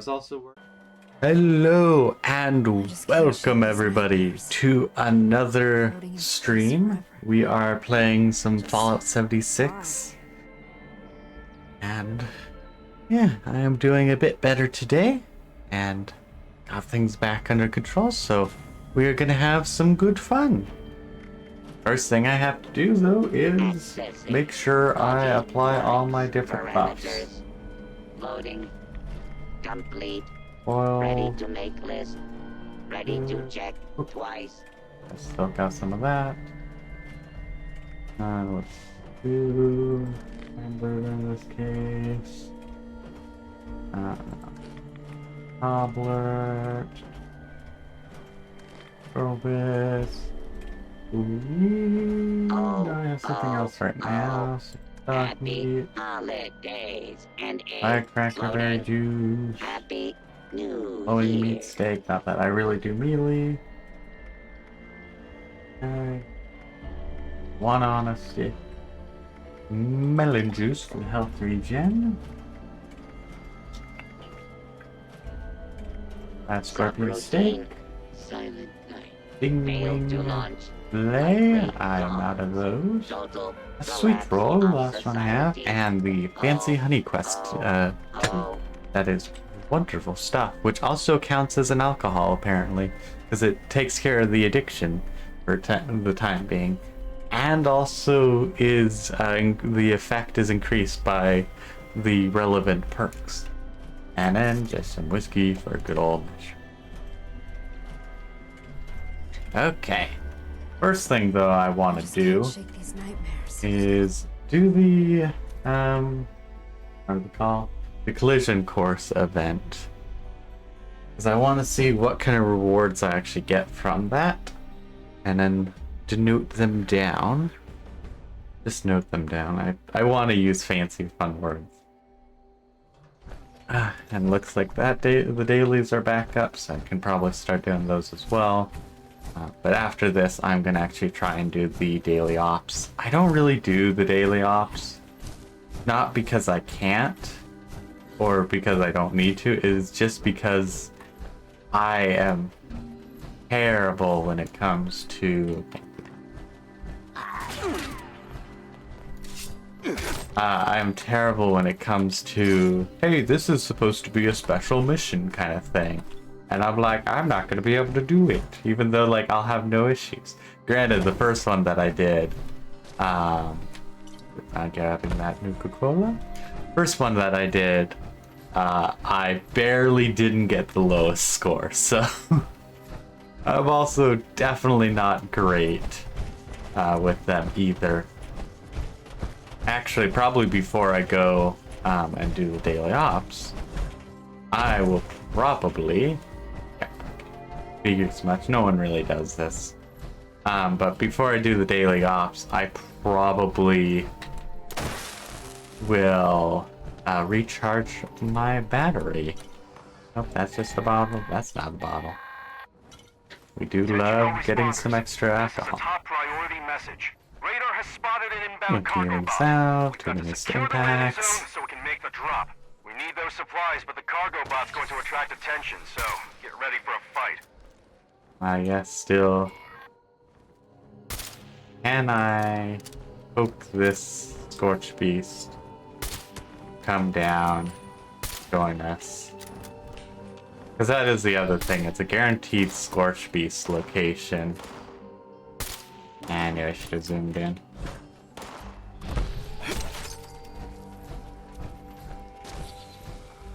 was also working. Hello and welcome everybody to another stream. We are playing some Fallout 76. And yeah, I am doing a bit better today and got things back under control, so we are gonna have some good fun. First thing I have to do though is make sure I apply all my different buffs. Loading. Complete. Oil. Ready to make list. Ready to check twice. I still got some of that. Let's do hamburger in this case. Cobbler. Robus. No, I have something else right now. Happy holidays and Firecracker berry juice. Happy New Oh, you Year. meat steak. Not that I really do mealy. Okay. One on a stick. Melon juice for health regen. That's scorpion steak. Silent night. Ding Failed to wing. launch. Lay. I'm out of those. Total. A sweet roll, the last one I have, and the fancy honey quest. That is wonderful stuff, which also counts as an alcohol apparently, because it takes care of the addiction for the time being, and also is the effect is increased by the relevant perks. And then just some whiskey for a good old measure. Okay. First thing though I want to do is do the what do they call? The collision course event, because I want to see what kind of rewards I actually get from that, and then to note them down. Just note them down. I want to use fancy fun words. And looks like that the dailies are back up, so I can probably start doing those as well. But after this, I'm gonna actually try and do the daily ops. I don't really do the daily ops, not because I can't, or because I don't need to. It is just because I am terrible when it comes to... I am terrible when it comes to, hey, this is supposed to be a special mission kind of thing. And I'm like, I'm not going to be able to do it, even though, like, I'll have no issues. Granted, the first one that I did, I'm grabbing that Nuka-Cola. First one that I did, I barely didn't get the lowest score, so I'm also definitely not great with them either. Actually, probably before I go and do the daily ops, I will probably... Figures much. No one really does this. But before I do the daily ops, I probably will recharge my battery. Nope, that's just a bottle. That's not a bottle. We do love getting some extra alcohol. Top priority message. Radar has spotted an inbound cargo Feeling bomb. south, We've got turning to the secure the landing impacts. zone so we can make the drop. We need those supplies, but the cargo bot's going to attract attention, so get ready for a fight. I guess still. Can I poke this Scorch Beast? Come down, join us. Because that is the other thing, it's a guaranteed Scorch Beast location. And I should have zoomed in.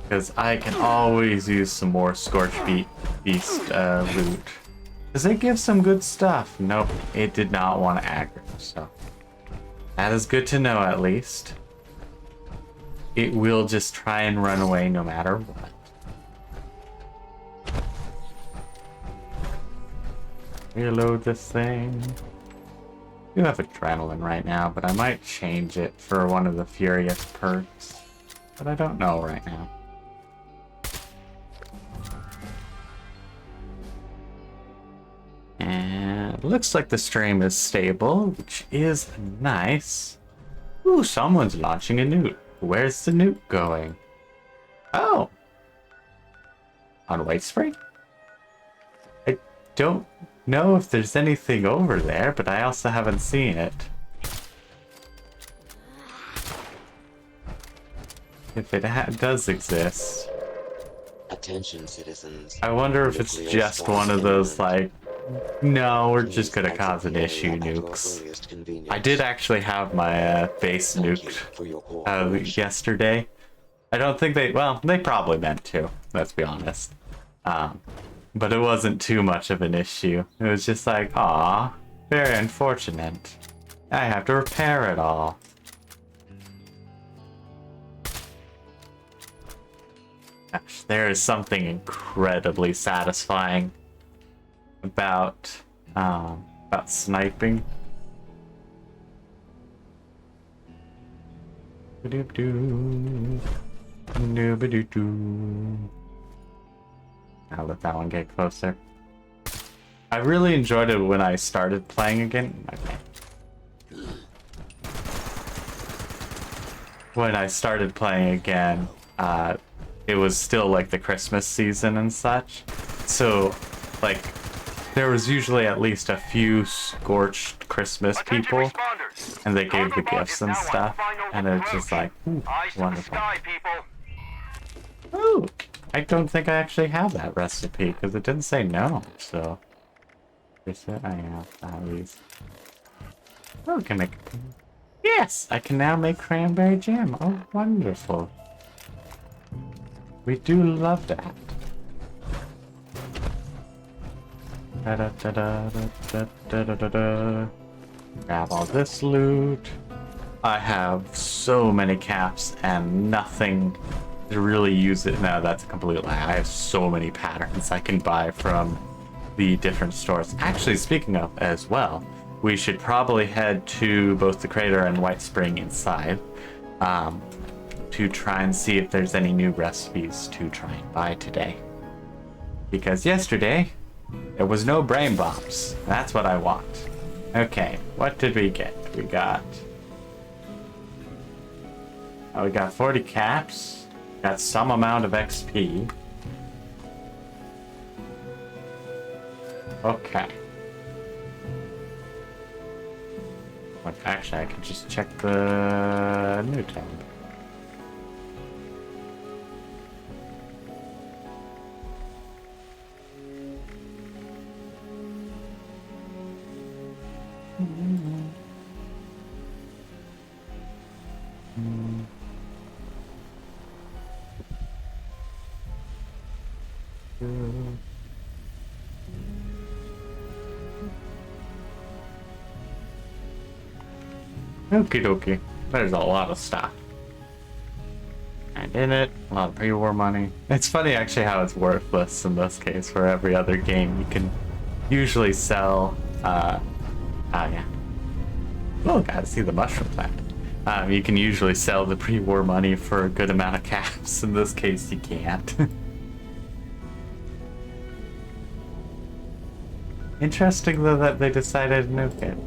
Because I can always use some more Scorch Beast loot. Does it give some good stuff? Nope, it did not want to aggro, so that is good to know at least. It will just try and run away no matter what. Reload this thing. I do have adrenaline right now, but I might change it for one of the Furious perks. But I don't know right now. And looks like the stream is stable, which is nice. Ooh, someone's launching a nuke. Where's the nuke going? Oh! On White Spring? I don't know if there's anything over there, but I also haven't seen it. If it does exist. Attention, citizens. I wonder if it's just one of those, like, no, we're just gonna cause an issue nukes. I did actually have my base nuked yesterday. I don't think well, they probably meant to, let's be honest. But it wasn't too much of an issue. It was just like, aw, very unfortunate. I have to repair it all. Gosh, there is something incredibly satisfying about sniping. I'll let that one get closer. I really enjoyed it when I started playing again. Okay. When I started playing again, it was still like the Christmas season and such. So, like, there was usually at least a few scorched Christmas people, and they gave the gifts and stuff, and it's just like, ooh, wonderful. Ooh, I don't think I actually have that recipe, because it didn't say no, so... I have these. Oh, can make... Yes! I can now make cranberry jam. Oh, wonderful. We do love that. Grab all this loot. I have so many caps and nothing to really use it. No, that's a complete lie. I have so many patterns I can buy from the different stores. Actually, speaking of as well, we should probably head to both the crater and White Spring inside to try and see if there's any new recipes to try and buy today. Because yesterday, there was no brain bombs. That's what I want. Okay, what did we get? We got 40 caps. Got some amount of XP. Okay. Actually, I can just check the new tab. Okie dokie. There's a lot of stuff. And in it, a lot of pre-war money. It's funny actually how it's worthless in this case. For every other game, you can usually sell. Yeah. Oh, gotta see the mushroom plant. You can usually sell the pre-war money for a good amount of caps. In this case, you can't. Interesting though that they decided to nuke it.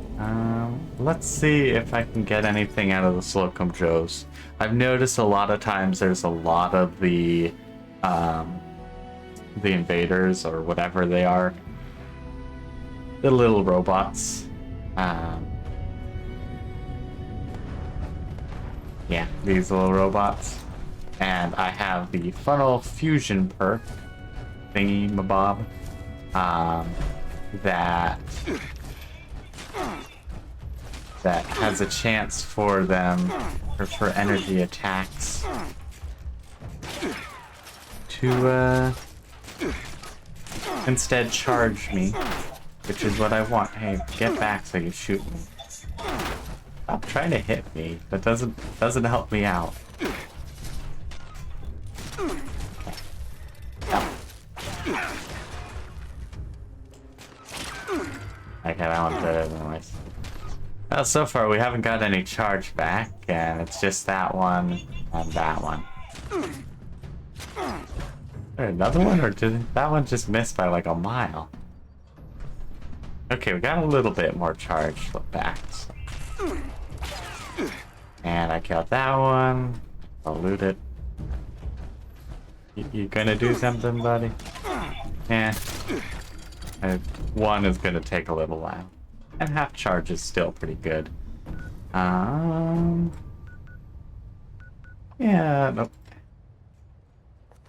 Let's see if I can get anything out of the Slocum Joes. I've noticed a lot of times there's a lot of the invaders or whatever they are, the little robots. Yeah, these little robots. And I have the funnel fusion perk thingy mabob. That has a chance for them, or for energy attacks, to instead charge me, which is what I want. Hey, get back so you shoot me. Stop trying to hit me. That doesn't help me out. Okay, that one's better anyways. Well, so far we haven't got any charge back, and it's just that one and that one. Is there another one, or did that one just miss by like a mile? Okay, we got a little bit more charge back. So. And I killed that one. I'll loot it. You gonna do something, buddy? Yeah. One is gonna take a little while. And half charge is still pretty good. Yeah, nope.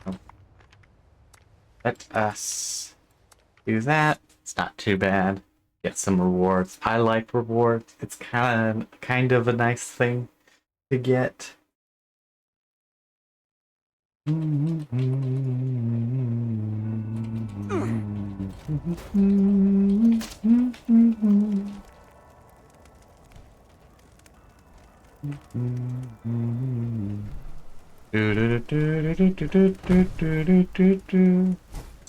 Nope. Let us do that. It's not too bad. Get some rewards. I like rewards. It's kind of a nice thing to get.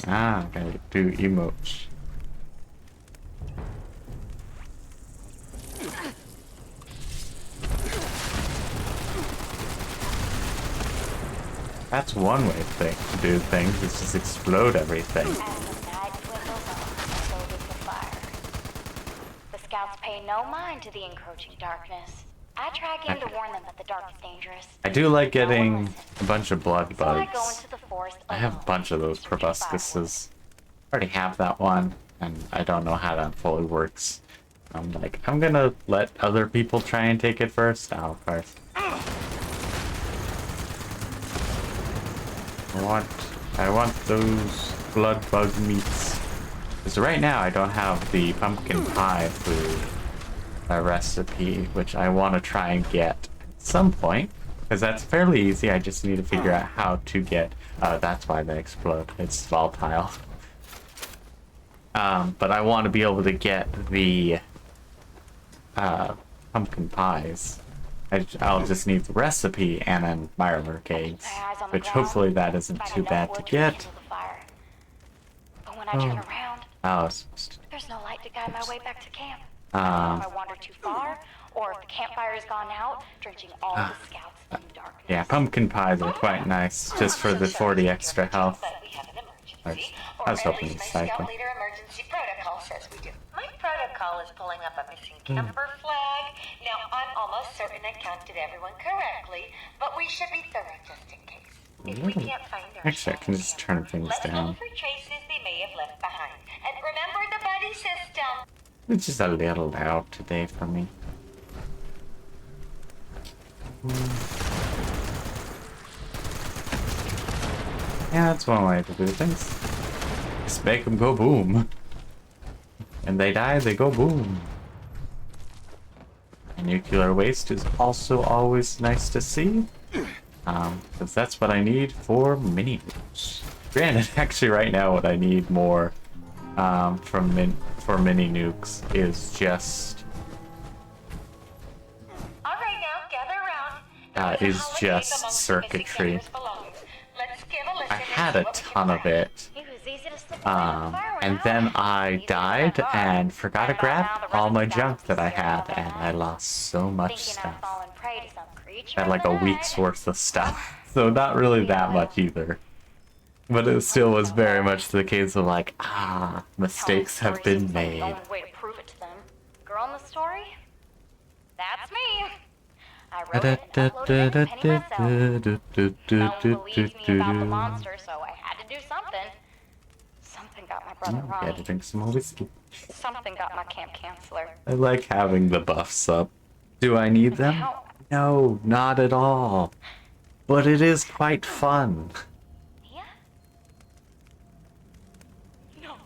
Ah, gotta do emotes. That's one way to do things, is just explode everything. As the night dwindles on, so does the fire. The scouts pay no mind to the encroaching darkness. I try again to warn them that the dark is dangerous. I do like getting a bunch of blood So I go bugs. into the forest I have a alone, bunch of those searching proboscises. I already have that one, and I don't know how that fully works. I'm like, I'm gonna let other people try and take it first. Oh, first. I want those blood bug meats. Because right now I don't have the pumpkin pie food recipe, which I want to try and get at some point. Because that's fairly easy, I just need to figure out how to get... that's why they explode. It's volatile. But I want to be able to get the pumpkin pies. I'll just need the recipe and then mirror eggs, which hopefully that isn't too bad to get. But when I turn around, Oh, there's no light to guide my way back to camp. If uh, I wander too far, or if the campfire has gone out, drenching all the scouts in darkness. yeah, pumpkin pies are quite nice, just for the 40 extra health. But we have an emergency, I was or at hoping least to my cycle. scout leader emergency protocol says we do. My protocol is pulling up a missing camper flag. Now, I'm almost certain I counted everyone correctly, but we should be thorough just in case. If we can't find our Actually, I can just turn things let's down. look for traces they may have left behind. And remember the buddy system. It's just a little loud today for me. Yeah, that's one way to do things. Just make them go boom. And they die, they go boom. And nuclear waste is also always nice to see. Because that's what I need for mini nukes. Granted, actually right now what I need more for mini nukes is just All right, now gather around. is just circuitry. I had a ton of it. It was easy to slip away with the fire And went then out. I died and forgot to grab all my junk that I had, and I lost so much Thinking stuff. I've fallen prey to some creature. I had like a week's worth of stuff, so not really that much either. But it still was very much the case of like, mistakes have been The made. only way to prove it to them. Girl in the story? That's me. I wrote it and uploaded it to Penny myself. No one believed me about the monster, so I had to do something. Something got my brother Gotta Ronnie. drink some more whiskey. Something got my camp counselor. I like having the buffs up. Do I need them? Now, No, not at all. But it is quite fun. Mia? No.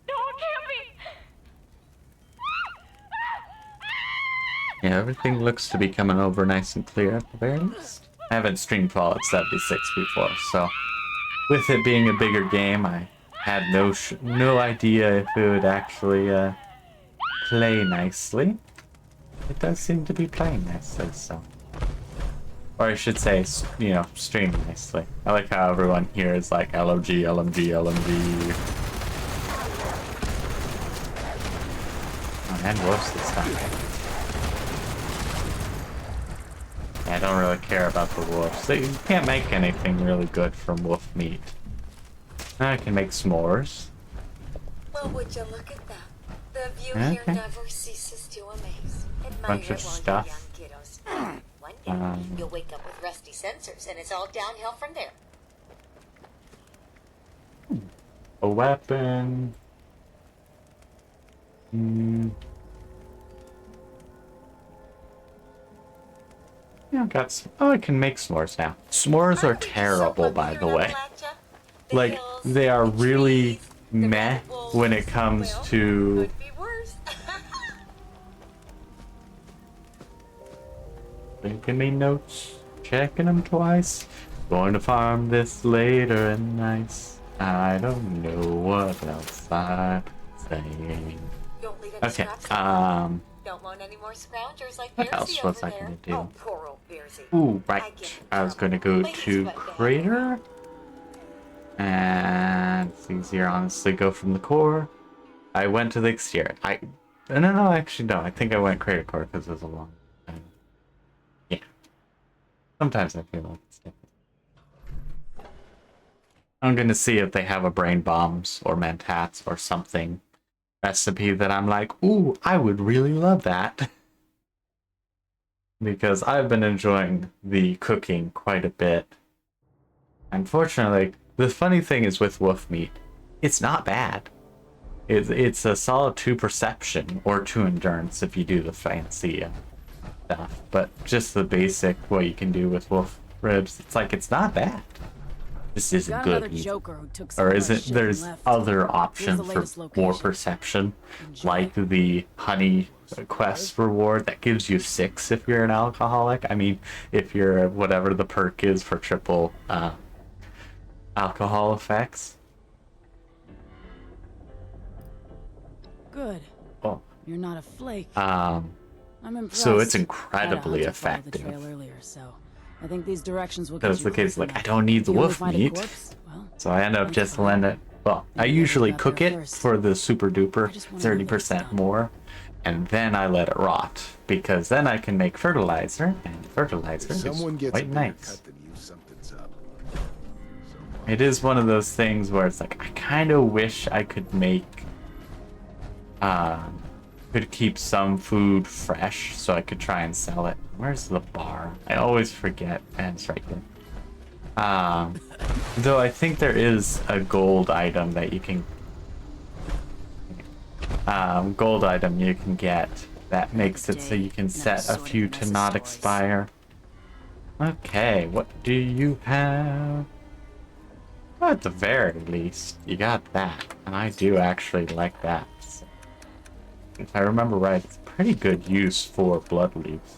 No, it can't be. Yeah, everything looks to be coming over nice and clear at the very least. I haven't streamed Fallout 76 before, so with it being a bigger game, I had no idea if it would actually play nicely. It does seem to be playing nicely, so. Or I should say, you know, stream nicely. I like how everyone here is like LMG, LMG, LMG. Oh, and wolves this time. I don't really care about the wolves. You can't make anything really good from wolf meat. I can make s'mores. Well, would you look at that? The view Okay. here never ceases to amaze. Admire Bunch of it while stuff. you're young kiddos. One day, you'll wake up with rusty sensors, and it's all downhill from there. A weapon. Yeah, got some. Oh, I can make s'mores now. S'mores are terrible, by the way. Like, they are really meh when it comes to... Making me notes, checking them twice. Going to farm this later and nice. I don't know what else I'm saying. Okay, Don't want any more scroungers like what else Bearsy was over I there. gonna do? Oh, poor old Bearsy. Ooh, right. I was gonna go to Crater. And it's easier, honestly, go from the core. I went to the exterior. No, actually, no. I think I went Crater Core because it was a long time. Yeah. Sometimes I feel like it's different. I'm gonna see if they have a brain bombs or mentats or something recipe that I'm like, ooh, I would really love that. Because I've been enjoying the cooking quite a bit. Unfortunately, the funny thing is with wolf meat, it's not bad. It's a solid 2 perception or 2 endurance if you do the fancy stuff. But just the basic what you can do with wolf ribs, it's like it's not bad. This isn't good. Or isn't there's other options for more perception, like the honey quest reward that gives you 6 if you're an alcoholic. I mean, if you're whatever the perk is for triple alcohol effects. Good. Oh. You're not a flake. I'm impressed. So it's incredibly effective. Earlier, so I think these directions will So it's the case like I don't need the wolf meat, so I end up just letting it. Well, I usually cook it for the super duper 30% more, and then I let it rot because then I can make fertilizer, and fertilizer is quite nice. It is one of those things where it's like I kind of wish I could make, could keep some food fresh so I could try and sell it. Where's the bar? I always forget, and it's right here. Though I think there is a gold item that you can, gold item you can get that makes it so you can set a few to not expire. Okay, what do you have? Well, at the very least, you got that, and I do actually like that. So, if I remember right, it's pretty good use for blood leaves.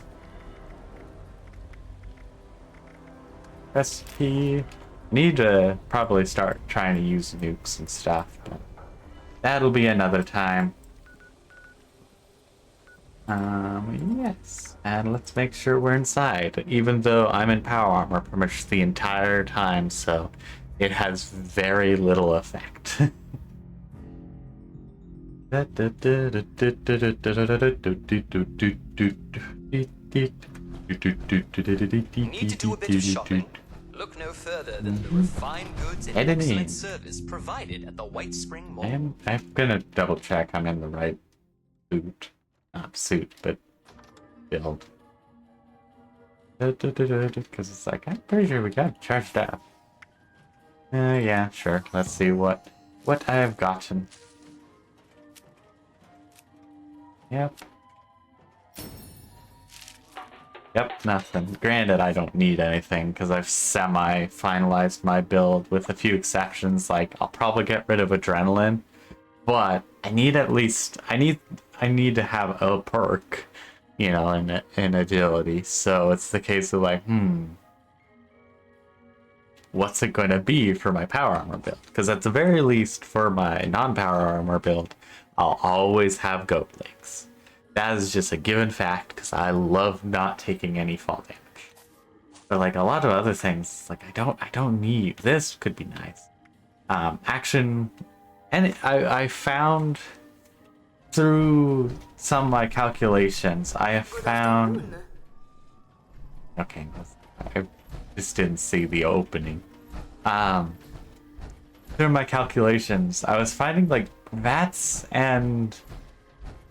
Recipe. Need to probably start trying to use nukes and stuff, but that'll be another time. Yes, and let's make sure we're inside, even though I'm in power armor pretty much the entire time, so it has very little effect. Need to do a bit of shopping? Look no further than the refined goods and excellent service provided at the White Spring Mall. I'm gonna double check I'm in the right suit. Not suit, but build. Because it's like, I'm pretty sure we got charged up. Yeah, sure. Let's see what I have gotten. Yep. Yep, nothing. Granted, I don't need anything because I've semi-finalized my build with a few exceptions. Like, I'll probably get rid of adrenaline, but I need at least I need to have a perk, you know, in agility. So it's the case of like, what's it going to be for my power armor build? Because at the very least, for my non-power armor build, I'll always have goat legs. That is just a given fact because I love not taking any fall damage. But like a lot of other things, like I don't need. This could be nice. Action, and I found through some of my calculations, I have found. Okay, I just didn't see the opening. Through my calculations, I was finding like VATS and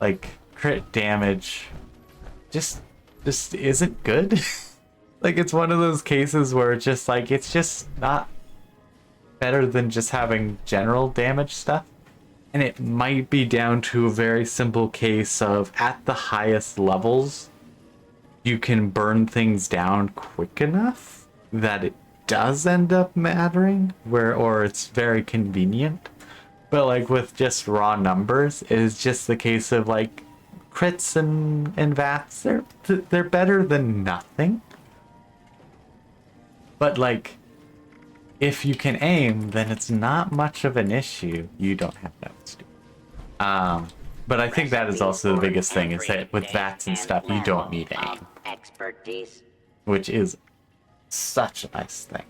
like crit damage just isn't good. Like it's one of those cases where it's just like it's just not better than just having general damage stuff. And it might be down to a very simple case of at the highest levels, you can burn things down quick enough that it does end up mattering, or it's very convenient. But like with just raw numbers, it is just the case of like crits and VATs, they're better than nothing. But like, if you can aim, then it's not much of an issue. You don't have notes. But I think that is also the biggest thing, is that with VATs and stuff, you don't need aim. Expertise. Which is such a nice thing.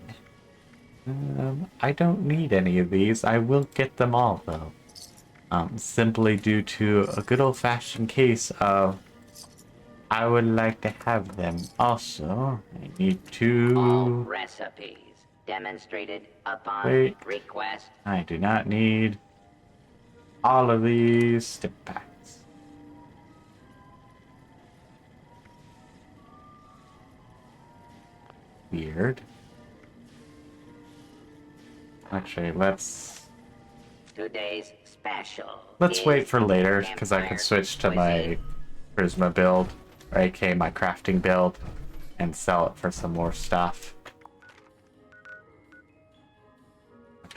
I don't need any of these. I will get them all, though. Simply due to a good old-fashioned case of I would like to have them. Also, I need All to... recipes demonstrated upon Wait. request. I do not need all of these stim packs. Weird. Actually, let's Today's special. wait for later, because I can switch to my Prisma build, or aka my crafting build, and sell it for some more stuff.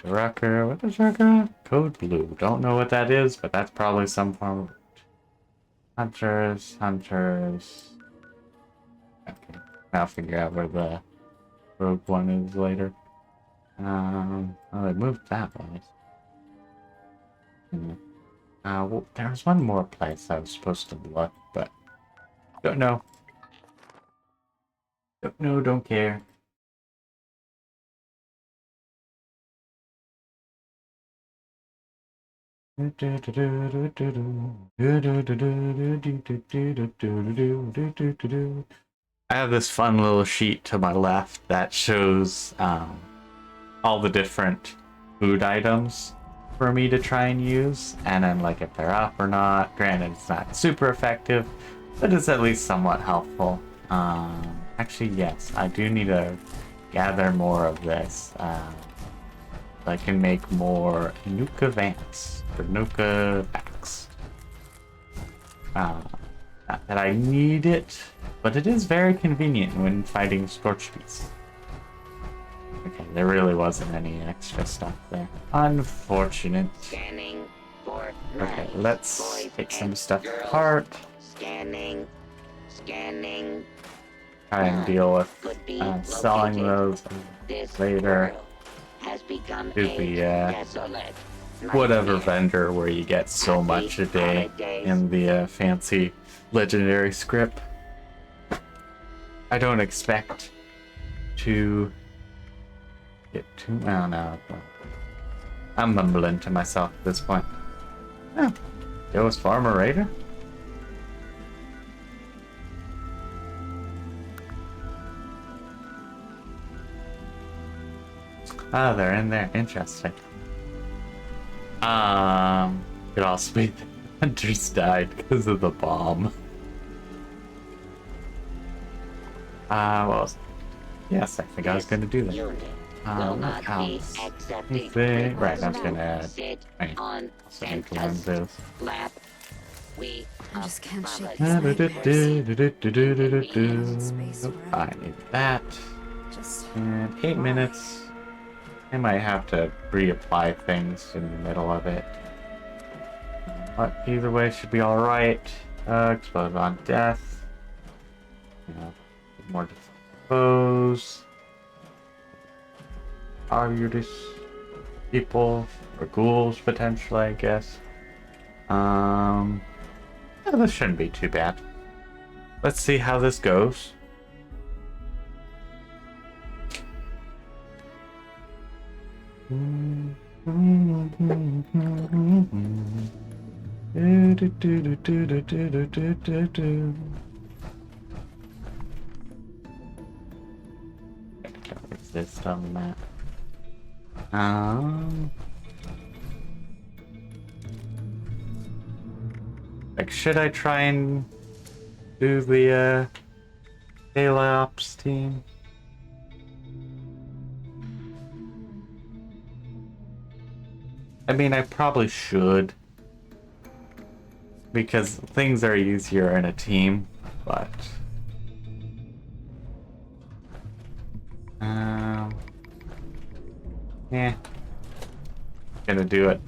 Rucker, what is Rucker? Code Blue. Don't know what that is, but that's probably some form of hunters. Okay, I'll figure out where the rogue one is later. Oh, they moved that way. Well, there was one more place I was supposed to look, but don't know. Don't know, don't care. I have this fun little sheet to my left that shows all the different food items for me to try and use, and then like if they're up or not. Granted, it's not super effective, but it's at least somewhat helpful. Actually, yes, I do need to gather more of this. I can make more Nuka Vance, or Nuka Vax. Not that I need it, but it is very convenient when fighting Scorched Beasts. Okay, there really wasn't any extra stuff there. Unfortunate. Scanning for Okay, knives, let's boys take some and stuff girls. apart. Scanning. Try and deal with Could be selling located. those This later. world has become Do a the, desolate whatever nightmare. vendor where you get so Happy much a day holidays. in the fancy legendary script. I don't expect to get too... I don't know. I'm mumbling to myself at this point. Oh, Joe's Farmer Raider? Oh, they're in there. Interesting. Could also be the hunters died because of the bomb. What was it? Yes, I think I was going to do that. Unit will not be House. accepting Anything? Right, I was requests. going to add. Sit Wait, on also need to Santa's learn this. lap. We I just can't shake apologize. Space I need that. Just And 8 minutes. I might have to reapply things in the middle of it. But either way, should be alright. Explode on death. More dispose. Argus people. Or ghouls, potentially, I guess. Yeah, this shouldn't be too bad. Let's see how this goes. Exist on the map. Like, should I try and do the Gala Ops team? I mean, I probably should. Because things are easier in a team, but... yeah. Gonna do it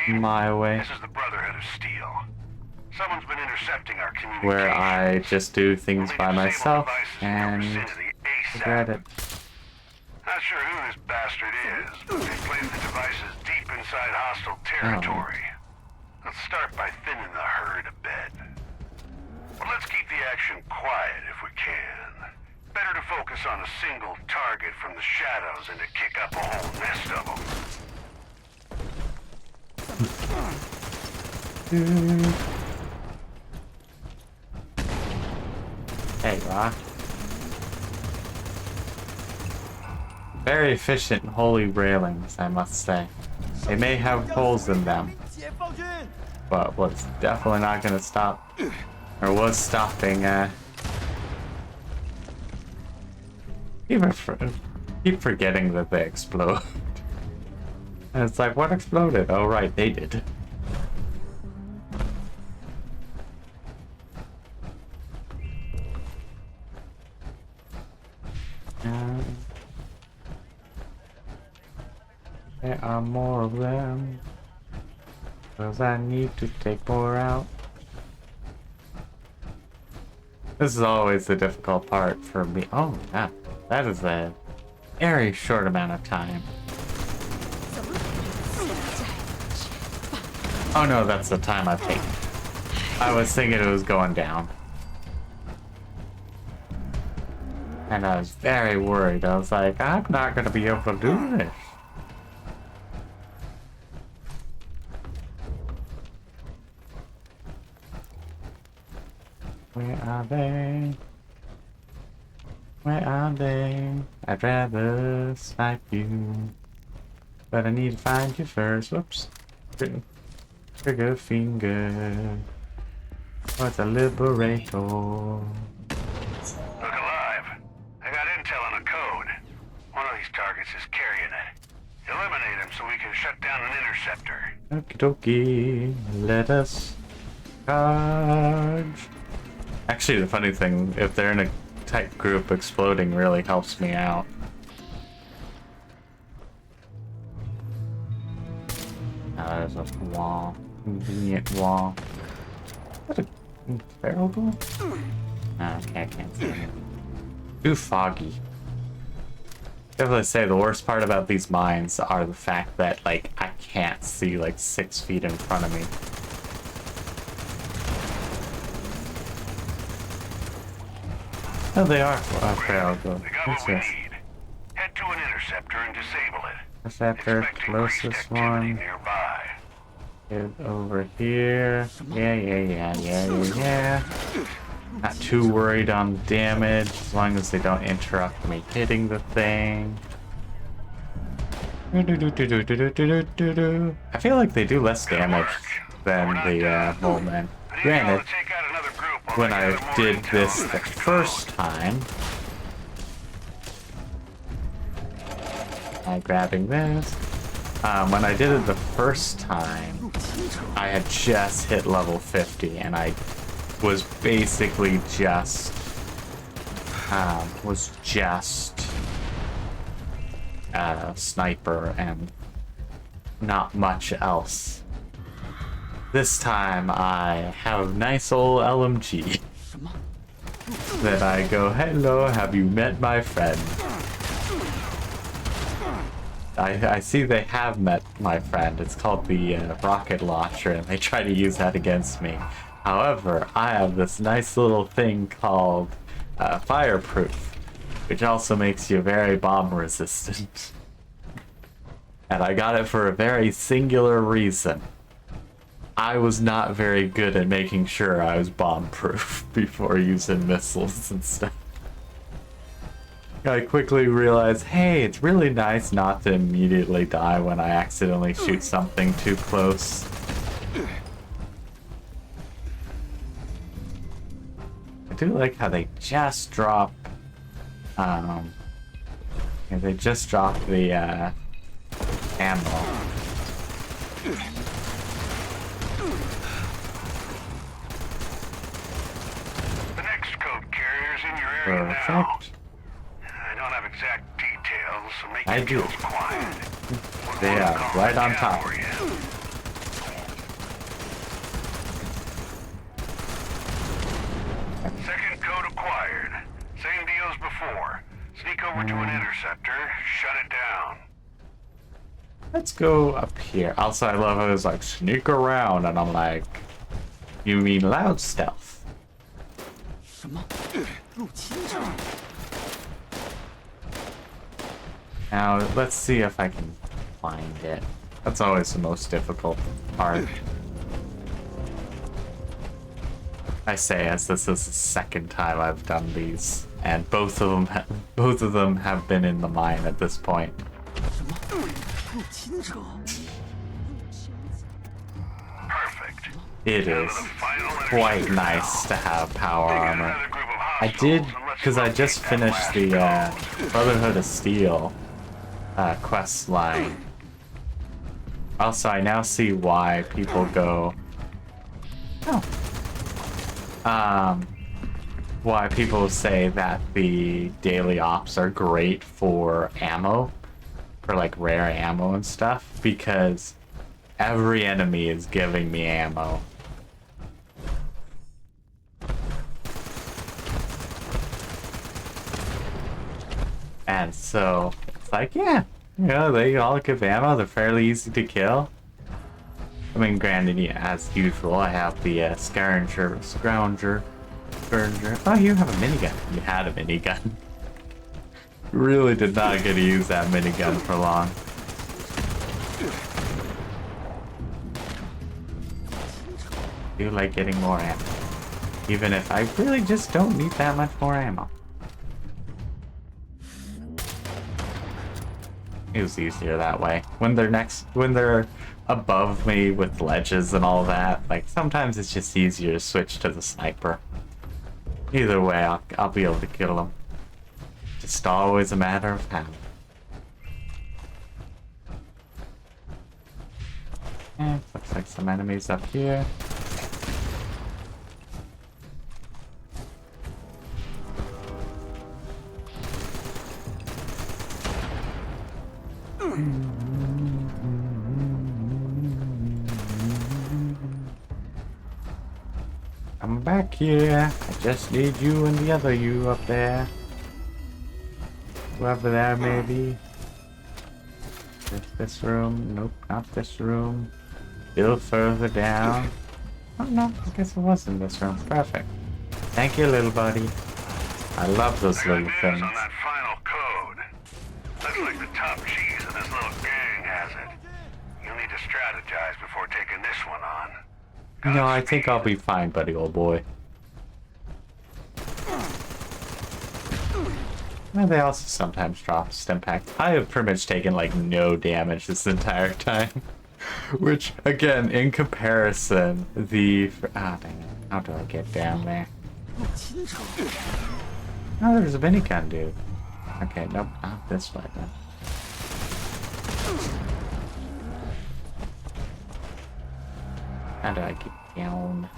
my way. This is the Brotherhood of Steel. Someone's been intercepting our communication. Where I just do things by myself and regret it. Not sure who this bastard is, but they placed the devices deep inside hostile territory. Let's start by thinning the herd a bit. But let's keep the action quiet if we can. Better to focus on a single target from the shadows than to kick up a whole nest of them. Hey, Rock. Very efficient holy railings, I must say. They may have holes in them, but what's definitely not gonna stop, or was stopping, keep forgetting that they explode. And it's like, what exploded? Oh right, they did. There are more of them, 'cause I need to take more out. This is always the difficult part for me. Oh, yeah. That is a very short amount of time. Oh no, that's the time I've taken. I was thinking it was going down. And I was very worried. I was like, I'm not gonna be able to do this. Where are they? Where are they? I'd rather snipe you. But I need to find you first. Whoops. Trigger finger. What's a liberator? Look alive. I got intel on a code. One of these targets is carrying it. Eliminate him so we can shut down an interceptor. Okie dokie. Let us charge. Actually, the funny thing, if they're in a tight group, exploding really helps me out. Now there's a wall. Convenient wall. Is that a variable? Okay, I can't see it. Too foggy. Definitely say the worst part about these mines are the fact that, like, I can't see, like, 6 feet in front of me. Oh, they are variable. We got what we need. Head to an interceptor and disable it. Interceptor, Expecting closest increased activity one. nearby. Get over here. Yeah. Not too worried on damage, as long as they don't interrupt me hitting the thing. I feel like they do less damage than the Molemen. Granted, when I did this the first time, grabbing this. When I did it the first time, I had just hit level 50, and I was basically just sniper and not much else. This time I have nice old LMG. Then I go, hello, have you met my friend? I see they have met my friend. It's called the rocket launcher, and they try to use that against me. However, I have this nice little thing called fireproof, which also makes you very bomb resistant. And I got it for a very singular reason. I was not very good at making sure I was bomb-proof before using missiles and stuff. I quickly realized, hey, it's really nice not to immediately die when I accidentally shoot something too close. I do like how they just drop, they just drop the ammo. The next code carrier's in your area now. Perfect. I don't have exact details, so make I your do. kills quiet. They are right on top of you. me. Second code acquired. Same deal as before. Sneak over to an interceptor, shut it down. Let's go up here. Also, I love how it's like, sneak around, and I'm like, you mean loud stealth? Now, let's see if I can find it. That's always the most difficult part. I say as this is the second time I've done these, and both of them have been in the mine at this point. Perfect. It is quite nice to have power armor. I did, because I just finished the Brotherhood of Steel quest line. Also, I now see why people go... why people say that the daily ops are great for ammo, for like rare ammo and stuff, because every enemy is giving me ammo. And so it's like, yeah, you know, they all give ammo, they're fairly easy to kill. I mean, granted, yeah, as usual, I have the Scrounger. Oh, you have a minigun. You had a minigun. You really did not get to use that minigun for long. I do like getting more ammo. Even if I really just don't need that much more ammo. It was easier that way. When they're above me with ledges and all that, like sometimes it's just easier to switch to the sniper. Either way, I'll be able to kill them. Just always a matter of how. Looks like some enemies up here. I'm back here. I just need you and the other you up there. Whoever there may be. This room. Nope, not this room. Still further down. Oh no, I guess it was in this room. Perfect. Thank you, little buddy. I love those little things. On that final code. Looks like the top cheese of this little gang has it. You'll need to strategize before taking this one on. No, I think I'll be fine, buddy, old boy. Well, they also sometimes drop stim packs. I have pretty much taken, like, no damage this entire time. Which, again, in comparison, the... Ah, dang it. How do I get down there? Oh, there's a minigun, dude. Okay, nope, not this way, then. How do I get down?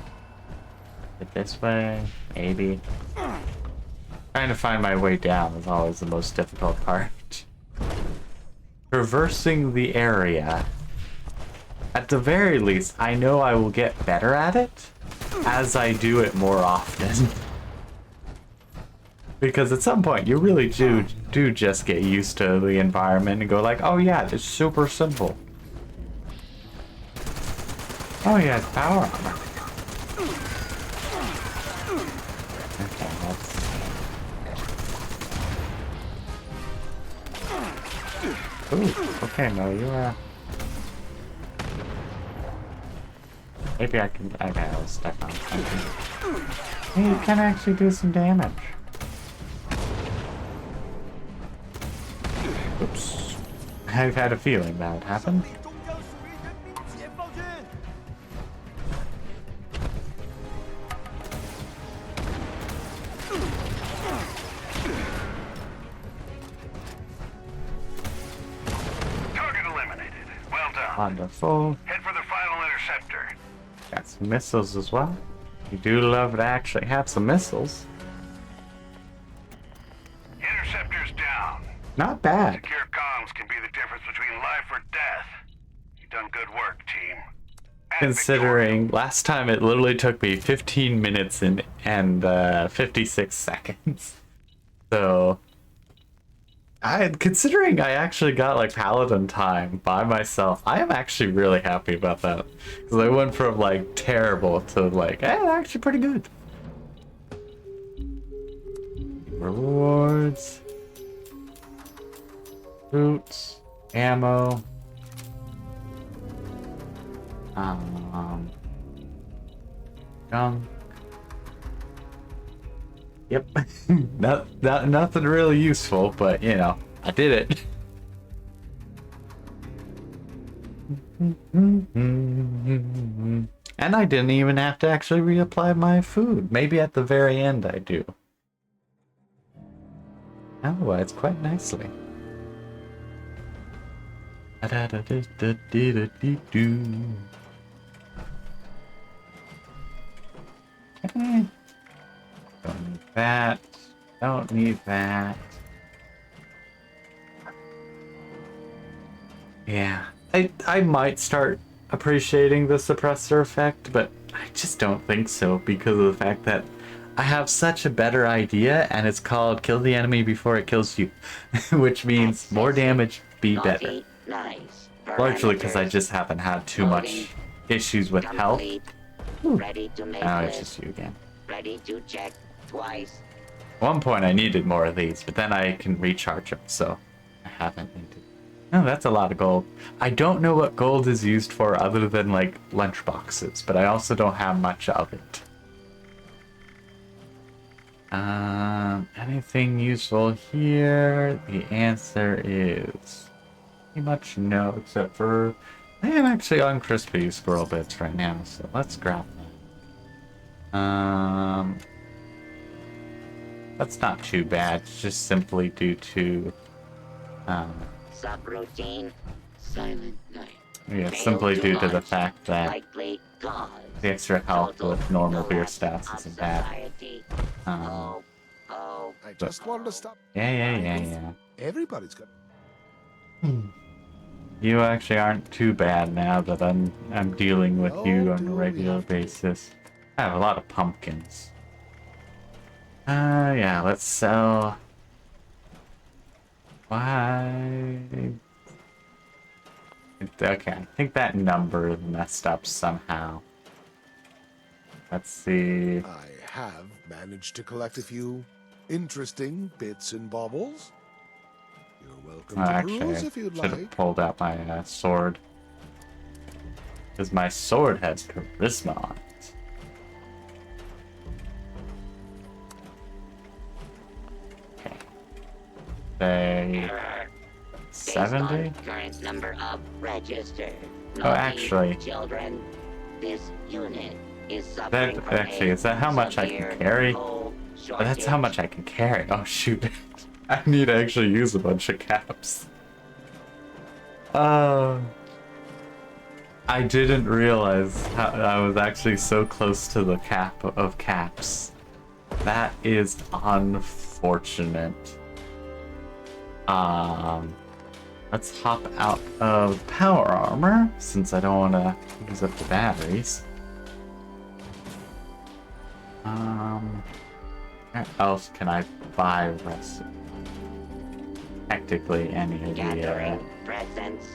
It this way? Maybe. Trying to find my way down is always the most difficult part. Traversing the area. At the very least, I know I will get better at it as I do it more often. Because at some point, you really do just get used to the environment and go like, oh yeah, it's super simple. Oh yeah, it's power armor. Okay, that's... Ooh, okay, no, you're maybe I can... Okay, I was stuck on something. Hey, you can actually do some damage. Oops. I've had a feeling that would happen. Wonderful. Head for the final interceptor. Got some missiles as well. You do love to actually have some missiles. Interceptor's down. Not bad. Secure comms can be the difference between life or death. You've done good work, team. And Considering last time it literally took me 15 minutes and 56 seconds. So, considering I actually got like Paladin time by myself, I am actually really happy about that. Because I went from like terrible to like, actually pretty good. Rewards. Boots. Ammo. Junk. Yep. Nothing really useful, but you know, I did it. And I didn't even have to actually reapply my food. Maybe at the very end I do. Otherwise, quite nicely. Okay. Don't need that. Don't need that. Yeah. I might start appreciating the suppressor effect, but I just don't think so because of the fact that I have such a better idea, and it's called kill the enemy before it kills you, which means more damage, be better. Nice. Largely because I just haven't had too much issues with health. Complete. Ooh. Ready to make Now it's list. just you again. Ready to check twice. At one point I needed more of these, but then I can recharge them, so I haven't needed. Oh, that's a lot of gold. I don't know what gold is used for other than like lunch boxes, but I also don't have much of it. Anything useful here? The answer is pretty much no, except for I am actually on crispy squirrel bits right now, so let's grab that. That's not too bad. It's just simply due to Subroutine. Silent night. yeah, Failed simply due to the launch. fact that Likely cause. the extra health Total with normal beer collapse stats of isn't bad. society. Um, I just wanted to stop. yeah. Everybody's got. You actually aren't too bad now that I'm dealing with you Oh, on a do regular we? basis. I have a lot of pumpkins. Yeah, let's sell. Why? Okay, I think that number is messed up somehow. Let's see. I have managed to collect a few interesting bits and baubles. You're welcome Oh, to actually, peruse I if you'd should have like. pulled out my sword. Because my sword has charisma on it. Okay. Say Based on 70? current number of registered. Oh, actually. Children, this unit is That suffering from actually, a is that how much I severe can carry? coal Oh, that's how shortage. much I can carry. Oh shoot. I need to actually use a bunch of caps. I didn't realize how I was actually so close to the cap of caps. That is unfortunate. Let's hop out of power armor since I don't want to use up the batteries. Where else can I buy rest? Technically, any of the. Gathering presents.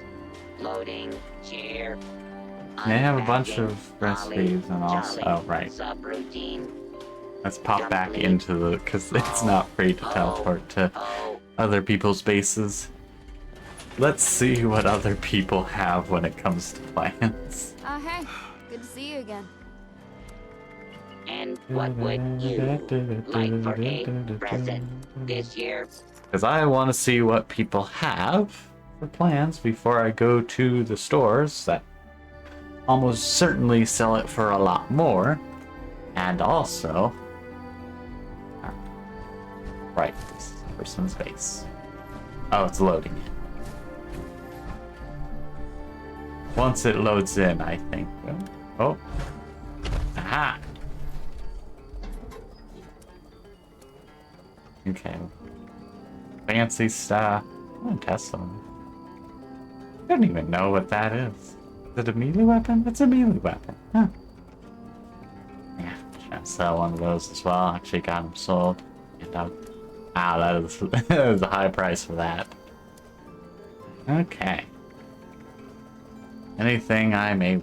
Loading chair. They have a bunch unpacking, of recipes and also. jolly, Oh, right. Subroutine. Let's pop back into the. Because it's not free to teleport to other people's bases. Let's see what other people have when it comes to plans. Hey, good to see you again. And what would you like for a present this year? Because I want to see what people have for plans before I go to the stores that almost certainly sell it for a lot more. And also, right, this is the person's base. Oh, it's loading it. Once it loads in, I think. Oh. Aha! Okay. Fancy stuff. I'm gonna test them. I don't even know what that is. Is it a melee weapon? It's a melee weapon. Huh. Yeah, trying to sell one of those as well. Actually got them sold. And wow, that is, that is a high price for that. Okay. Anything I may...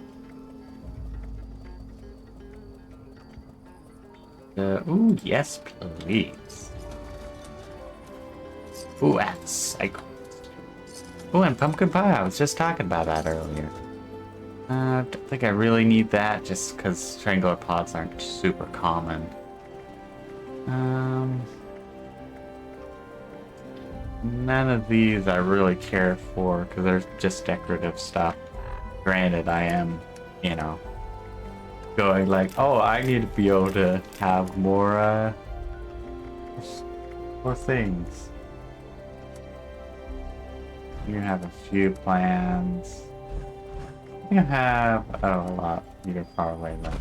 ooh, yes, please. Ooh, that's psycho. Ooh, and pumpkin pie. I was just talking about that earlier. Don't think I really need that, just because triangular pods aren't super common. None of these I really care for, because they're just decorative stuff. Granted, I am, you know, going like, oh, I need to be able to have more things. You have a few plans. You have a lot. You're far away though.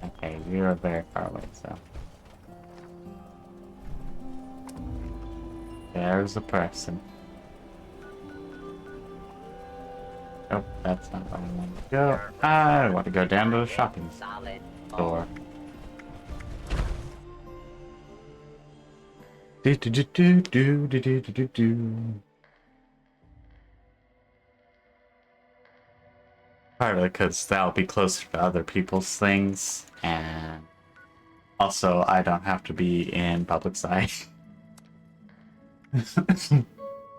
Okay, you're very far away, so. There's the person. Oh, that's not where I want to go. I want to go down to the shopping store. Do do do do do do do do do. Partly because that'll be closer to other people's things, and also I don't have to be in public sight.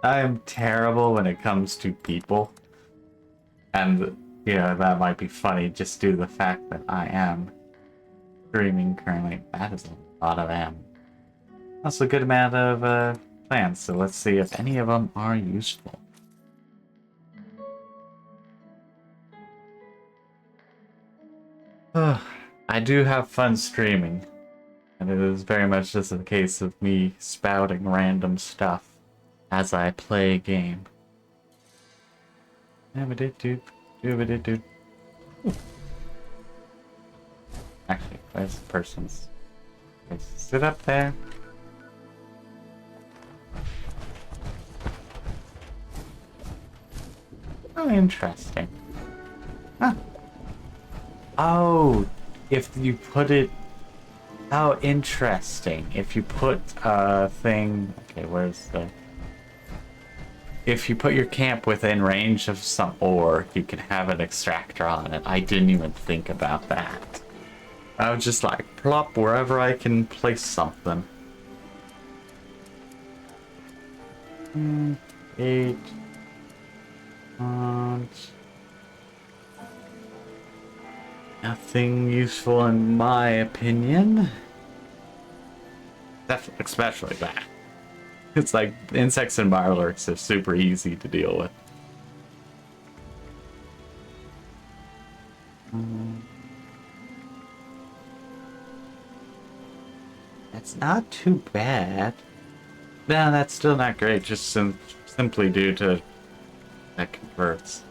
I am terrible when it comes to people, and you know that might be funny just due to the fact that I am streaming currently. That is a lot of M. That's a good amount of plans, so let's see if any of them are useful. I do have fun streaming, and it is very much just a case of me spouting random stuff as I play a game. Actually, where's the person's? Sit up there. Oh, interesting. Huh. Oh, if you put it... Oh, interesting. If you put a thing... Okay, where's the... If you put your camp within range of some ore, you can have an extractor on it. I didn't even think about that. I was just like, plop wherever I can place something. 8... Nothing useful in my opinion. Definitely, especially that. It's like insects and mirelurks are super easy to deal with. That's not too bad. No, that's still not great. Just simply due to that converts.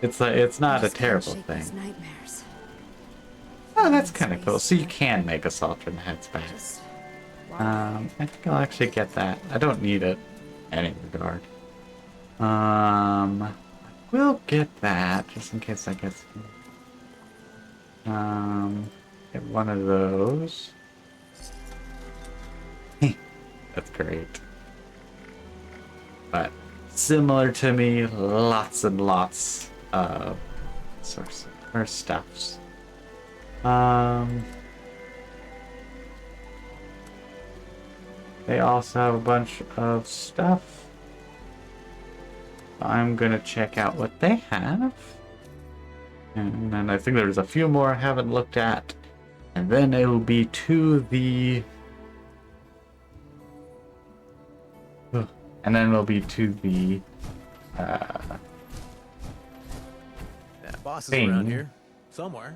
It's not a terrible thing. Oh, that's kind of cool. So you can make assault in the heads back. I think I'll actually get that. I don't need it in any regard. We'll get that just in case I get get one of those. That's great. But similar to me, lots and lots of sources or stuffs. They also have a bunch of stuff. I'm gonna check out what they have. And then I think there's a few more I haven't looked at. And then it'll be to the... And then it'll be to the... That boss is thing. around here. Somewhere.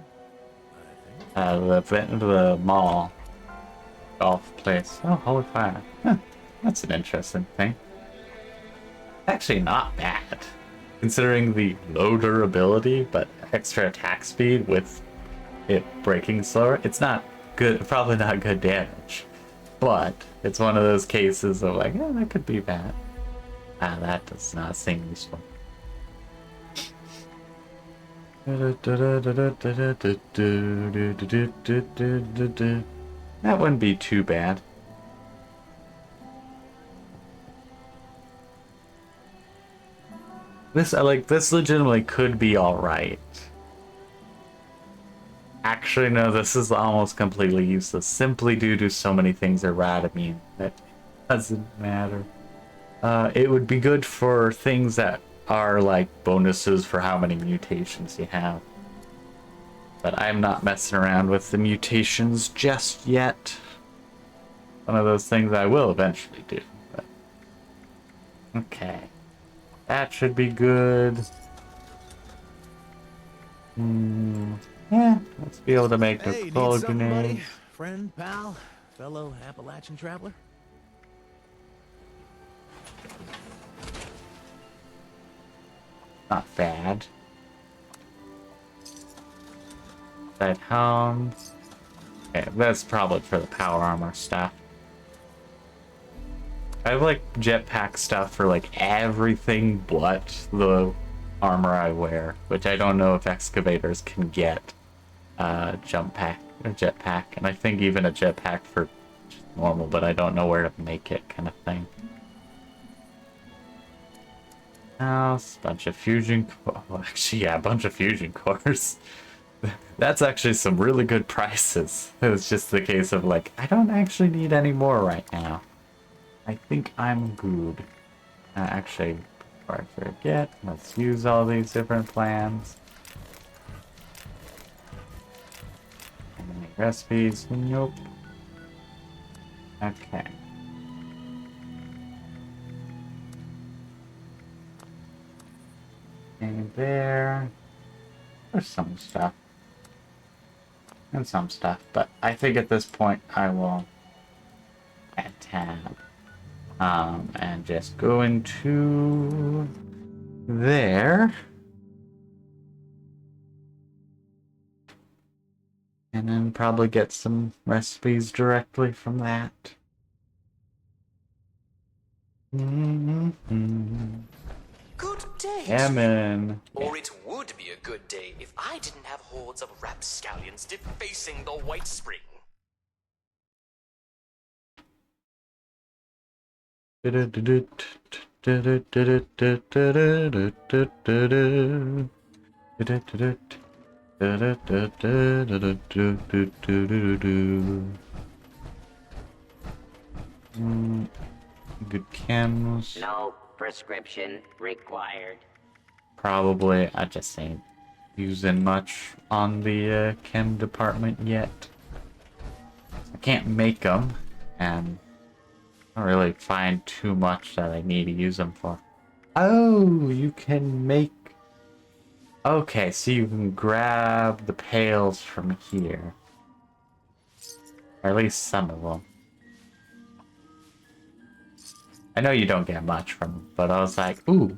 I think. The mall. Golf place. Oh, holy fire. Huh, that's an interesting thing. Actually not bad. Considering the low durability, but extra attack speed with it breaking slower, it's not good, probably not good damage. But it's one of those cases of like, yeah, that could be bad. Ah, that does not seem useful. That wouldn't be too bad. This legitimately could be alright. Actually, no, this is almost completely useless, simply due to so many things are rad immune that doesn't matter. It would be good for things that are like bonuses for how many mutations you have. But I'm not messing around with the mutations just yet. One of those things I will eventually do. But... okay. That should be good. Yeah, let's be able to make Hey, a need cold something, buddy? grenade. Friend, pal, fellow Appalachian traveler? Not bad. At home. Okay, that's probably for the power armor stuff. I have like jetpack stuff for like everything but the armor I wear, which I don't know if excavators can get jump pack or jetpack, and I think even a jetpack for just normal, but I don't know where to make it, kind of thing. House, bunch of fusion core. Well, actually, yeah, a bunch of fusion cores. That's actually some really good prices. It's just the case of like, I don't actually need any more right now. I think I'm good. Actually, before I forget, let's use all these different plans. Any recipes? Nope. Okay. And there. There's some stuff. And some stuff, but I think at this point I will add tab. And just go into there. And then probably get some recipes directly from that. Good day. Salmon. Or it would be a good day if I didn't have hordes of rapscallions defacing the White Spring. Good chems. No prescription required. Probably, I just ain't using much on the chem department yet. I can't make them, and I don't really find too much that I need to use them for. Oh, you can make... okay, so you can grab the pails from here. Or at least some of them. I know you don't get much from them, but I was like, ooh,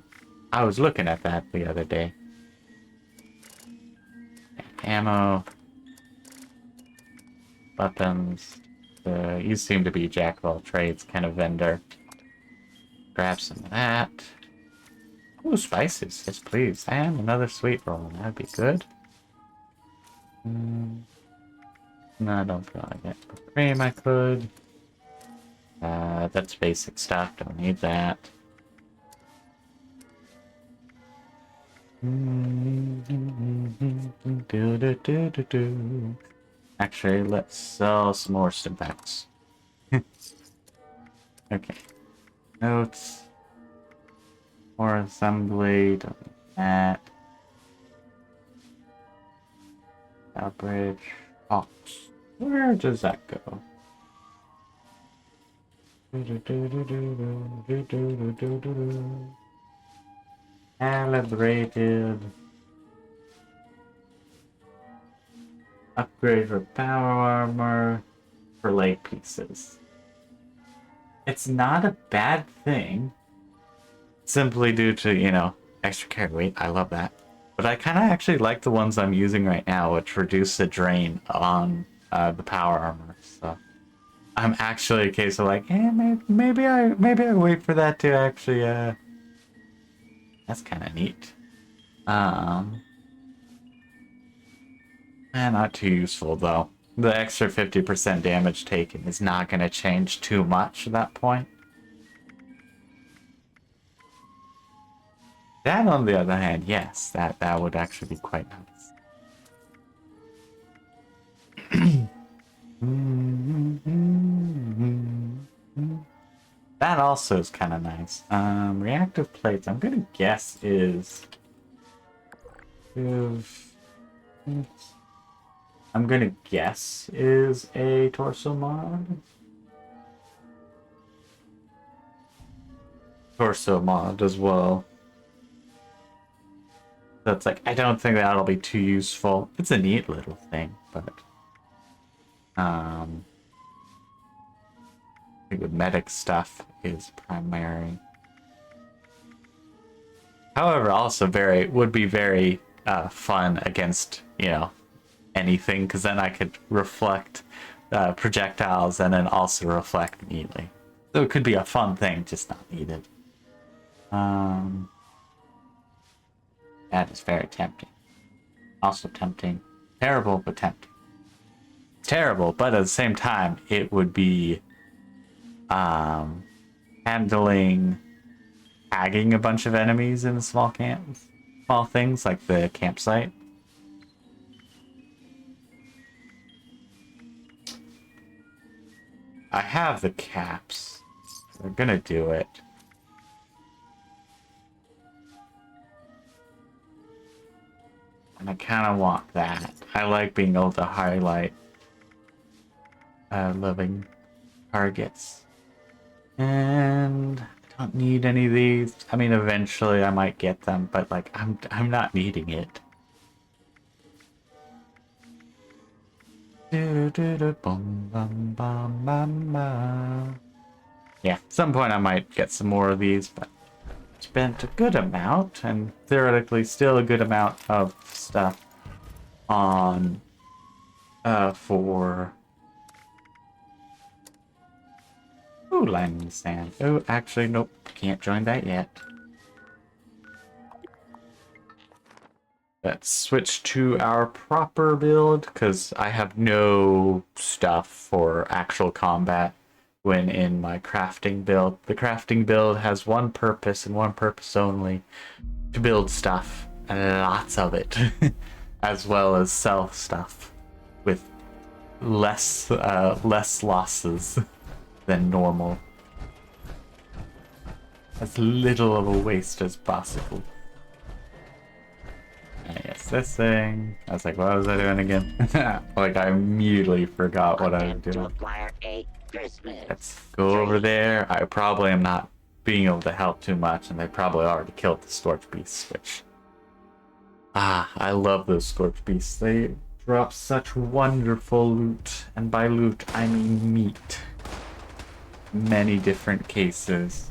I was looking at that the other day. Ammo. Weapons. You seem to be jack of all trades kind of vendor. Grab some of that. Ooh, spices. Yes, please. And another sweet roll. That'd be good. No, I don't feel like it. Cream, I could. That's basic stuff. Don't need that. Actually, let's sell some more stimpaks. Okay. Notes. More assembly. Don't need that. Outbridge. Ox. Where does that go? Calibrated. Upgrade for power armor. For leg pieces. It's not a bad thing. simply due to, you know, extra carry weight. I love that. But I kind of actually like the ones I'm using right now, which reduce the drain on the power armor. So I'm actually a case of like, maybe I wait for that to actually. That's kind of neat. Not too useful though. The extra 50% damage taken is not going to change too much at that point. That, on the other hand, yes, that would actually be quite nice. That also is kind of nice. Reactive plates, I'm gonna guess is... I'm gonna guess is a torso mod. Torso mod as well. That's like, I don't think that'll be too useful. It's a neat little thing, but I think the medic stuff is primary. However, also would be very fun against, you know, anything, because then I could reflect projectiles and then also reflect neatly. So it could be a fun thing, just not needed. That is very tempting. Also tempting. Terrible, but tempting. Terrible, but at the same time, it would be handling tagging a bunch of enemies in small things like the campsite. I have the caps. They're gonna do it. And I kind of want that. I like being able to highlight living targets. And I don't need any of these. I mean, eventually I might get them, but like I'm not needing it. Yeah, at some point I might get some more of these, but spent a good amount, and theoretically still a good amount of stuff on for landing sand. Oh, actually, nope, can't join that yet. Let's switch to our proper build, because I have no stuff for actual combat when in my crafting build. The crafting build has one purpose and one purpose only: to build stuff, and lots of it, as well as sell stuff with less losses than normal. As little of a waste as possible. I guess this thing. I was like, what was I doing again? Like, I immediately forgot what I was doing. Let's go over there. I probably am not being able to help too much, and they probably already killed the Scorch Beasts, which... I love those Scorch Beasts. They drop such wonderful loot, and by loot, I mean meat. Many different cases.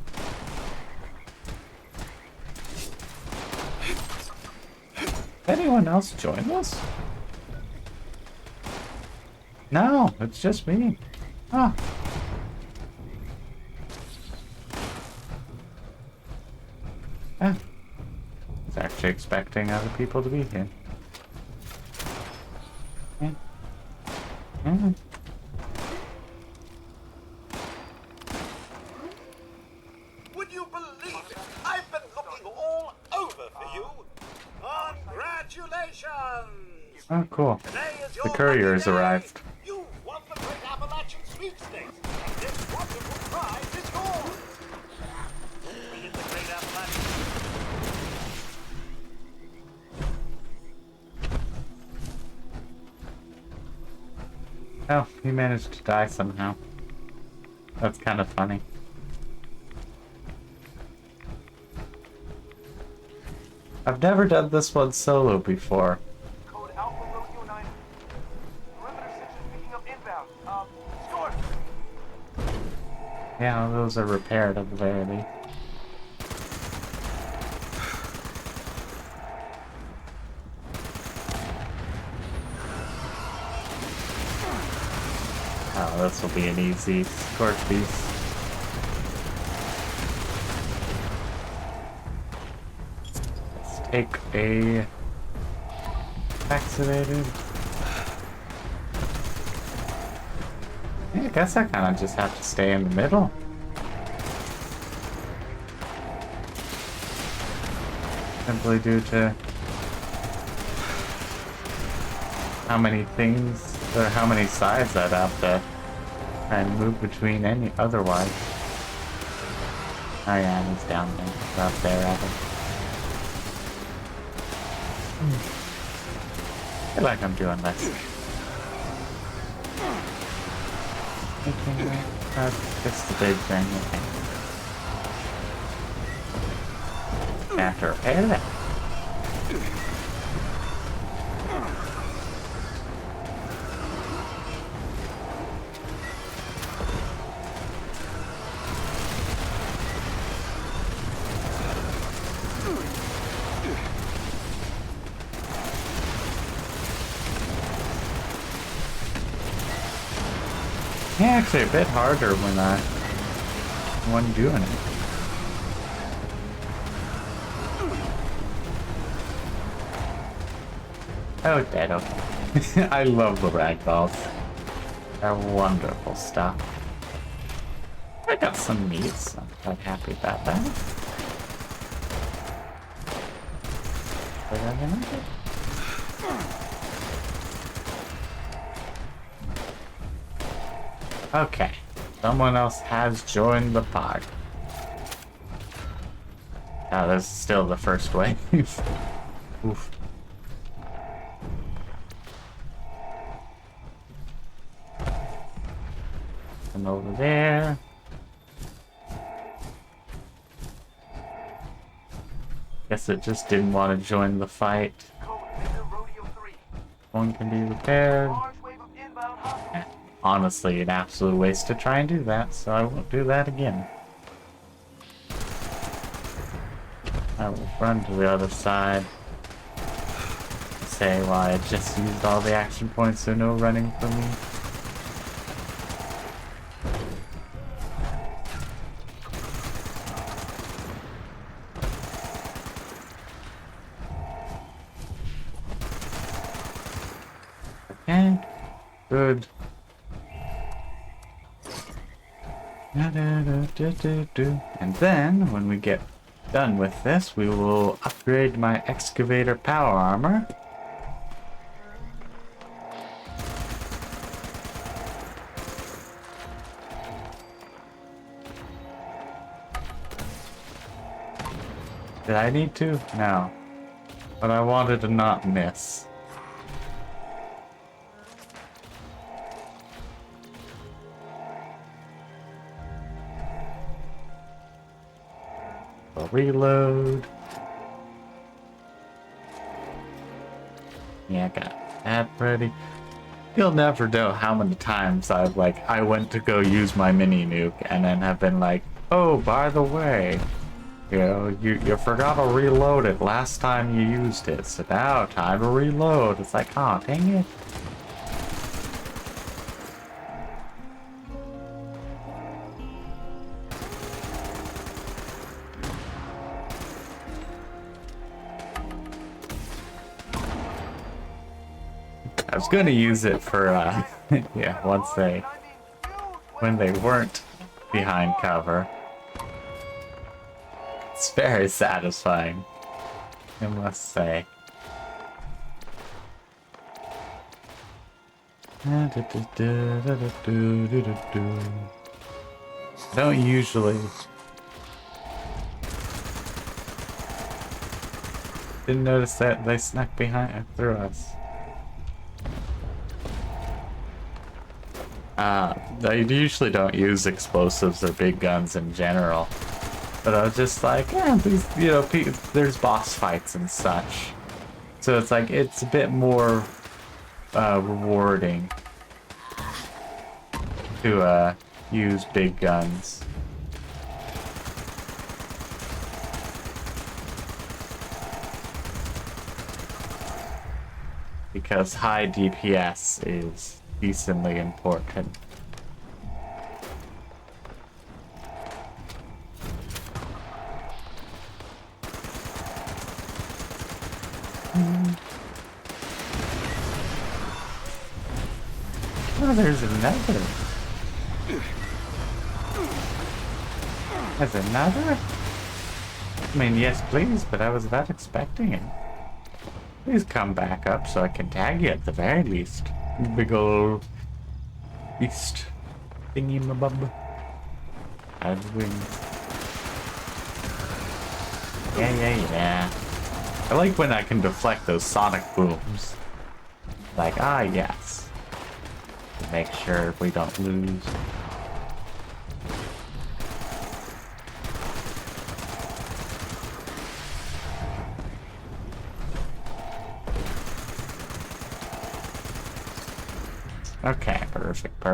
Anyone else join us? No, it's just me. Huh. I was actually expecting other people to be here. Yeah. Yeah. Would you believe it? I've been looking all over for you. Congratulations! Oh, cool. Today is The your courier has lucky day. arrived. You won the Great Appalachian Sweepstakes, and this wonderful prize is yours. We hit the Great Appalachian. Oh, he managed to die somehow. That's kind of funny. I've never done this one solo before. Code Alpha Romeo 9. Perimeter section picking up inbound. Store. Yeah, those are repaired at the very least. Oh, this will be an easy scorch beast. Let's take a activated. Yeah, I guess I kind of just have to stay in the middle. Simply due to how many things, or how many sides I'd have to try and move between any otherwise. Oh yeah, he's down there. Or up there, rather. I feel like I'm doing this. That's the big thing. Okay. Have to repair that. Yeah, actually a bit harder when doing it. Oh, dead, okay. I love the ragdolls. They're wonderful stuff. I got some meat, so I'm quite happy about that. Okay, someone else has joined the pod. Oh, this is still the first wave. Oof. And over there. Guess it just didn't want to join the fight. One can be repaired. Honestly, an absolute waste to try and do that, so I won't do that again. I will run to the other side. Say why I just used all the action points, so no running for me. Okay, good. And then, when we get done with this, we will upgrade my excavator power armor. Did I need to? No. But I wanted to not miss. Reload. Yeah, I got that ready. You'll never know how many times I went to go use my mini nuke and then have been like, oh, by the way, you know, you forgot to reload it last time you used it, so now time to reload. It's like, oh, dang it. I was gonna use it for, yeah, when they weren't behind cover. It's very satisfying, I must say. Don't usually. Didn't notice that they snuck behind through us. They usually don't use explosives or big guns in general. But I was just like, yeah, these, you know, there's boss fights and such. So it's like, it's a bit more rewarding to use big guns. Because high DPS is decently important. Oh, there's another. There's another? I mean, yes, please, but I was not expecting it. Please come back up so I can tag you at the very least. Big ol' beast thingy-mabub. Has wings. Yeah. I like when I can deflect those sonic booms. Like, ah, yes. Make sure we don't lose. Okay, perfect.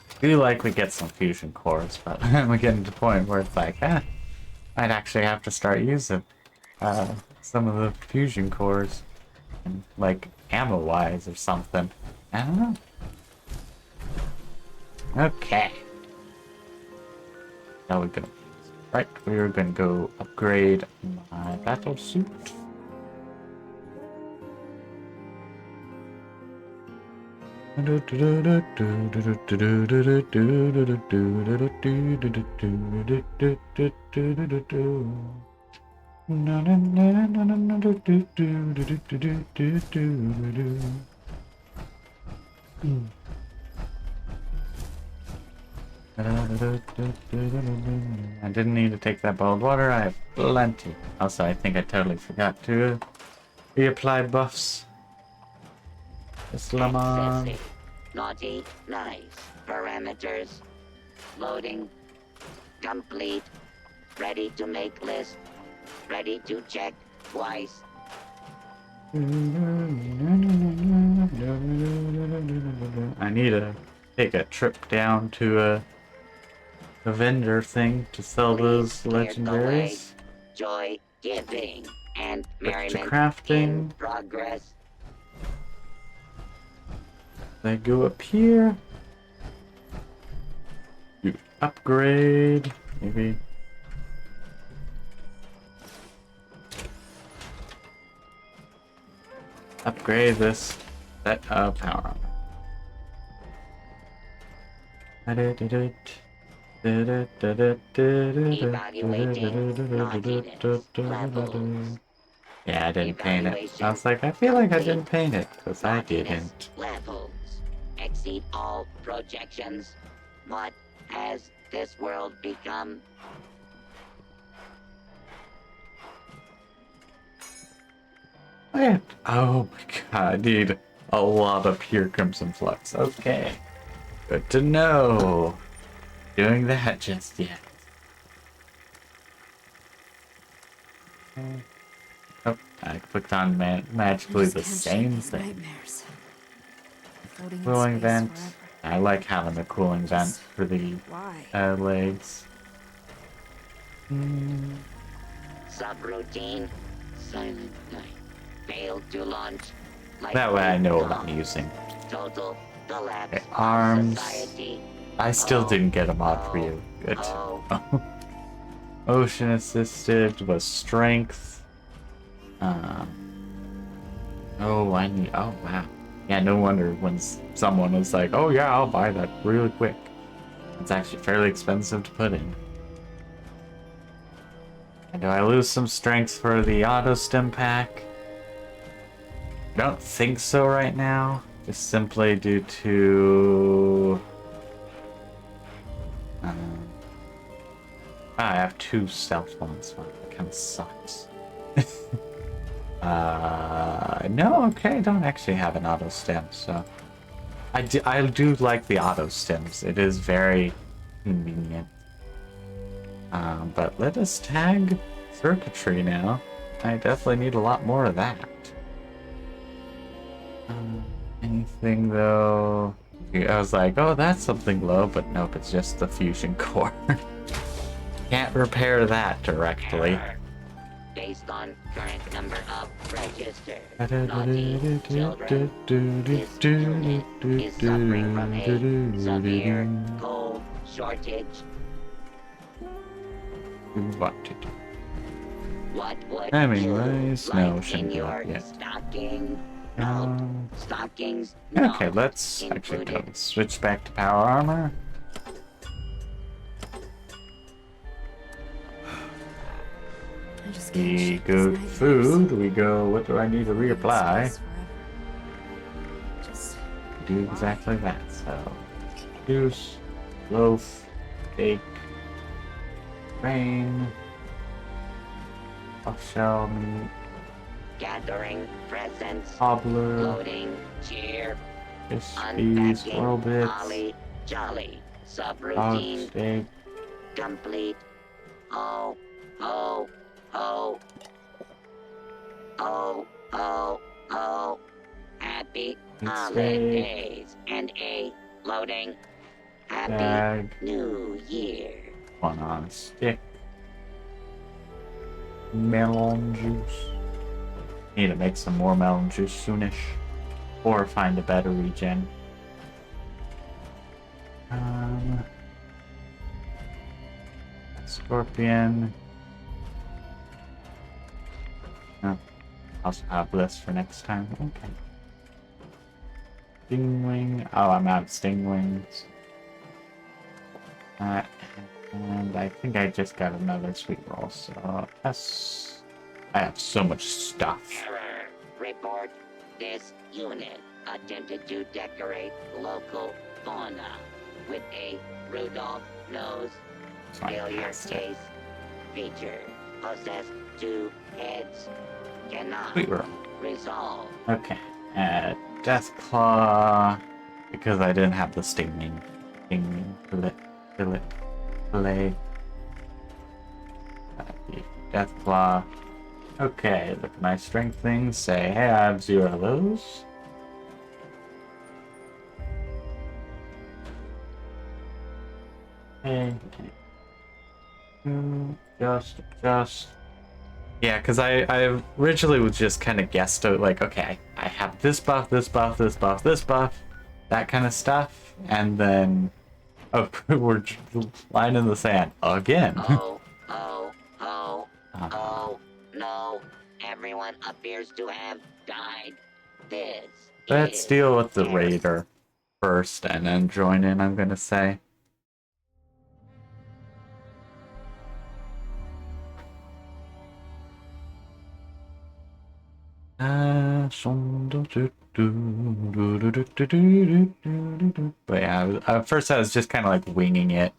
I do like we get some fusion cores, but we're getting to the point where it's like, I'd actually have to start using some of the fusion cores, and, like ammo-wise or something. I don't know. Okay. Now we're gonna. Right, we're gonna go upgrade my battle suit. I didn't need to take that bottled water, I have plenty. Also, I think I totally forgot to reapply buffs. Islamon. Accessing. Naughty, nice. Parameters. Loading. Complete. Ready to make list. Ready to check twice. I need to take a trip down to a vendor thing to sell those legendaries. Joy giving and merriment to crafting. in progress. They go up here. You upgrade, maybe. Upgrade this set of power armor. Yeah, I didn't paint it. I was like, I feel like I didn't paint it, because I didn't. Levels exceed all projections. What has this world become? Oh my god, I need a lot of pure crimson flux. Okay. Good to know. Doing that just yet. Oh, I clicked on magically the same thing. Cooling vent. I like having the cooling vent for the legs. Subroutine. Silent night. Failed to launch. That way I know what I'm using. Total collapse. Okay, arms. Society. I still didn't get a mod for you. Good. Ocean assisted was strength. Oh, I need. Oh, wow. Yeah, no wonder when someone was like, oh, yeah, I'll buy that really quick. It's actually fairly expensive to put in. And do I lose some strength for the auto stim pack? I don't think so right now. Just simply due to. I have 2 stealth ones. Wow, that kind of sucks. No, okay, I don't actually have an auto stim, so I do like the auto stims. It is very convenient. But let us tag circuitry now. I definitely need a lot more of that. Anything though? I was like, oh, that's something low, but nope, it's just the fusion core. Can't repair that directly. Based on current number of registered naughty children, this unit is suffering from a severe cold shortage? What to do? What would Anyways, you no, like shouldn't in be your up yet. stocking? Stockings. Okay, not let's actually go included. switch back to power armor. I just can't We shake go these nightmares. food, we go, what do I need to Living in reapply? space forever. Just Do exactly that, so. Juice, loaf, steak, grain, shell meat, Gathering presents. cobbler, Loading. Cheer. crispy, squirrel Unpacking. bits, Holly. Jolly. dog Subroutine. steak, Complete. Oh. Oh. Oh. Oh. Oh. Oh. Happy Meat holidays. And a loading. Happy bag, New Year. one on a stick, melon juice. Need to make some more melon juice soonish, or find a better regen. Scorpion. Oh, also have this for next time. Okay. Stingwing. Oh, I'm out of stingwings. And I think I just got another sweet roll, so yes. I have so much stuff. Error. Report. This unit attempted to decorate local fauna with a Rudolph nose. Failure Fantastic. case. Feature. Possessed 2 heads. Cannot Sweet roll. resolve. Okay. Deathclaw. Because I didn't have the stinging. Fillet. Deathclaw. Okay, look at my strength things. Say, hey, I have 0 of those. Okay. Just. Yeah, because I originally was just kind of guessed out, like, okay, I have this buff, this buff, this buff, this buff, that kind of stuff, and then, oh, we're lying in the sand again. Oh, oh, oh, oh, no. Everyone appears to have died. This Let's is deal with the terrible. raider first, and then join in, I'm gonna say. But yeah, at first I was just kind of like winging it,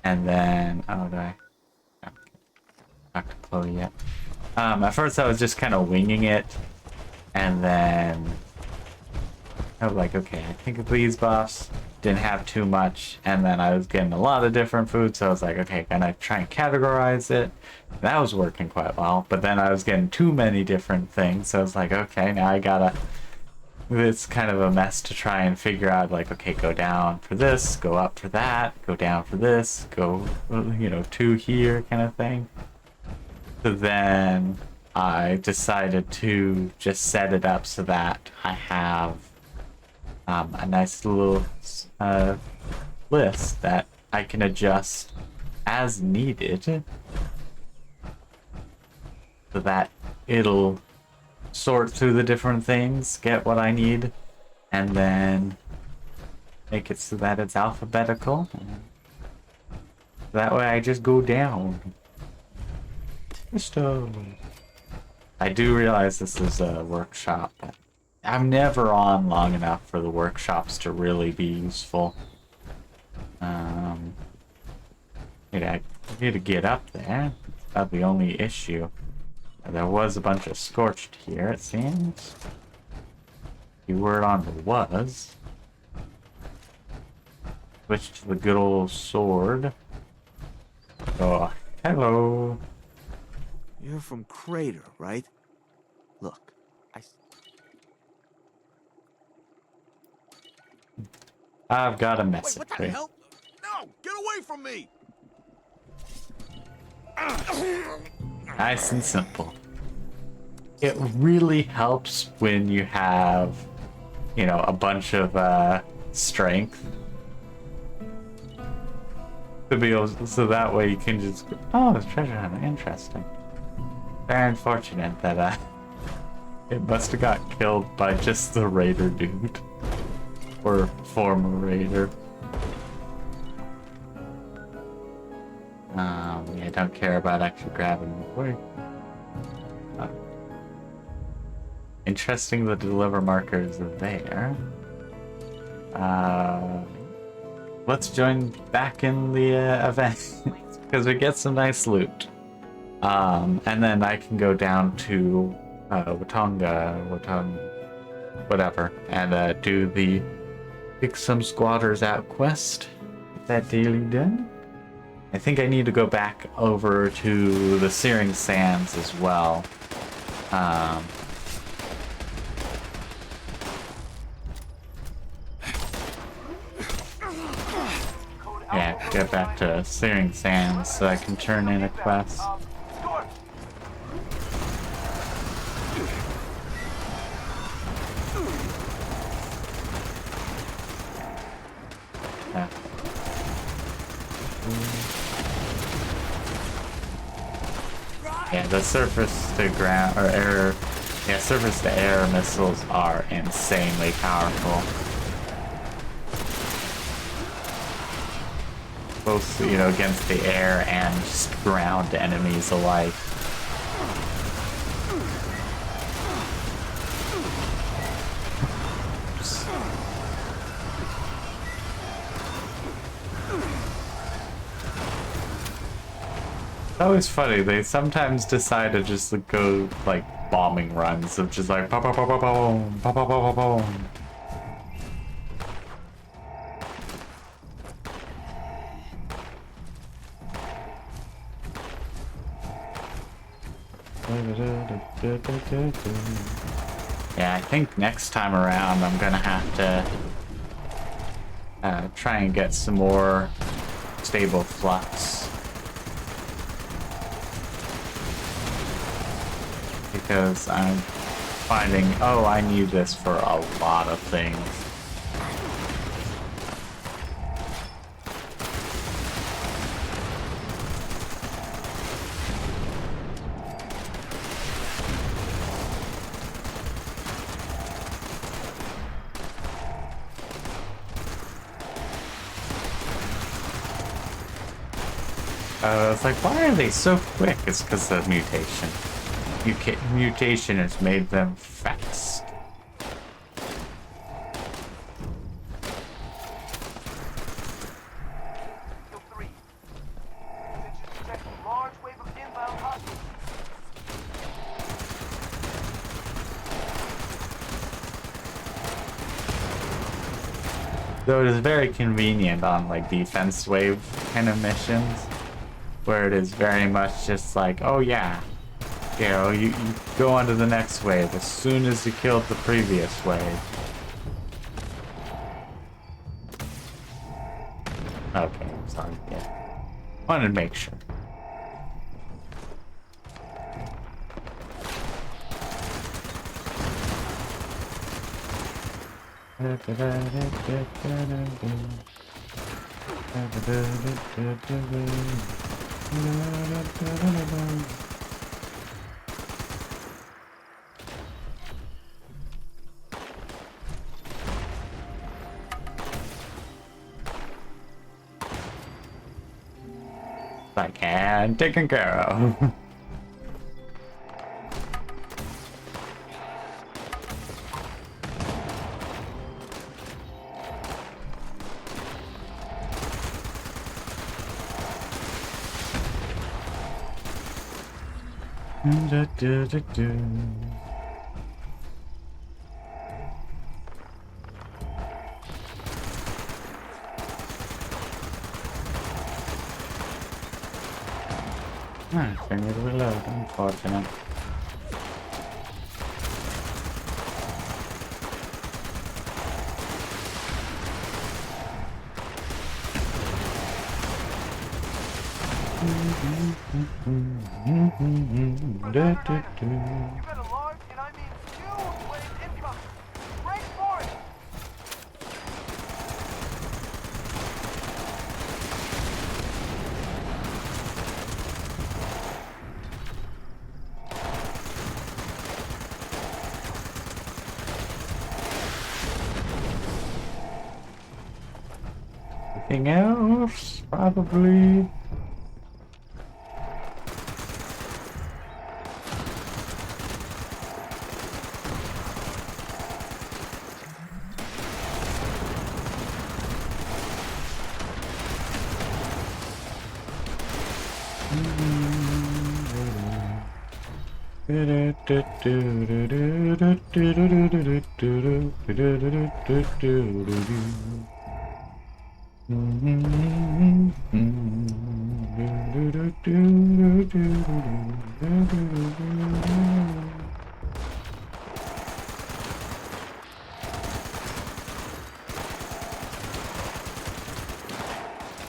and then oh, do I? No, not to Chloe yet. At first I was just kind of winging it, and then I was like, okay, I think of these buffs. Didn't have too much, and then I was getting a lot of different food, so I was like, okay, gonna try and categorize it. That was working quite well, but then I was getting too many different things, so I was like, okay, now I gotta... It's kind of a mess to try and figure out, like, okay, go down for this, go up for that, go down for this, go, 2 here kind of thing. So then I decided to just set it up so that I have a nice little list that I can adjust as needed, so that it'll sort through the different things, get what I need, and then make it so that it's alphabetical. That way I just go down. I do realize this is a workshop, but I'm never on long enough for the workshops to really be useful. I need to get up there. That's not the only issue. There was a bunch of scorched here, it seems. Keyword on the was. Switch to the good old sword. Oh, hello. You're from Crater, right? Look, I've got a Wait, message what for the you. hell? No! Get away from me! Nice and simple. It really helps when you have, a bunch of strength. To be able, so that way you can just go, oh, it's treasure hunter, interesting. Very unfortunate that it must have got killed by just the raider dude. Or former raider. Yeah, I don't care about actually grabbing the word. Interesting, the deliver markers are there. Let's join back in the event because we get some nice loot. And then I can go down to Watonga, whatever, and do the pick some squatters out quest. Get that daily done. I think I need to go back over to the Searing Sands as well. Yeah, get back to Searing Sands so I can turn in a quest. Yeah. Yeah, the surface to ground or air, yeah, surface to air missiles are insanely powerful. Both, you know, against the air and just ground enemies alike. It's always funny, they sometimes decide to just go like bombing runs of just like pop pop pop pop boom, pop pop pop pop boom. Yeah, I think next time around I'm gonna have to try and get some more stable flux. Because I'm finding, oh, I need this for a lot of things. It's like, why are they so quick? It's because of mutation. Mutation has made them fast. Though it is very convenient on like defense wave kind of missions, where it is very much just like, oh yeah, you know, you go on to the next wave as soon as you killed the previous wave. Okay, I'm sorry, yeah. Wanted to make sure. I can, taken care of. I need to reload, unfortunate. You got a large, and I mean huge wave incoming. Brace for it! anything else? Probably.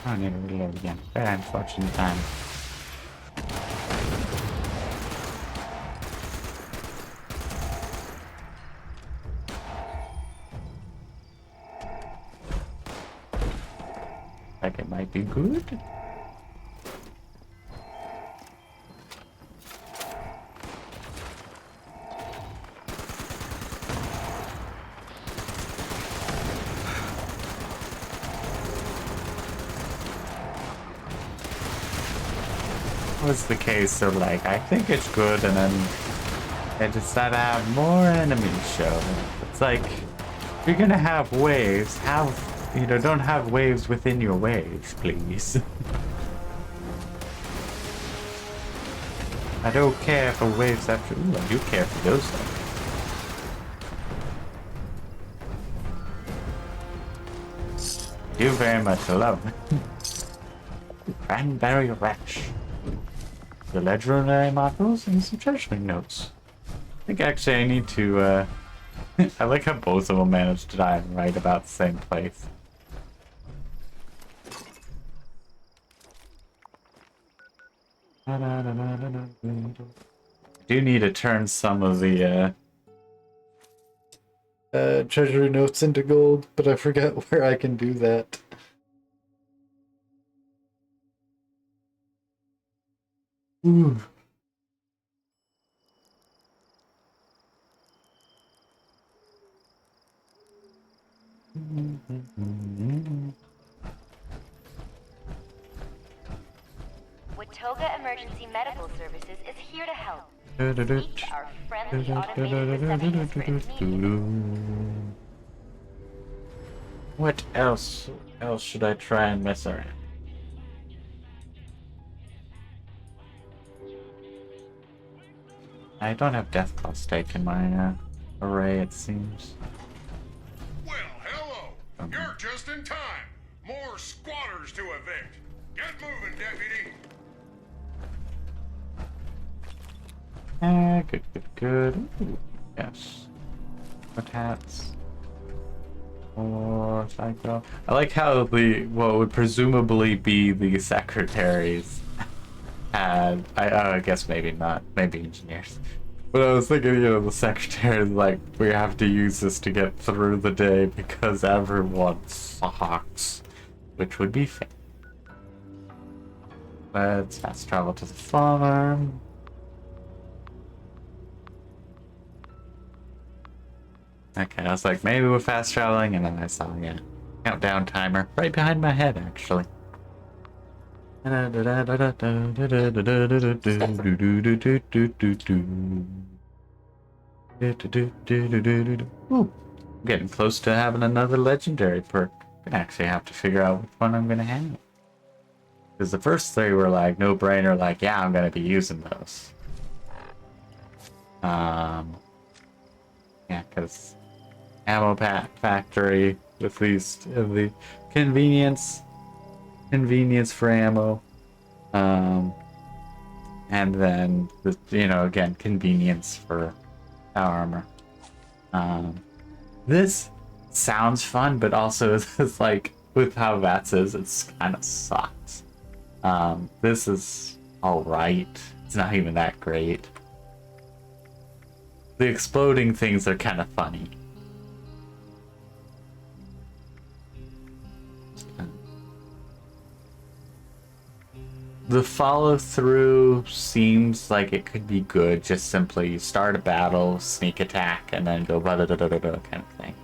I need to reload again. Very unfortunate time. Like it might be good. Was the case of like, I think it's good, and then they decide to have more enemies show. It's like, if you're gonna have waves, don't have waves within your waves, please. I don't care for waves after. Ooh, I do care for those though. Do very much love. Cranberry Rash. The legendary models and some treasury notes. I think actually I need to, I like how both of them managed to die and right about the same place. I do need to turn some of the, treasury notes into gold, but I forget where I can do that. Ooh. Watoga Emergency Medical Services is here to help. Seek our friendly automated receptionist for immediate. What else should I try and mess around? I don't have Death Claw stake in my array, it seems. Well, hello! You're just in time! More squatters to evict! Get moving, deputy! Good. Ooh, yes. What hats? Or psycho. I like how what would presumably be the secretaries had. I guess maybe not. Maybe engineers. But I was thinking, the secretaries, like, we have to use this to get through the day because everyone sucks. Which would be fair. Let's fast travel to the farm. Okay, I was like, maybe we're fast traveling, and then I saw, countdown timer right behind my head, actually. Ooh, getting close to having another legendary perk. I actually have to figure out which one I'm gonna have. Because the first three were like no brainer, like, yeah, I'm gonna be using those. Yeah, because ammo factory, at least in the convenience for ammo, and then again, convenience for power armor. This sounds fun, but also it's like with how VATS is, it's kind of sucks. This is all right. It's not even that great. The exploding things are kind of funny. The follow-through seems like it could be good, just simply start a battle, sneak attack, and then go blah, blah, blah, blah, blah, kind of thing.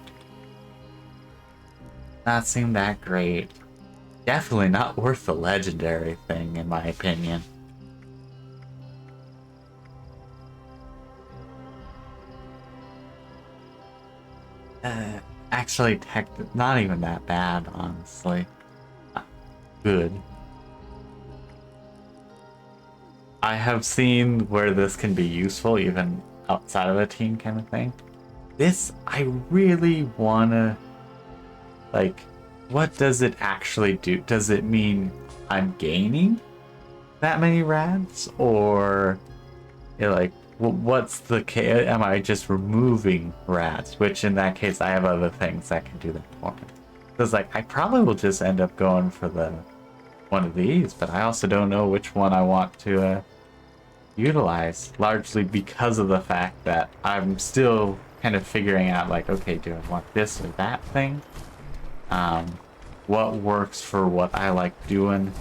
Not seem that great. definitely not worth the legendary thing, in my opinion. Actually, not even that bad, honestly. Good. I have seen where this can be useful, even outside of a team kind of thing. This, I really wanna, like, what does it actually do? Does it mean I'm gaining that many rads? Or, like, what's the case? Am I just removing rads? Which in that case, I have other things that can do that for me. Because, like, I probably will just end up going for the one of these, but I also don't know which one I want to utilize, largely because of the fact that I'm still kind of figuring out, like, okay, do I want this or that thing? What works for what I like doing?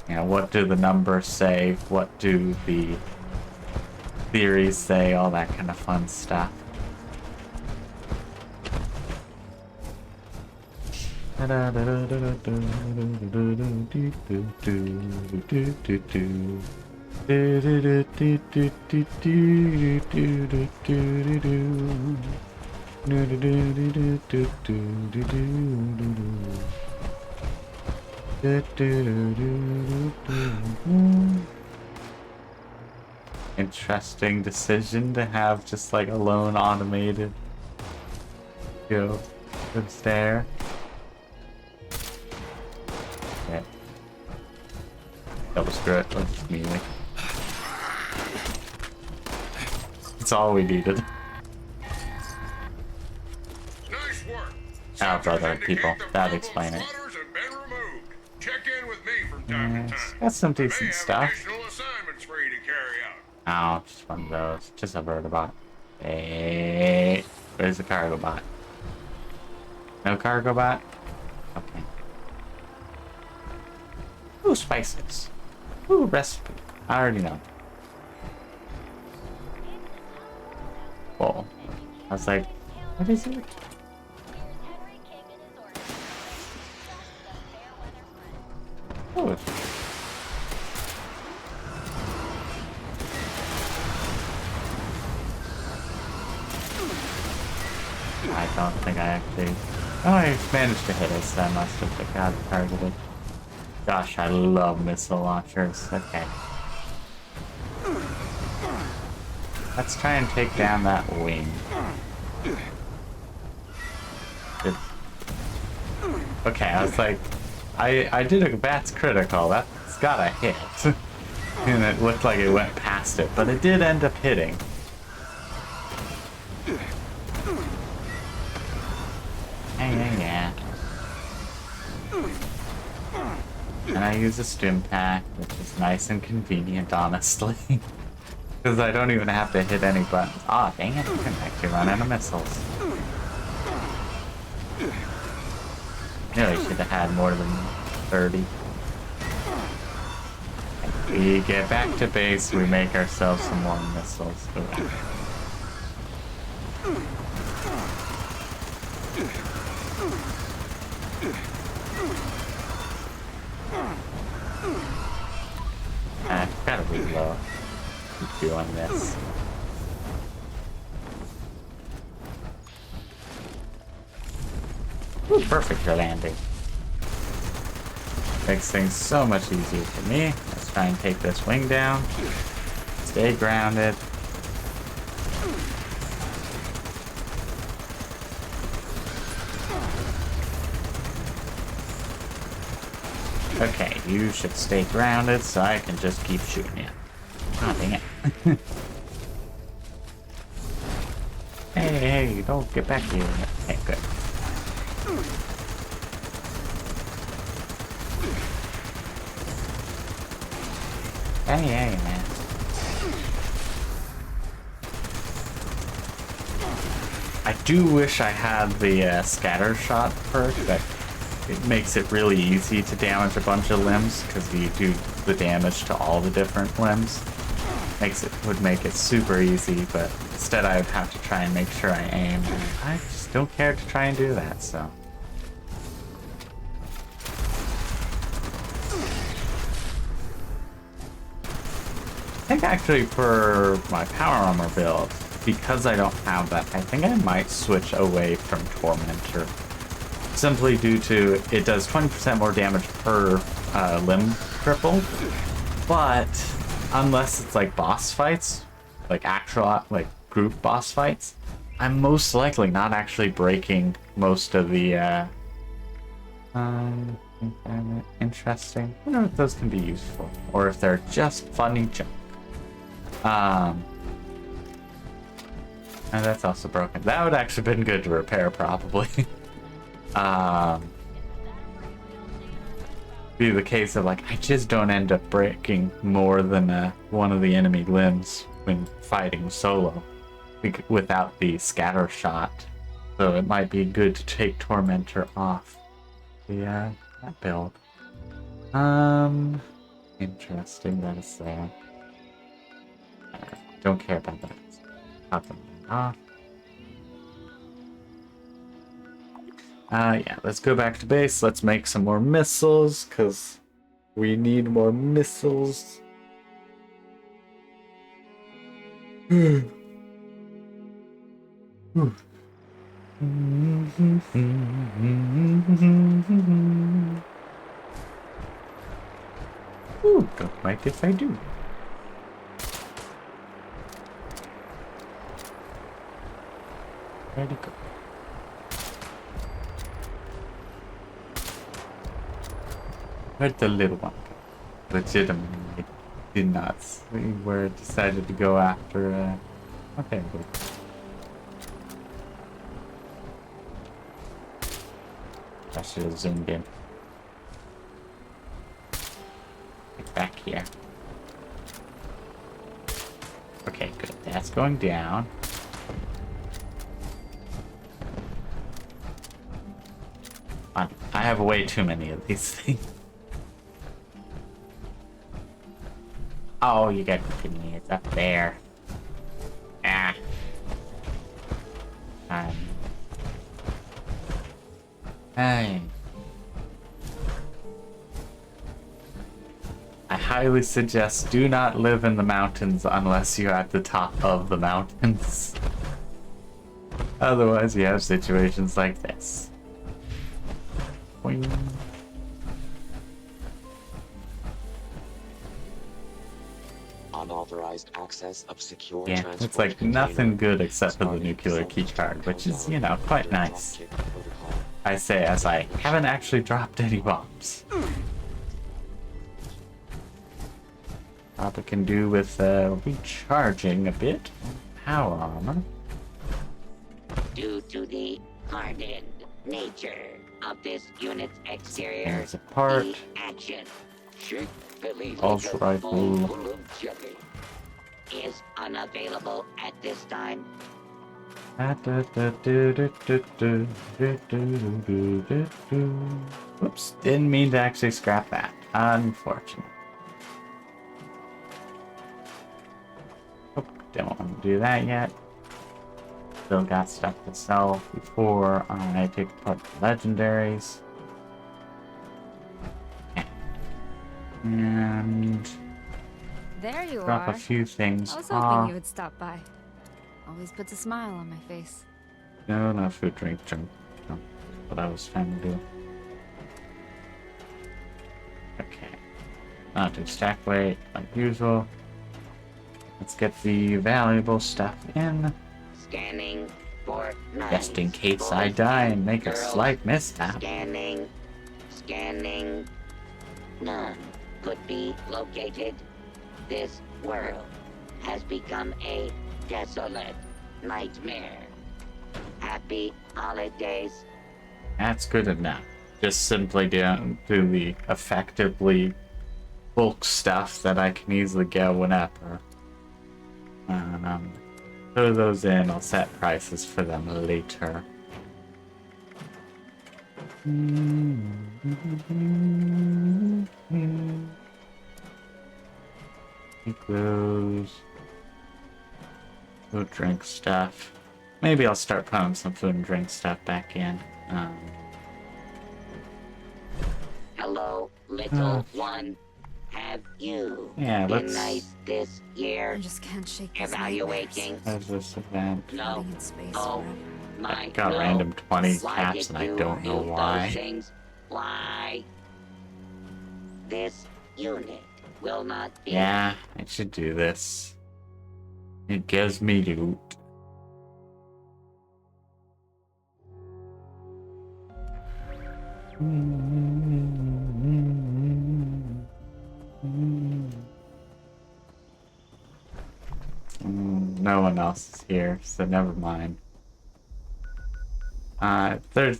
You know, what do the numbers say? What do the theories say? All that kind of fun stuff. Interesting decision to have just like a lone automated that's there. Okay. Double screw it, let's just melee. That's all we needed. Nice work. Oh, brother, people. That'd explain it. Check in with me from time to time. Got some decent stuff. Additional assignments for you to carry out. Oh, just one of those. Just a bird bot. Hey, where's the cargo bot? No cargo bot? Okay. Ooh, spices. Ooh, recipe. I already know. Whoa. I was like, what is it? Oh. I don't think I actually... Oh, I managed to hit it, so I must have got targeted. Gosh, I love missile launchers. Okay. Let's try and take down that wing. Good. Okay, I was like... I did a bat's critical. That's got a hit. And it looked like it went past it, but it did end up hitting. Yeah. And I use a stim pack, which is nice and convenient, honestly. Because I don't even have to hit any buttons. Aw, dang it, I can actually run out of missiles. Really should have had more than 30. We get back to base, we make ourselves some more missiles. Gotta reload. Keep doing this. Ooh, perfect for landing. Makes things so much easier for me. Let's try and take this wing down. Stay grounded. Okay, you should stay grounded so I can just keep shooting you. Oh, dang it. Hey, don't get back here. Okay, good. Hey, man. I do wish I had the scatter shot perk that it makes it really easy to damage a bunch of limbs because you do the damage to all the different limbs. Would make it super easy, but instead I would have to try and make sure I aim. I just don't care to try and do that, so. think actually for my power armor build, because I don't have that, I think I might switch away from Tormentor. Simply due to it does 20% more damage per limb cripple, but unless it's like boss fights, like actual like group boss fights, I'm most likely not actually breaking most of the interesting. I wonder if those can be useful or if they're just funny junk. And that's also broken. That would actually been good to repair probably. Be the case of like I just don't end up breaking more than one of the enemy limbs when fighting solo without the scatter shot, so it might be good to take Tormentor off the that build. Interesting. That is there. Don't care about that. Pop them off. Yeah, let's go back to base. Let's make some more missiles, because we need more missiles. Ooh, don't mind if I do. Where'd it go? Where'd the little one go? Legitimately did not see where it decided to go after, okay, good. I should have zoomed in. Get back here. Okay, good. That's going down. I have way too many of these things. Oh, you got to give me. It's up there. Ah. Hey. I highly suggest do not live in the mountains unless you're at the top of the mountains. Otherwise, you have situations like this. Boing. Unauthorized access of secure Yeah, it's like nothing good except for the nuclear keycard, which is, you know, quite nice. I say as I haven't actually dropped any bombs. Probably can do with recharging a bit. Power armor. Due to the hardened nature of this unit's exterior, There's a part. the action should Ultra rifle. is unavailable at this time. Whoops, didn't mean to actually scrap that. Unfortunate. Oh, don't want to do that yet. Still got stuff to sell before I take apart the legendaries. And There you drop are. a few things I was off. hoping you would stop by. Always puts a smile on my face. No, not food, drink, junk. No, that's what I was trying to do. Okay. Not do stack weight, like usual. Let's get the valuable stuff in. Scanning for none. Just in case I die and make a slight mishap. Scanning. Scanning. None could be located. This world has become a desolate nightmare. Happy holidays. That's good enough. Just simply do the effectively bulk stuff that I can easily get whenever. Throw those in, I'll set prices for them later. Take those. Food, drink stuff. Maybe I'll start putting some food and drink stuff back in. Hello, little one. Have you Yeah, been let's. nice this year? I just can't shake this Evaluating? How's this event? No. Floating in space Oh, forever. my Got no. random 20 Why caps did and I you don't know do why. those things? Why? This unit will not be. Yeah, I should do this. It gives me loot. No one else is here, so never mind. There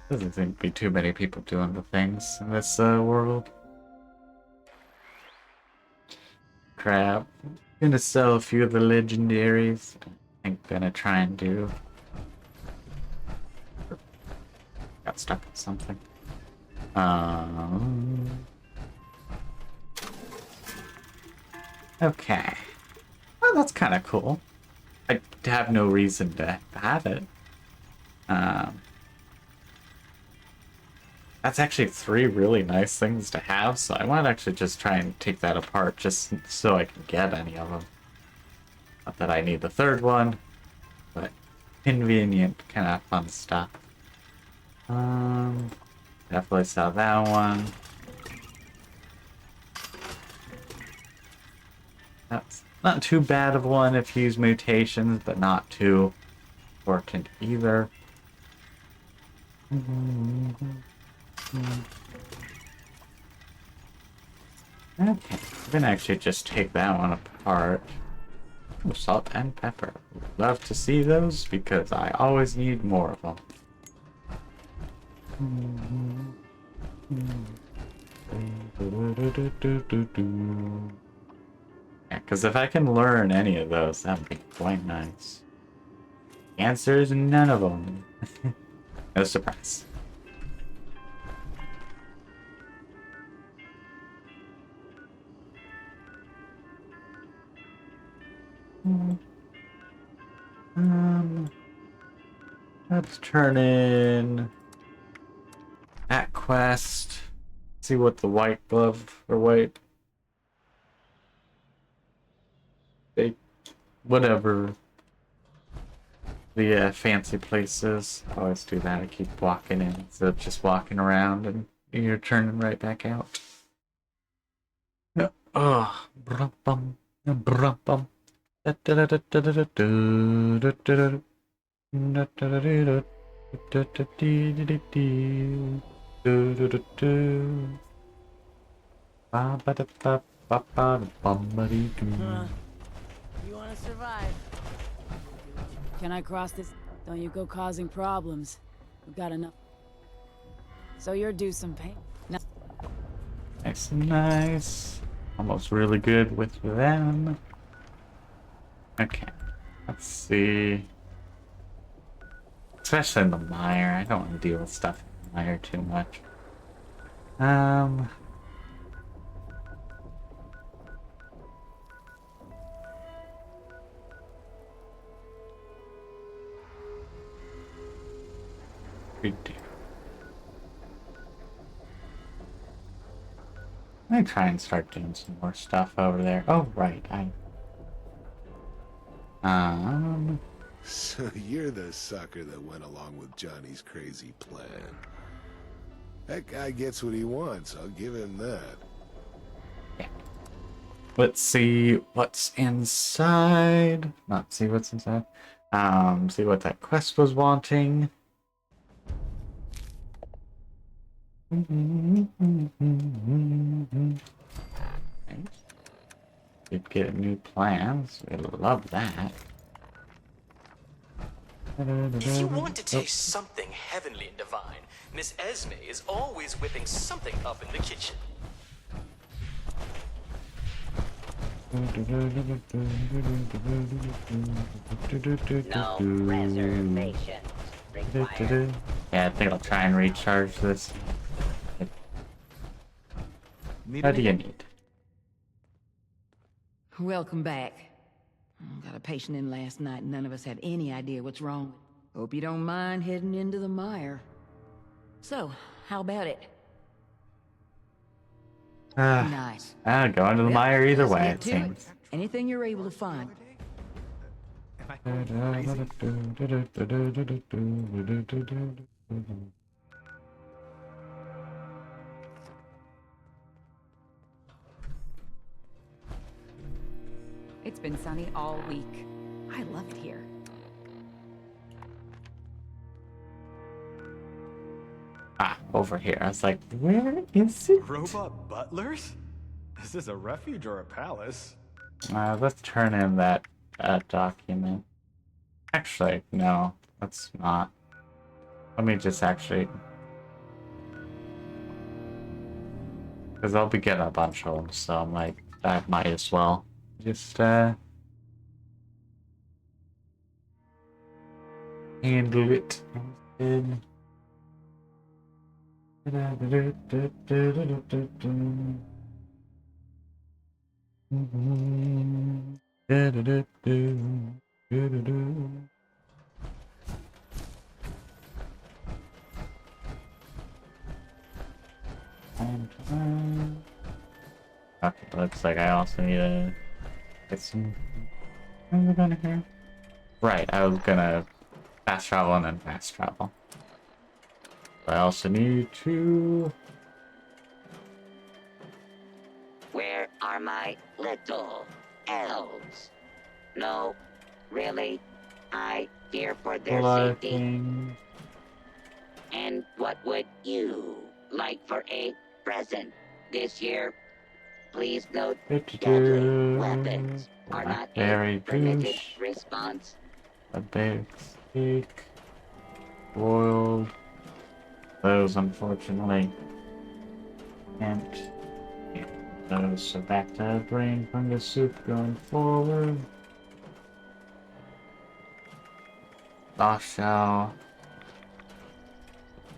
doesn't seem to be too many people doing the things in this world. Crap. Gonna sell a few of the legendaries. I think gonna try and do. Got stuck in something. Okay. Well, that's kind of cool. I have no reason to have it. That's actually 3 really nice things to have, so I might actually just try and take that apart just so I can get any of them. Not that I need the 3rd one, but convenient, kind of fun stuff. Definitely sell that one. That's not too bad of one if you use mutations, but not too important either. Okay, I'm gonna actually just take that one apart. Ooh, salt and pepper. Love to see those because I always need more of them. Yeah, because if I can learn any of those, that would be quite nice. The answer is none of them. No surprise. Let's turn in that quest. See what the white glove or white. Whatever the fancy places. I always do that. I keep walking in instead of just walking around and you're turning right back out. Oh, brum-bum, brum-bum. You want to survive? Can I cross this? Don't you go causing problems. We've got enough. So you're due some pain. No. Nice and nice. Almost really good with them. Okay, let's see. Especially in the mire. I don't want to deal with stuff in the mire too much. We do. Let me try and start doing some more stuff over there. Oh, right. So you're the sucker that went along with Johnny's crazy plan. That guy gets what he wants, I'll give him that. Yeah. Let's see what's inside. Not see what's inside. See what that quest was wanting. Did get new plans. We love that. If you want to taste something heavenly and divine, Miss Esme is always whipping something up in the kitchen. No reservations required. Yeah, I think I'll try and recharge this. What do you need? Welcome back. Got a patient in last night and none of us have any idea what's wrong. Hope you don't mind heading into the mire. So, how about it? Nice. Going to the Yep, mire either let's way, get it to seems. Anything you're able to find. It's been sunny all week. I love it here. Over here. I was like, where is it? Robot butlers? Is this a refuge or a palace? Let's turn in that document. Actually, no, let's not. Let me just actually... Because I'll be getting a bunch of them, so I'm like, I might as well. Just, handle it. And... Okay, looks like I also need to get some... What am I gonna here? Right, I was gonna fast travel and then fast travel. I also need to... Where are my little elves? No, really? I fear for their safety. And what would you like for a present this year? Please note, deadly weapons are not a permitted response. A baked steak. Boiled. Those, unfortunately, can't get those. So back to brain fungus soup going forward. Shell.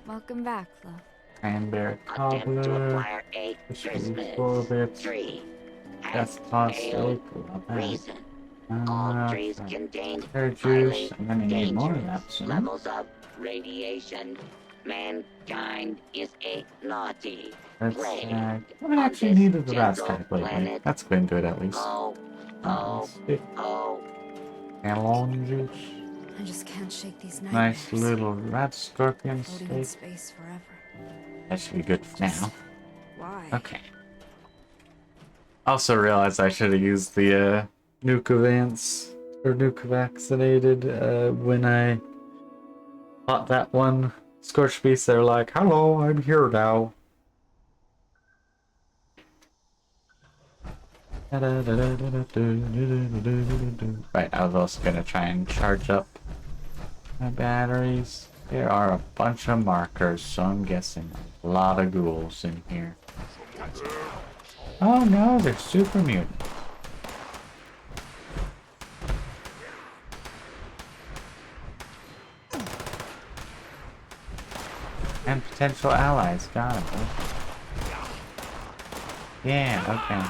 Welcome back, love. Cranberry Attempt to cobbler. acquire a Christmas tree. That's toss steak. Reason. All trees contain carrot highly juice, and then you need more of that dangerous soon. levels of radiation. Mankind is a naughty plague. I haven't actually needed the rat stack lately. planet. That's been good at least. Stick. And lemon juice. I just can't shake these nightmares. Nice little rat scorpion Floating in steak. space forever. That should be good for now. Why? Okay. Also realized I should have used the nuke advance or nuke vaccinated when I fought that one Scorched Beast. They're like, hello, I'm here now. Right, I was also gonna try and charge up my batteries. There are a bunch of markers, so I'm guessing a lot of ghouls in here. Oh no, they're super mutant. And potential allies, got it. Yeah, okay.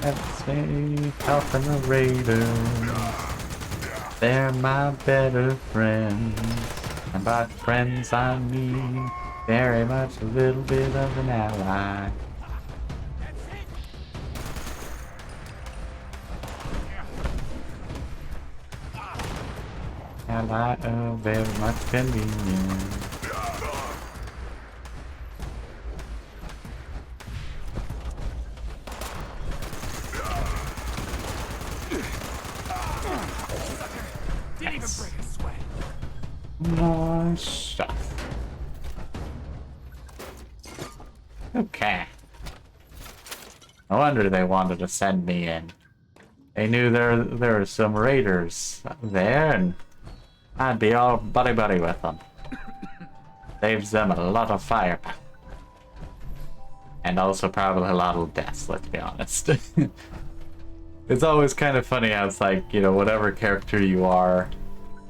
Let's see, helping the raiders. They're my better friends. And by friends I mean very much a little bit of an ally. Ally of very much convenience. Nice stuff. Okay. No wonder they wanted to send me in. They knew there were some raiders there, and I'd be all buddy-buddy with them. Saves them a lot of firepower. And also probably a lot of deaths, let's be honest. It's always kind of funny how it's like, you know, whatever character you are,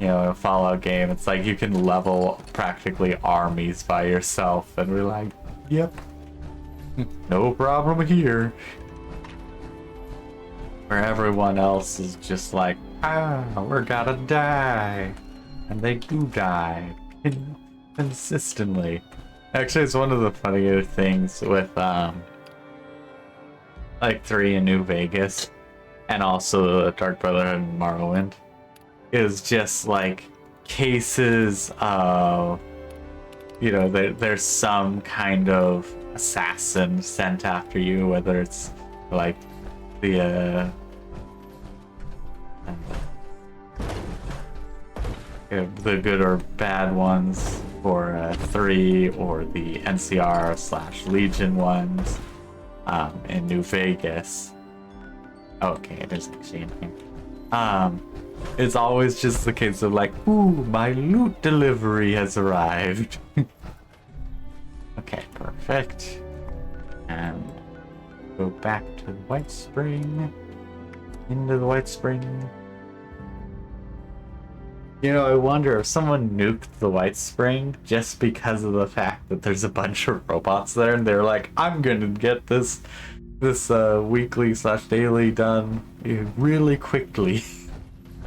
you know, in a Fallout game, it's like you can level practically armies by yourself, and we're like, yep, no problem here. Where everyone else is just like, we're gonna die. and they do die consistently. Actually, it's one of the funnier things with like 3 in New Vegas, and also Dark Brotherhood and Morrowind, is just like cases of, you know, there's some kind of assassin sent after you, whether it's like the good or bad ones for 3, or the NCR / Legion ones in New Vegas. Okay, it is actually in here. It's always just the case of like, ooh, my loot delivery has arrived. Okay, perfect. And go back to the White Spring. Into the White Spring. You know, I wonder if someone nuked the White Spring just because of the fact that there's a bunch of robots there, and they're like, I'm gonna get this weekly / daily done really quickly.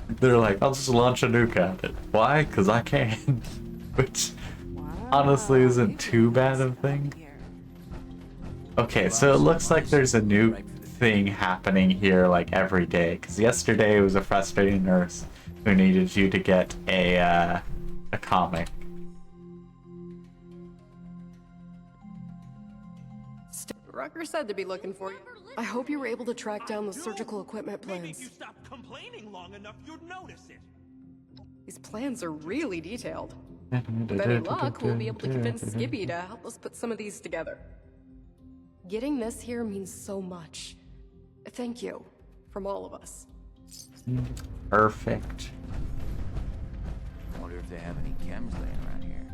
They're like, I'll just launch a nuke at it. Why? Because I can. Which honestly isn't too bad of a thing. Okay, so it looks like there's a nuke thing happening here like every day. Because yesterday it was a frustrating nurse who needed you to get a comic. Rucker said to be looking for you. I hope you were able to track down the surgical equipment plans. Maybe if you stopped complaining long enough, you'd notice it. These plans are really detailed. With any luck, we'll be able to convince Skippy to help us put some of these together. Getting this here means so much. Thank you, from all of us. Perfect. I wonder if they have any chems laying around here.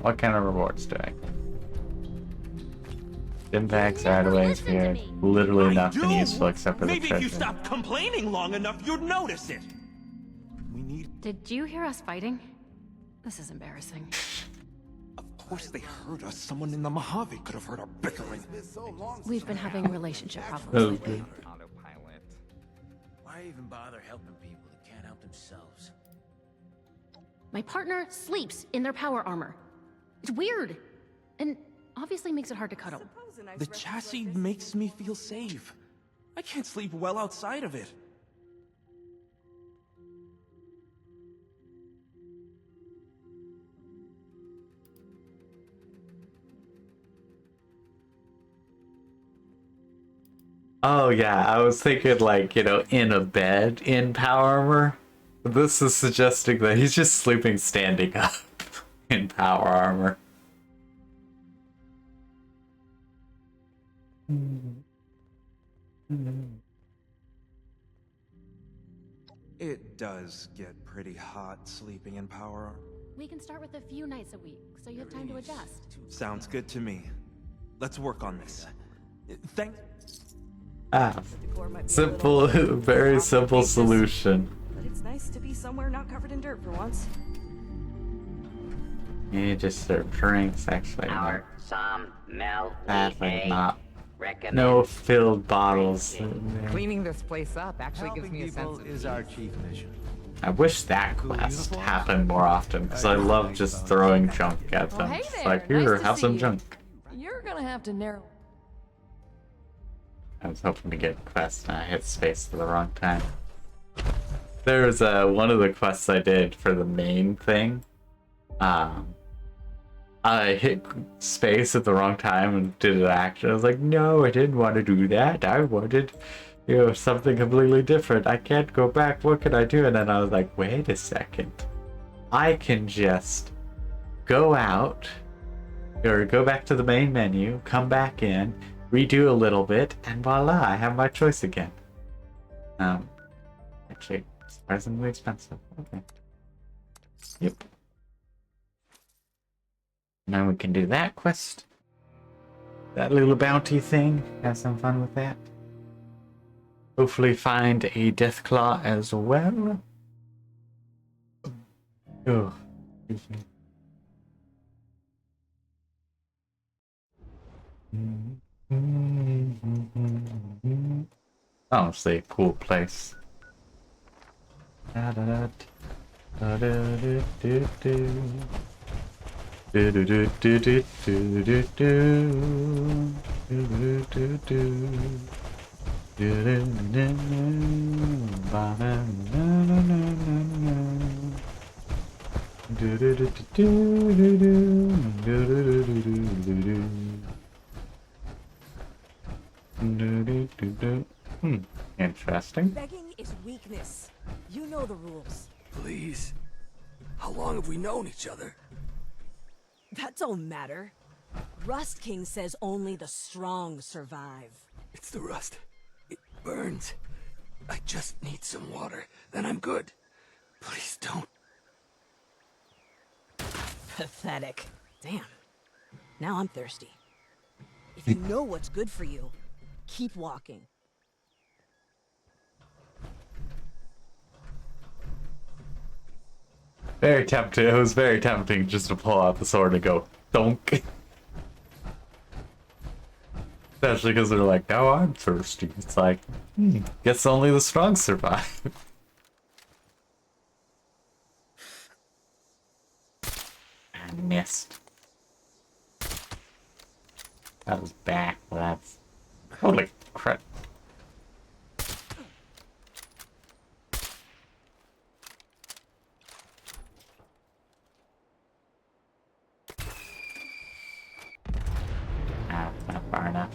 What kind of rewards do I get? Impacts, RDaways here. Literally nothing useful except for the treasure. Maybe if you stopped complaining long enough, you'd notice it. Did you hear us fighting? This is embarrassing. Of course they heard us. Someone in the Mojave could have heard our bickering. We've been having relationship problems lately. Autopilot. Why even bother helping people that can't help themselves? My partner sleeps in their power armor. It's weird. And obviously makes it hard to cuddle. The chassis makes me feel safe. I can't sleep well outside of it. Oh yeah, I was thinking like, you know, in a bed in power armor. This is suggesting that he's just sleeping standing up in power armor. It does get pretty hot sleeping in power armor. We can start with a few nights a week, so you have time to adjust. Sounds good to me. Let's work on this. Thank. Simple, very simple solution. But it's nice to be somewhere not covered in dirt for once. You just serve drinks, actually. Our some milk. Sadly not. Recommend. No filled bottles. Cleaning this place up actually gives me a sense of is our chief mission. I wish that quest happened more often, because I love just throwing junk at them. hey It's there, like, nice here, to have see some you. junk. You're gonna have to narrow. I was hoping to get a quest and I hit space at the wrong time. There was one of the quests I did for the main thing. I hit space at the wrong time and did an action. I was like, no, I didn't want to do that. I wanted, you know, something completely different. I can't go back. What can I do? And then I was like, wait a second. I can just go out or go back to the main menu, come back in, redo a little bit, and voila, I have my choice again. Actually, surprisingly expensive. Okay. Yep. Now we can do that quest. That little bounty thing. Have some fun with that. Hopefully find a Deathclaw as well. Oh, excuse me. Honestly, a cool place. Interesting. Begging is weakness. You know the rules. Please. How long have we known each other? That don't matter. Rust King says only the strong survive. It's the rust. It burns. I just need some water, then I'm good. Please don't. Pathetic. Damn. Now I'm thirsty. If you know what's good for you, keep walking. Very tempting. It was very tempting just to pull out the sword and go donk. Especially because they're like, now I'm thirsty. It's like, guess only the strong survive. I missed. That was back. That's holy crap. Ah, not far enough.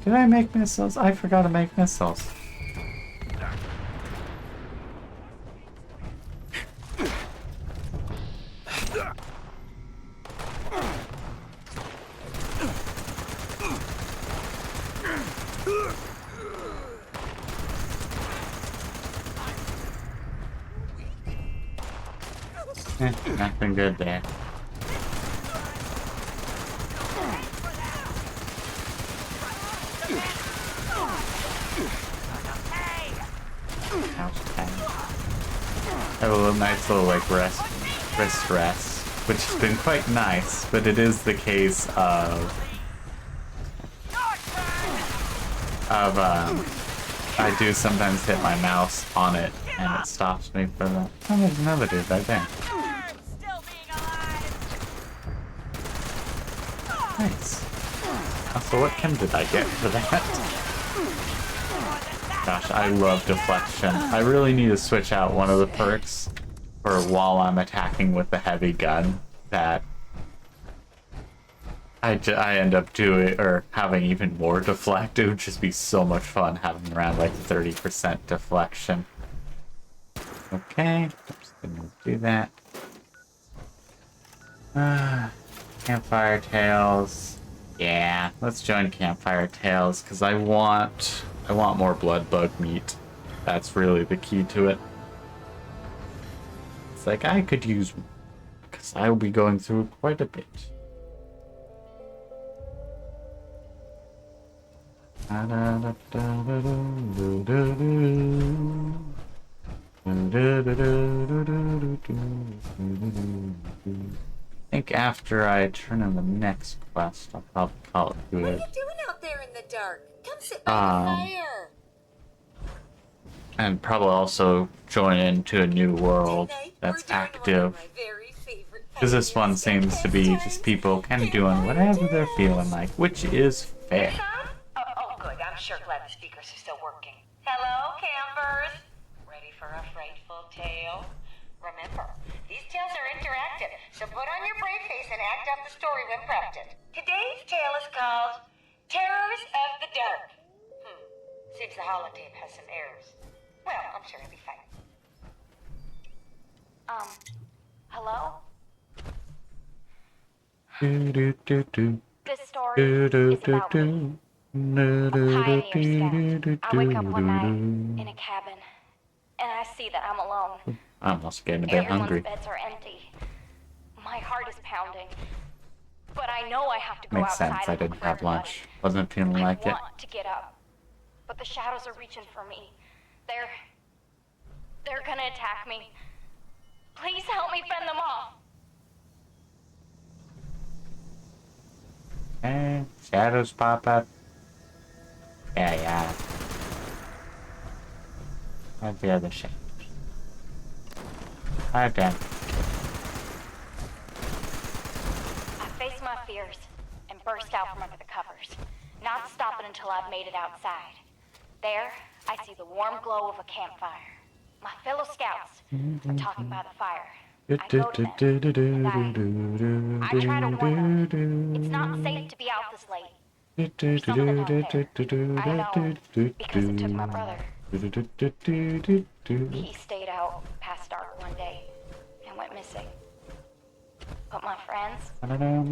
Did I make missiles? I forgot to make missiles. Nothing good there. Have a nice little like wrist rest, which has been quite nice, but it is the case of I do sometimes hit my mouse on it and it stops me from that. Oh, there's another dude right there. Nice. Also, what chem did I get for that? Gosh, I love deflection. I really need to switch out one of the perks for while I'm attacking with the heavy gun that I end up doing, or having even more deflect. It would just be so much fun having around like 30% deflection. Okay, I'm just gonna do that. Campfire Tales. Yeah, let's join Campfire Tales because I want more blood bug meat. That's really the key to it. It's like I could use, because I will be going through quite a bit. I think after I turn in the next quest, I'll probably call it good. What are you doing out there in the dark? Come sit by the fire. And probably also join into a new world that's active. Because this one seems to be just people kind of doing whatever they're feeling like, which is fair. Oh, good. I'm sure glad the speakers are still working. Hello, campers. Ready for a frightful tale? Remember, these tales are interactive, so put on your brave face and act out the story when prompted. Today's tale is called Terrors of the Dark. Seems the holotape has some errors. Well, I'm sure it'll be fine. Hello? This story is about me. A pioneer scout. I wake up one night in a cabin, and I see that I'm alone. I'm also getting a bit hungry. Everyone's beds are empty. My heart is pounding. But I know I have to go Makes outside sense. and I look didn't for have everybody. lunch. Wasn't feeling like it. I want to get up. But the shadows are reaching for me. They're gonna attack me. Please help me fend them off. Shadows pop up. Yeah. Where's the other shaft? I've done. I faced my fears and burst out from under the covers, not stopping until I've made it outside. There, I see the warm glow of a campfire. My fellow scouts are talking by the fire. I go to them, and I try to warn them. It's not safe to be out this late. There's something out there. I know, because it took my brother. He stayed out past dark one day and went missing. But my friends, they don't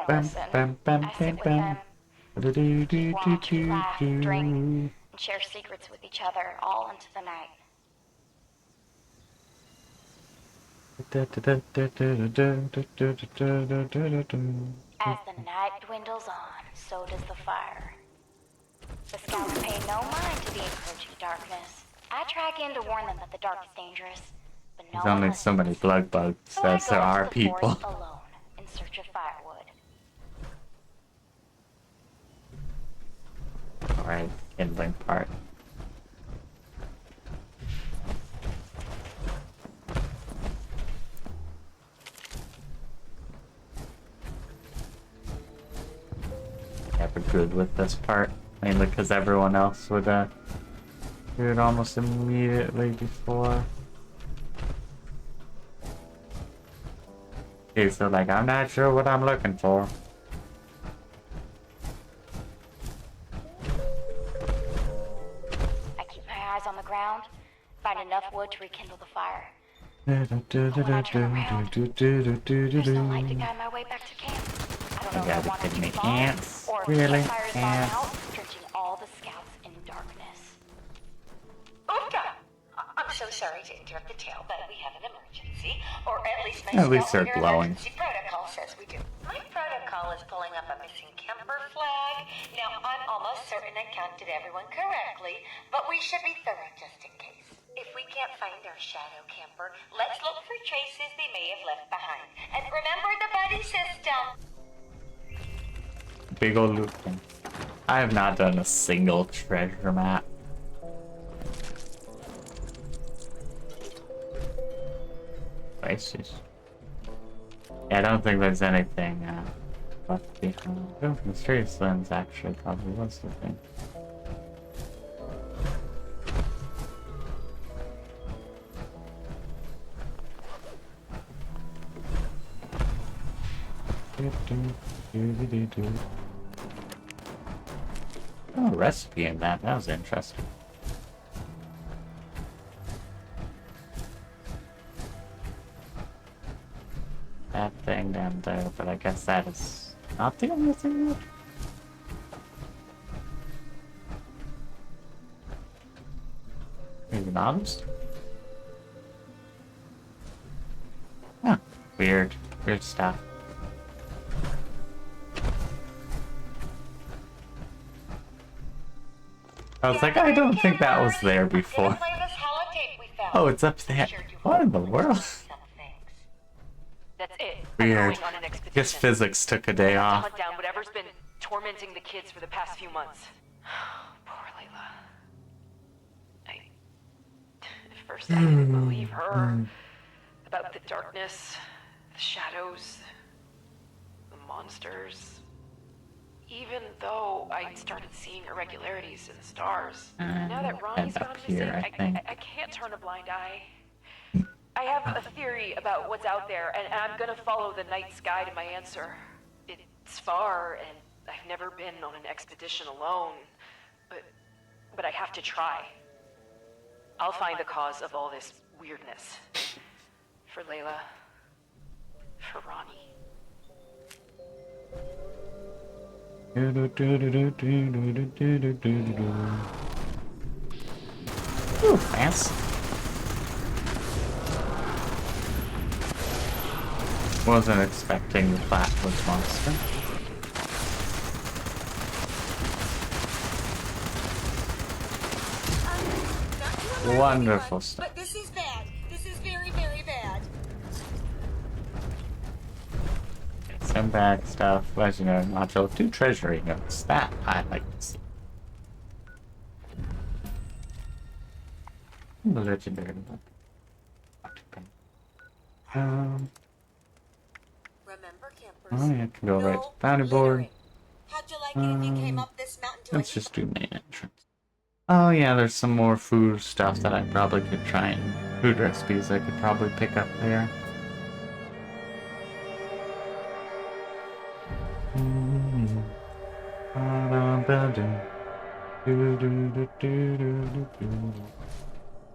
listen. I sit with them, watch, laugh, drink, and share secrets with each other all into the night. As the night dwindles on, so does the fire. The scouts pay no mind to the encroaching darkness. I try again to warn them that the dark is dangerous, but no There's one only listens. so many blood bugs So I as go there into are the people. forest alone in search of firewood. Alright, kindling part. Never good with this part, mainly because everyone else would do it almost immediately before. Okay, so like, I'm not sure what I'm looking for. I keep my eyes on the ground, find enough wood to rekindle the fire. But when I turn around, there's no light to guide my way back to camp. I don't know if I want to keep on, or if the Really? campfire's gone out, drenching all the scouts in darkness. Oofda! I'm so sorry to interrupt the tale, but we have an emergency. Or at least my At least scout they're leader glowing. emergency protocol says we do. My protocol is pulling up a missing camper flag. Now, I'm almost certain I counted everyone correctly, but we should be thorough just in case. If we can't find our shadow camper, let's look for traces they may have left behind. And remember the buddy system. Big ol' loot thing. I have not done a single treasure map. Places. Yeah, I don't think there's anything left behind. Oh, mysterious lens actually probably was the thing. Oh, a recipe in that. That was interesting. That thing down there, but I guess that is not the only thing yet. Being honest. Huh. Weird. Weird stuff. I was like, I don't think that was there before. Oh, it's up there. What in the world? That's it. Weird. I'm going on an expedition. Guess physics took a day To off. hunt down whatever's been tormenting the kids for the past few months. Poor Layla. At first I didn't believe her. About the darkness, the shadows, the monsters. Even though I started seeing irregularities in the stars. Now that Ronnie's And gone up here, missing, I think. I can't turn a blind eye. I have a theory about what's out there, and I'm gonna follow the night sky to my answer. It's far, and I've never been on an expedition alone, but I have to try. I'll find the cause of all this weirdness. For Layla. For Ronnie. Ooh, fancy. Wasn't expecting the flatwood monster. Wonderful stuff. But this is bad. This is very, very bad. Some bad stuff. Legendary module. 2 treasury notes. That I like to see. The legendary. Remember, campers? Oh yeah, I can go right to the bounty board. How'd you like it if you came up this mountain to Let's just do main entrance. Oh yeah, there's some more food stuff that I probably could try and food recipes I could probably pick up there.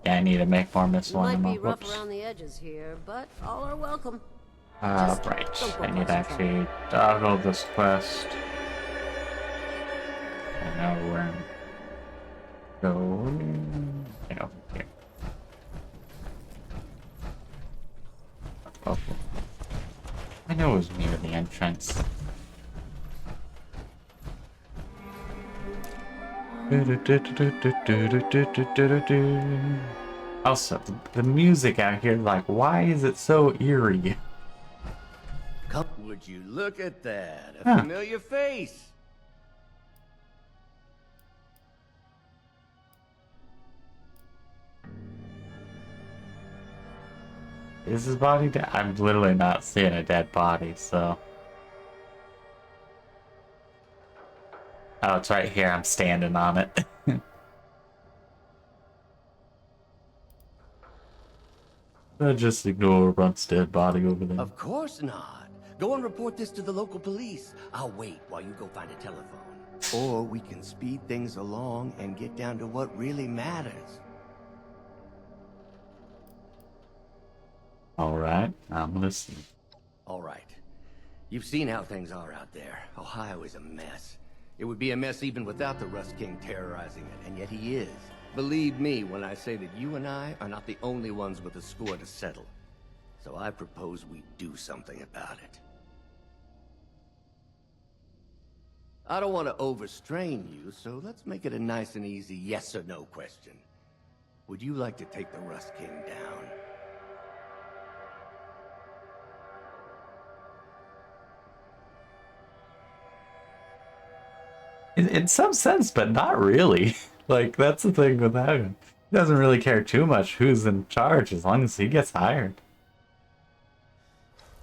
Yeah, I need to make more missile Might ammo. be rough Whoops. around the edges here, but all are welcome. Right. I need to actually toggle this quest. I know where I'm going. Right over here. Oh. I know it was near the entrance. Also, the music out here, like, why is it so eerie? Would you look at that? A Huh. familiar face. Is his body dead? I'm literally not seeing a dead body, so. Oh, it's right here. I'm standing on it. Just ignore Runt's dead body over there. Of course not. Go and report this to the local police. I'll wait while you go find a telephone. Or we can speed things along and get down to what really matters. Alright, I'm listening. Alright. You've seen how things are out there. Ohio is a mess. It would be a mess even without the Rust King terrorizing it, and yet he is. Believe me when I say that you and I are not the only ones with a score to settle. So I propose we do something about it. I don't want to overstrain you, so let's make it a nice and easy yes or no question. Would you like to take the Rust King down? In some sense, but not really. Like, that's the thing with him. He doesn't really care too much who's in charge as long as he gets hired.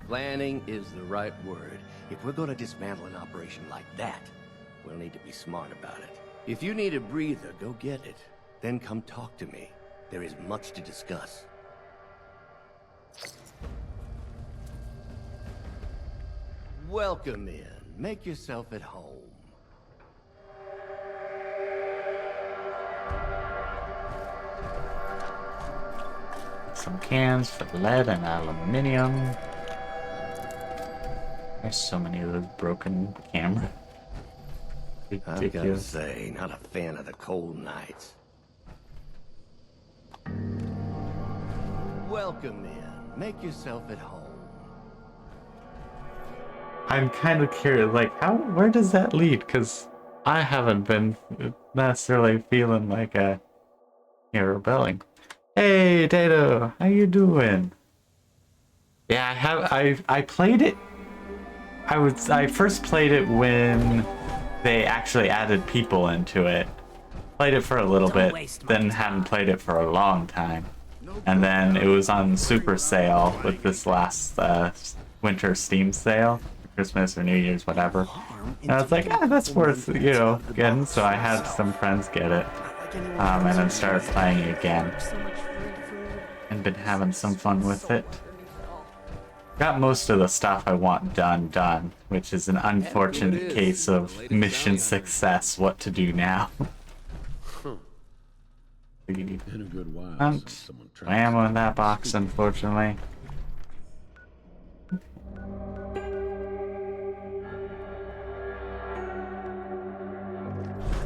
Planning is the right word. If we're going to dismantle an operation like that, we'll need to be smart about it. If you need a breather, go get it. Then come talk to me. There is much to discuss. Welcome in. Make yourself at home. Some cans for lead and aluminium. There's so many of those broken cameras. I've got to Ridiculous. say, not a fan of the cold nights. Welcome in. Make yourself at home. I'm kind of curious, like, where does that lead? Because I haven't been necessarily feeling like rebelling. Hey, Tato, how you doing? Yeah, I played it. I first played it when they actually added people into it. Played it for a little bit, then hadn't played it for a long time. And then it was on super sale with this last winter Steam sale, Christmas or New Year's, whatever. And I was like, that's worth, getting. So I had some friends get it, and then started playing it again, and been having some fun with it. Got most of the stuff I want done, which is an unfortunate case of mission success. What to do now? Been a good while since someone No ammo in that box, unfortunately.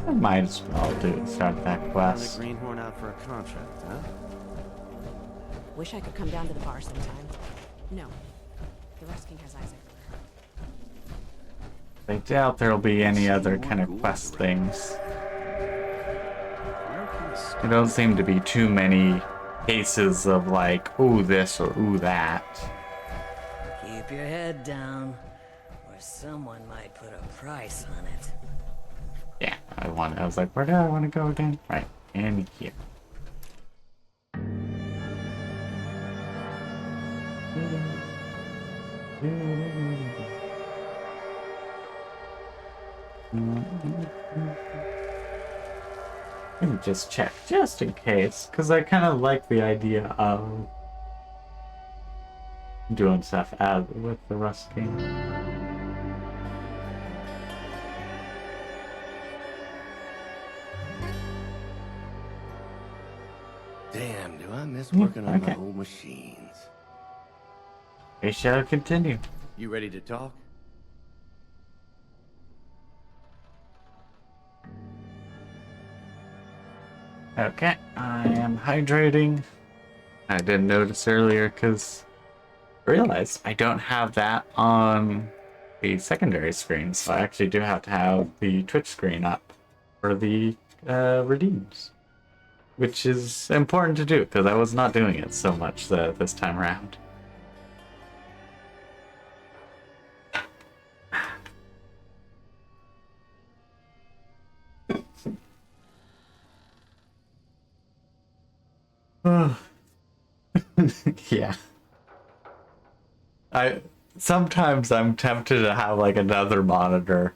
I might as well start that quest. Greenhorn out for a contract, huh? Wish I could come down to the bar sometime. No. The Rust King has eyes everywhere. I doubt there'll be any other kind of quest things. There don't seem to be too many cases of like, ooh this or ooh that. Keep your head down, or someone might put a price on it. Yeah, I was like, where do I want to go again? Right, in here. Let me just check, just in case, because I kind of like the idea of doing stuff as with the Rust King. Damn, do I miss working on my old machines. We shall continue. You ready to talk? Okay, I am hydrating. I didn't notice earlier because I realized I don't have that on the secondary screen, so I actually do have to have the Twitch screen up for the redeems, which is important to do because I was not doing it so much this time around. Yeah. Sometimes I'm tempted to have like another monitor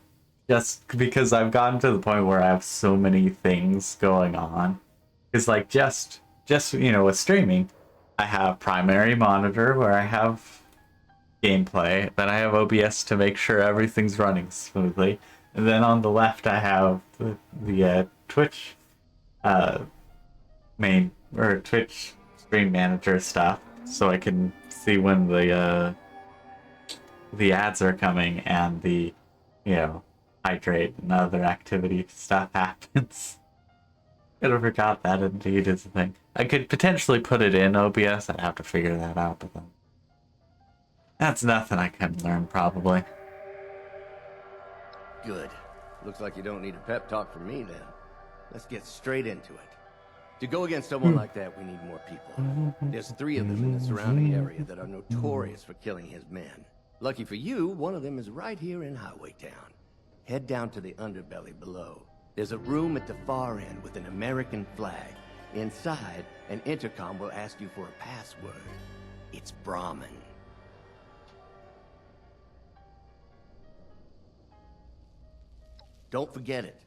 just because I've gotten to the point where I have so many things going on. It's like just with streaming, I have primary monitor where I have gameplay, then I have OBS to make sure everything's running smoothly, and then on the left I have the Twitch main or Twitch screen manager stuff, so I can see when the ads are coming and the hydrate and other activity stuff happens. I forgot that indeed is a thing. I could potentially put it in OBS. I'd have to figure that out, but then that's nothing I can learn probably. Good. Looks like you don't need a pep talk from me then. Let's get straight into it. To go against someone like that, we need more people. There's 3 of them in the surrounding area that are notorious for killing his men. Lucky for you, one of them is right here in Highway Town. Head down to the underbelly below. There's a room at the far end with an American flag. Inside, an intercom will ask you for a password. It's Brahmin. Don't forget it.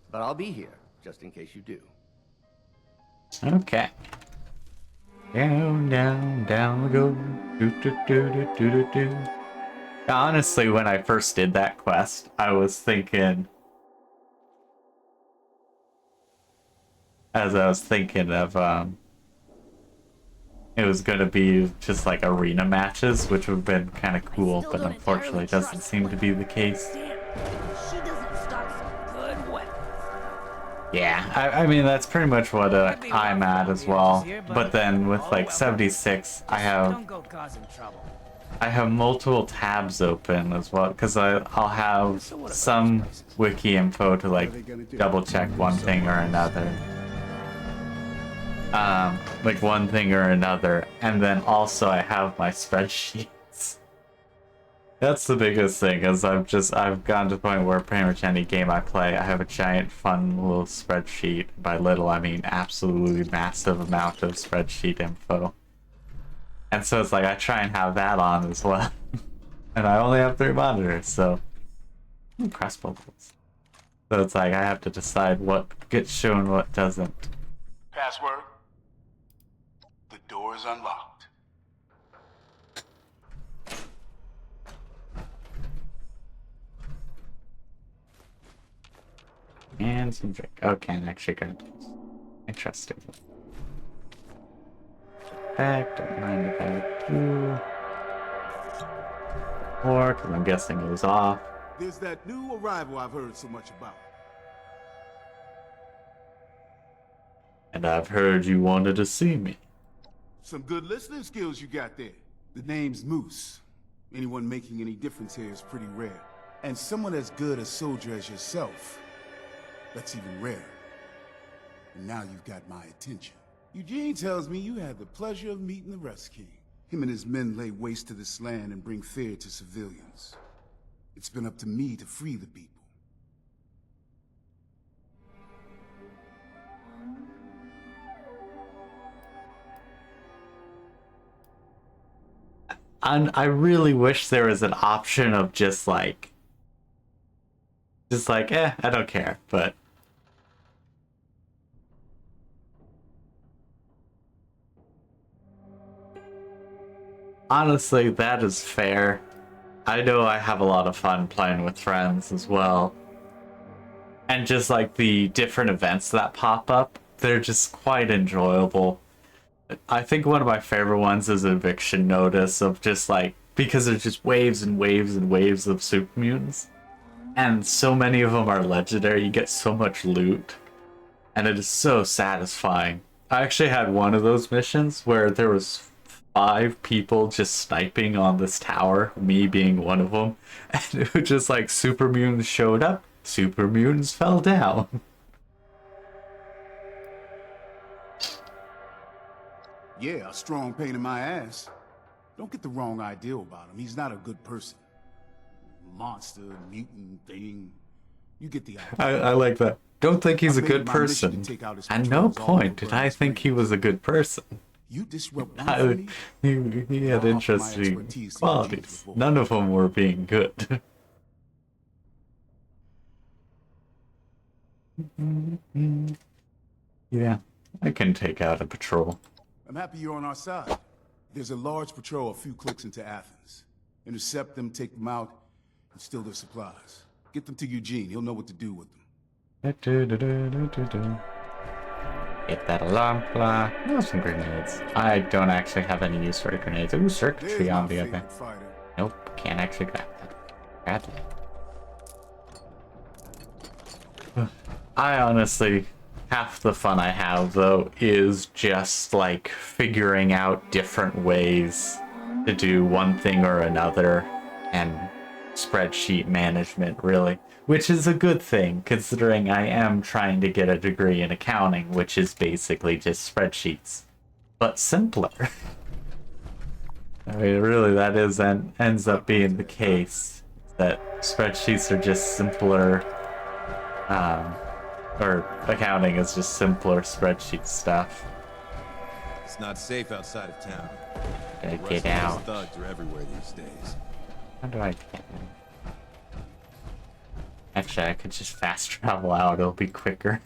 But I'll be here, just in case you do. Okay. Down, down, down we go. Do, do, do, do, do, do, do. Honestly, when I first did that quest, I was thinking... As I was thinking of, it was gonna be just like arena matches, which would have been kind of cool, but unfortunately doesn't seem to be the case. She doesn't stock some good weapons. Yeah, I mean, that's pretty much what I'm at as well. But then with like 76, I have multiple tabs open as well, because I'll have some wiki info to like double check one thing or another. Like one thing or another, and then also I have my spreadsheets. That's the biggest thing, is I've gotten to the point where pretty much any game I play, I have a giant fun little spreadsheet. By little, I mean absolutely massive amount of spreadsheet info. And so it's like I try and have that on as well. And I only have 3 monitors, so crossbow bolts. So it's like I have to decide what gets shown, what doesn't. Password. The door is unlocked. And some drink. Okay, and extra good. Interesting. Back, don't mind if I do. Or, because I'm guessing it was off. There's that new arrival I've heard so much about. And I've heard you wanted to see me. Some good listening skills you got there. The name's Moose. Anyone making any difference here is pretty rare. And someone as good a soldier as yourself, that's even rarer. And now you've got my attention. Eugene tells me you had the pleasure of meeting the Rust King. Him and his men lay waste to this land and bring fear to civilians. It's been up to me to free the people. I really wish there was an option of just like, I don't care, but. Honestly, that is fair. I know I have a lot of fun playing with friends as well. And just like the different events that pop up, they're just quite enjoyable. I think one of my favorite ones is Eviction Notice, of just like, because there's just waves and waves and waves of super mutants. And so many of them are legendary, you get so much loot. And it is so satisfying. I actually had one of those missions where there was 5 people just sniping on this tower, me being one of them. And it was just like super mutants showed up, super mutants fell down. Yeah, a strong pain in my ass. Don't get the wrong idea about him. He's not a good person. Monster, mutant thing. You get the idea. I like that. Don't think he's a good person. At no point did I think he was a good person. You disrupt he had interesting qualities. None of them were being good. Yeah, I can take out a patrol. I'm happy you're on our side. There's a large patrol a few clicks into Athens. Intercept them, take them out, and steal their supplies. Get them to Eugene. He'll know what to do with them. Get that alarm clock. Oh, some grenades. I don't actually have any use for grenades. Ooh, circuitry on the other. Nope, can't actually grab that. I honestly, half the fun I have though is just like figuring out different ways to do one thing or another, and spreadsheet management really, which is a good thing considering I am trying to get a degree in accounting, which is basically just spreadsheets, but simpler. I mean, really, that is and ends up being the case, that spreadsheets are just simpler, or accounting is just simpler spreadsheet stuff. It's not safe outside of town. Gotta get out. Thugs are everywhere these days. How do I get in? Actually, I could just fast travel out, it'll be quicker.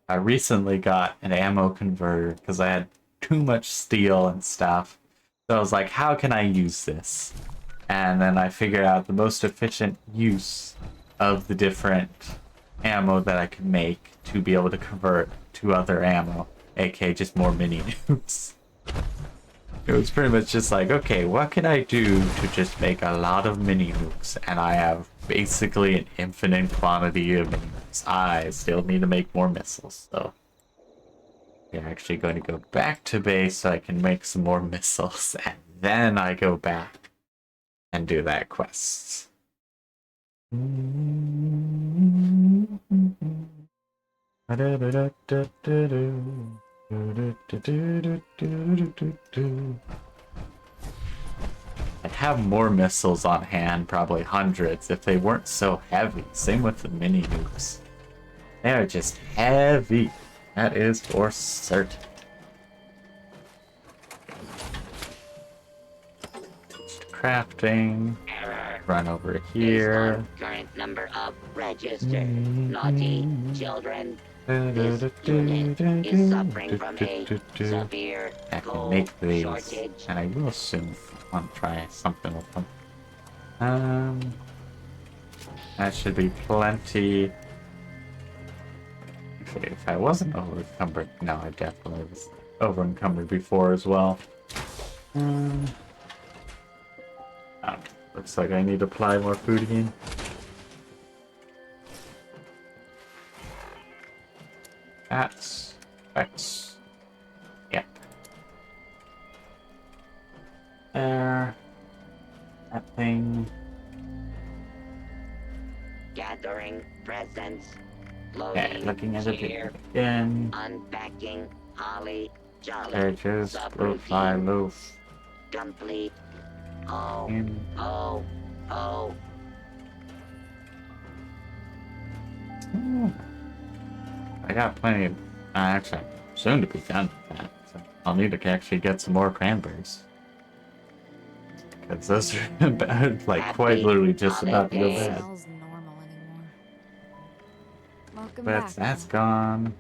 I recently got an ammo converter because I had too much steel and stuff. So I was like, how can I use this? And then I figured out the most efficient use of the different ammo that I could make to be able to convert to other ammo, aka just more mini nukes. It was pretty much just like, okay, what can I do to just make a lot of mini nukes? And I have basically an infinite quantity of mini nukes. I still need to make more missiles, so we're actually going to go back to base so I can make some more missiles, and then I go back and do that quest. I'd have more missiles on hand, probably hundreds, if they weren't so heavy. Same with the mini nukes. They're just heavy. That is for certain. Crafting. Run over here. Current number of registered naughty children. This unit is suffering from a severe I can coal make these, shortage. and I will soon want to try something with them. That should be plenty. Actually, if I wasn't over encumbered, no, I definitely was over encumbered before as well. Looks like I need to apply more food again. That's yep. There. That thing. Gathering presents. Okay, Loading looking at it cheer. again. Unpacking holly jolly. Purchase, profile loaf. complete. Oh, Mm. oh, oh. I got plenty of. Actually, I'm soon to be done with that. So I'll need to actually get some more cranberries. Because those are bad, like quite literally just about to go bad. Smells normal anymore. Welcome But back. that's gone.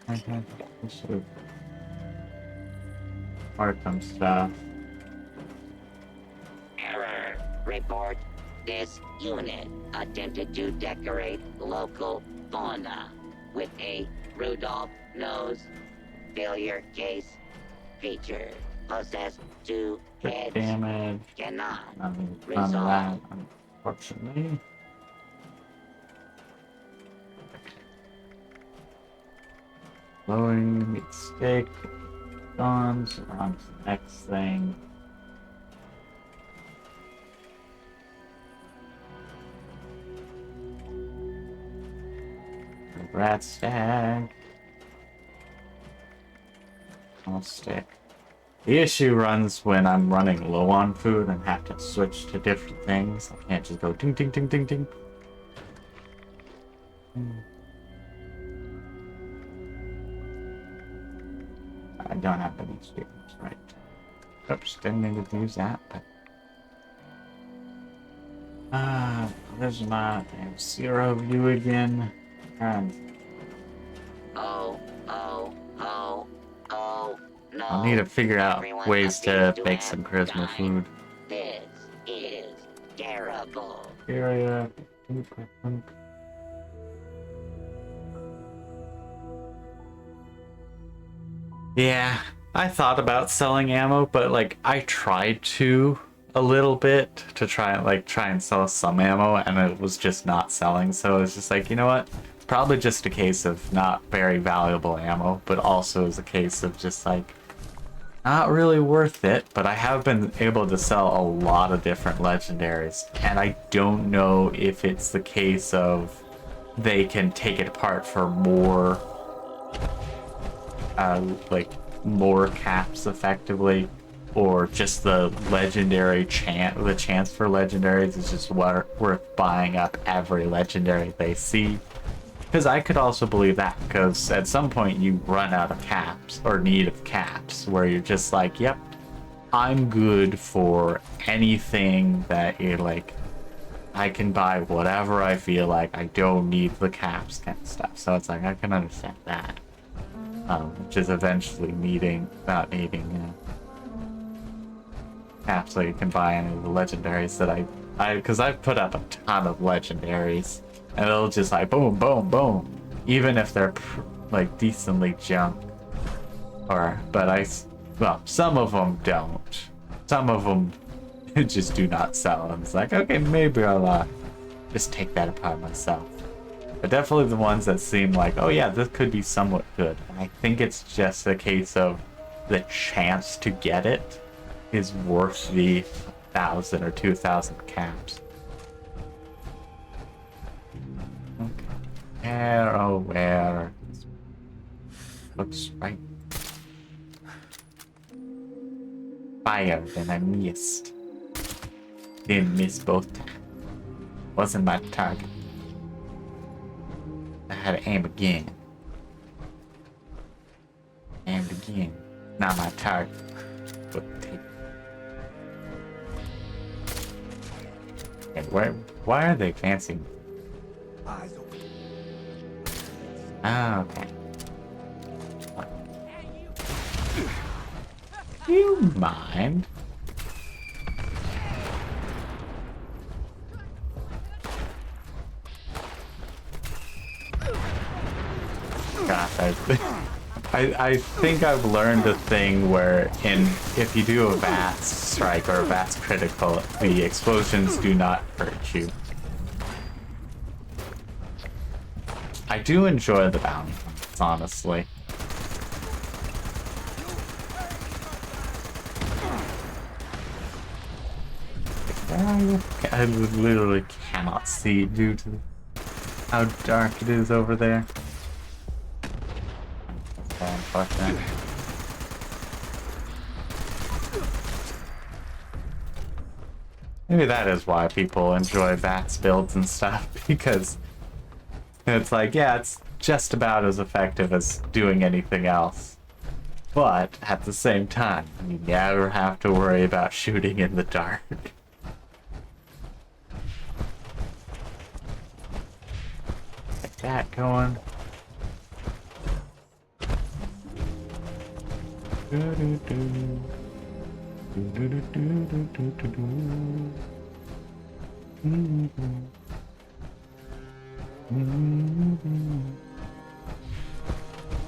I have sort of Arkham stuff. Error. Report. This unit attempted to decorate local fauna with a Rudolph nose. Failure case. Feature. Possess 2 heads. Damage. Cannot None of resolve. that, unfortunately. Blowing mistake. Gone. So we're on to the next thing. Rat stag. I'll stick. The issue runs when I'm running low on food and have to switch to different things. I can't just go ding ding ding ding ding. I don't have any students, right? Oops, didn't mean to use that, but there's not. I have 0 view again. And Oh, oh, oh, oh, no. I'll need to figure out Everyone ways to appears make have some charisma died. food. This is terrible. Area. Yeah, I thought about selling ammo, but like I tried to a little bit to try and sell some ammo, and it was just not selling. So it's just like, you know what? It's probably just a case of not very valuable ammo, but also is a case of just like not really worth it. But I have been able to sell a lot of different legendaries, and I don't know if it's the case of they can take it apart for more like more caps effectively, or just the legendary chance for legendaries is just worth buying up every legendary they see. Because I could also believe that, because at some point you run out of caps or need of caps where you're just like, yep, I'm good for anything that you're like, I can buy whatever I feel like, I don't need the caps kind of stuff. So it's like, I can understand that. Which is eventually not needing caps so you can buy any of the legendaries that because I've put up a ton of legendaries, and it'll just like boom, boom, boom, even if they're like decently junk. Well, some of them don't. Some of them just do not sell, and it's like, okay, maybe I'll just take that apart myself. But definitely the ones that seem like, oh yeah, this could be somewhat good. And I think it's just a case of the chance to get it is worth the 1,000 or 2,000 caps. Okay. Where? Looks right. Fired and I missed. Didn't miss both times. Wasn't my target. I had to aim again. And again. Not my target. But take. And why are they fancy? Ah, okay. Do you mind? Gosh, I think I've learned a thing where if you do a VATS strike or a VATS critical, the explosions do not hurt you. I do enjoy the bounty hunts, honestly. I literally cannot see due to how dark it is over there. unfortunate. Maybe that is why people enjoy VATS builds and stuff, because it's like, yeah, it's just about as effective as doing anything else. But at the same time, you never have to worry about shooting in the dark. Get that going.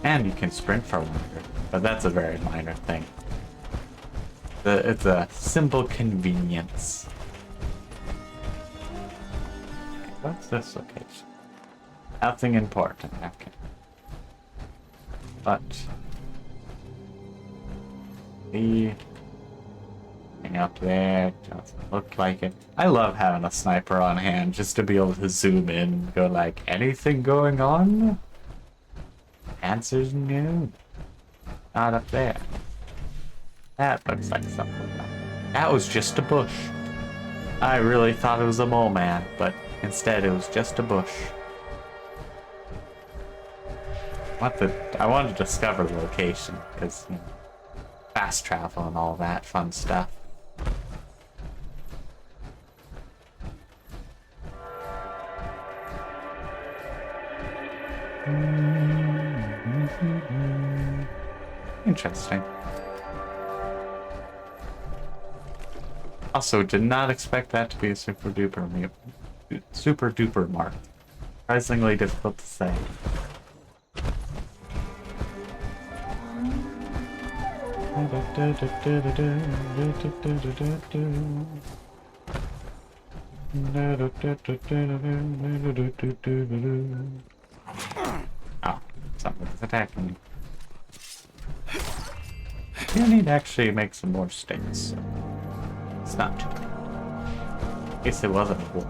And you can sprint for longer, but that's a very minor thing. It's a simple convenience. Okay, what's this location? Nothing important, okay. But the thing up there doesn't look like it. I love having a sniper on hand just to be able to zoom in and go like, anything going on? Answer's no. Not up there. That looks like something. That was just a bush. I really thought it was a mole man, but instead it was just a bush. I want to discover the location, because, you know, fast travel and all that fun stuff. Interesting. Also, did not expect that to be a super duper mark. Surprisingly difficult to say. Oh, something's attacking me. You need to actually make some more stakes. So it's not too bad. I guess it wasn't a wolf.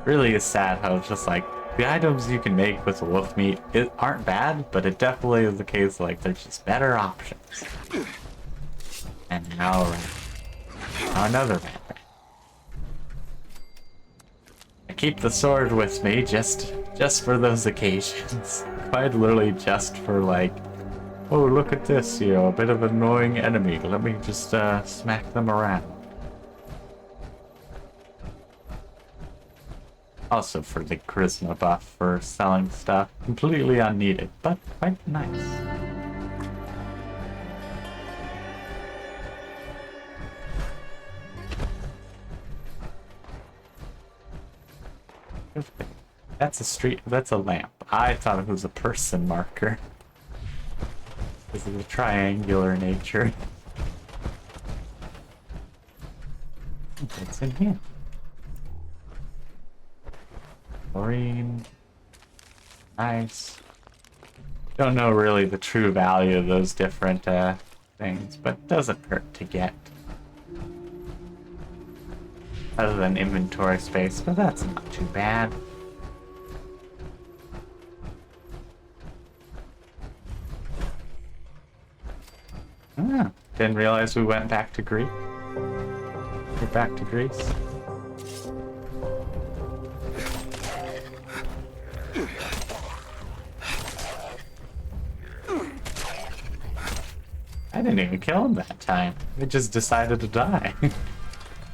Really is sad how it's just like the items you can make with wolf meat aren't bad, but it definitely is the case like there's just better options. And now another matter. I keep the sword with me just for those occasions. Quite literally just for like, oh, look at this, you know, a bit of an annoying enemy. Let me just smack them around. Also for the charisma buff for selling stuff. Completely unneeded, but quite nice. That's a street, that's a lamp. I thought it was a person marker. Because of the triangular nature. What's in here? Chlorine. Nice. Don't know really the true value of those different things, but doesn't hurt to get. Other than inventory space, but that's not too bad. Ah, didn't realize we went back to Greece. We're back to Greece. I didn't even kill him that time. It just decided to die.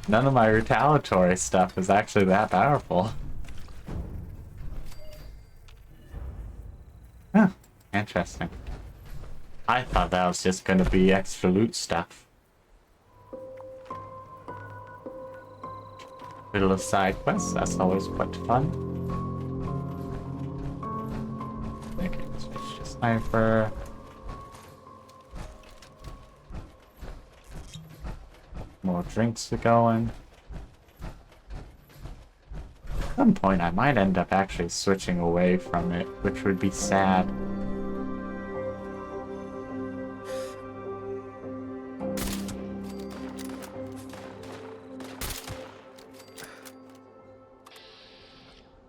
None of my retaliatory stuff is actually that powerful. Huh, interesting. I thought that was just gonna be extra loot stuff. Little side quests, that's always quite fun. Okay, switch to sniper. More drinks are going. At some point I might end up actually switching away from it, which would be sad.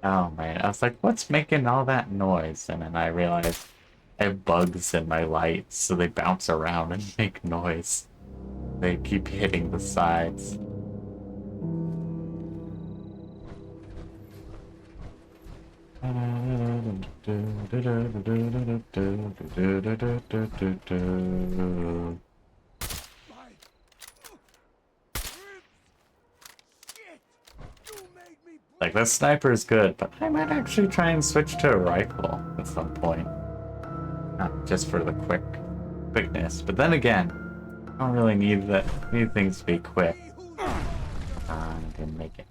Oh man, I was like, what's making all that noise? And then I realized I have bugs in my lights, so they bounce around and make noise. They keep hitting the sides. Like, the sniper is good, but I might actually try and switch to a rifle at some point. Just for the quickness. But then again, I don't really need things to be quick. I didn't make it.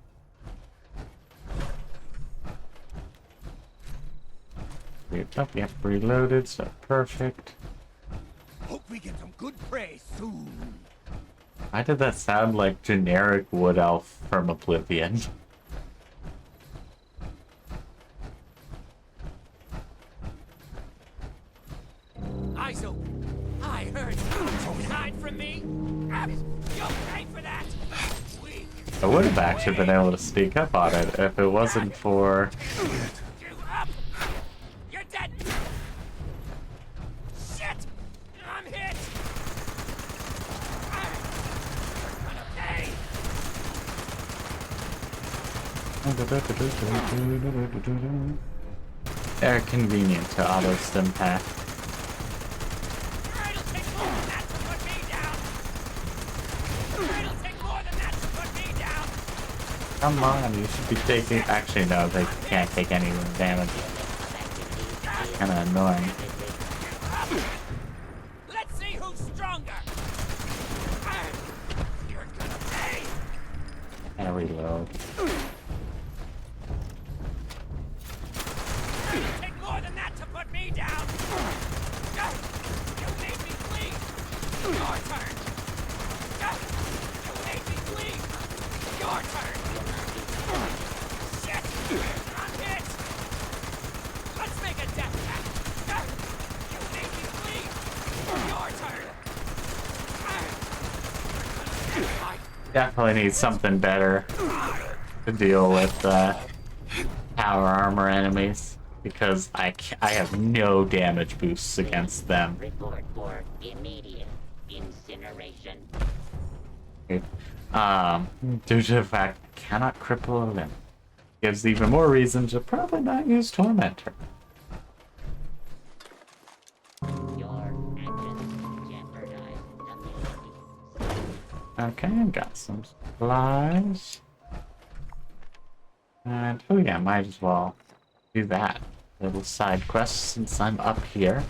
Yep, reloaded, so perfect. Hope we get some good prey soon. Why did that sound like generic wood elf from Oblivion? ISO, I heard you. Hide from me. You'll pay for that. I would have actually been able to sneak up on it if it wasn't for... You're dead. Shit! I'm hit. You're gonna pay. They're convenient to auto stim pack. Come on, you should be taking... Actually, no, they can't take any damage. Kinda annoying. Let's see who's stronger. You're gonna pay. And reload. Take more than that to put me down. You made me bleed. Your turn. You made me bleed. Your turn. Shit! I'm hit! Let's make a death pact! You made me bleed! Your turn! Definitely need something better to deal with power armor enemies, because I have no damage boosts against them. Report for immediate incineration. Due to the fact I cannot cripple a limb. Gives even more reason to probably not use Tormentor. Okay, got some supplies. And, oh yeah, might as well do that. Little side quest since I'm up here.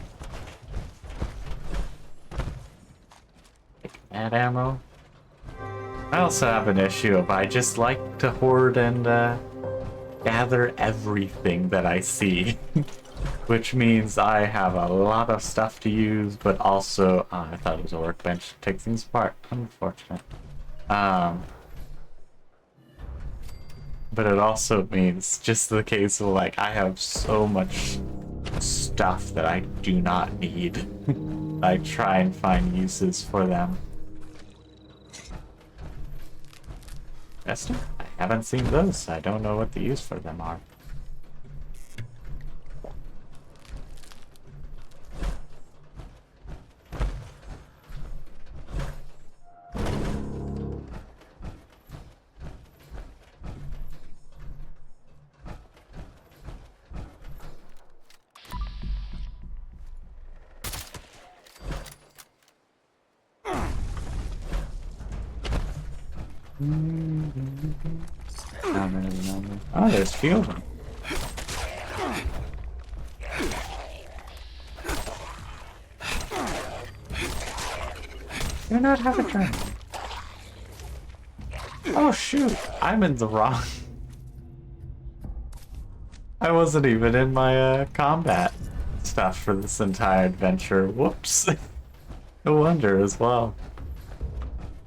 Take that ammo. I also have an issue of I just like to hoard and gather everything that I see. Which means I have a lot of stuff to use, but also... Oh, I thought it was a workbench to take things apart. Unfortunate. But it also means just the case of, like, I have so much stuff that I do not need. I try and find uses for them. Esther? I haven't seen those. I don't know what the use for them are. Oh, there's a few of them. You're not having a turn. Oh shoot, I'm in the wrong. I wasn't even in my combat stuff for this entire adventure. Whoops. No wonder as well.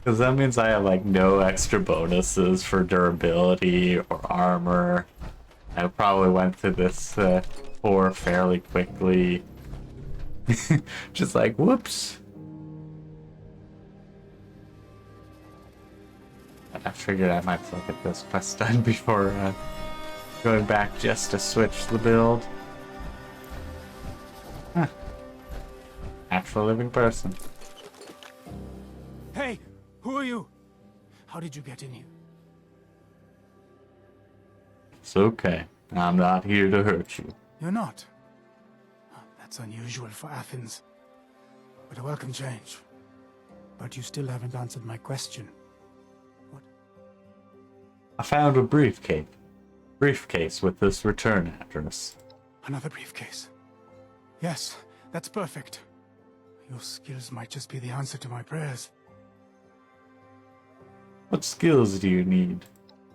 Because that means I have like no extra bonuses for durability or armor. I probably went through this tour fairly quickly. Just like, whoops. I figured I might look at this quest done before going back just to switch the build. Huh. Actual living person. Hey, who are you? How did you get in here? It's okay. I'm not here to hurt you. You're not. That's unusual for Athens. But a welcome change. But you still haven't answered my question. I found a briefcase with this return address. Another briefcase. Yes, that's perfect. Your skills might just be the answer to my prayers. What skills do you need?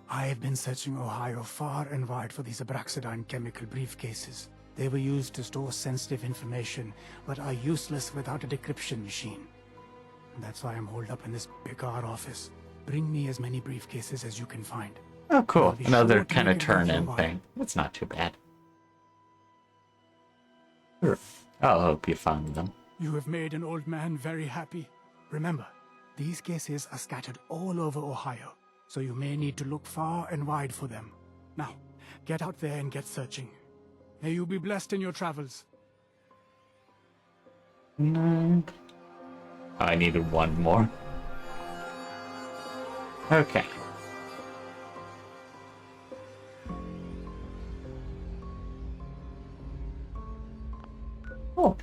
I have been searching Ohio far and wide for these Abraxadine chemical briefcases. They were used to store sensitive information, but are useless without a decryption machine. And that's why I'm holed up in this bizarre office. Bring me as many briefcases as you can find. Oh, cool. Another sure kind of make it worth your turn-in while. thing. It's not too bad. Sure. I'll help you find them. You have made an old man very happy. Remember, these cases are scattered all over Ohio, so you may need to look far and wide for them. Now, get out there and get searching. May you be blessed in your travels. No. I needed one more. Okay. Oh.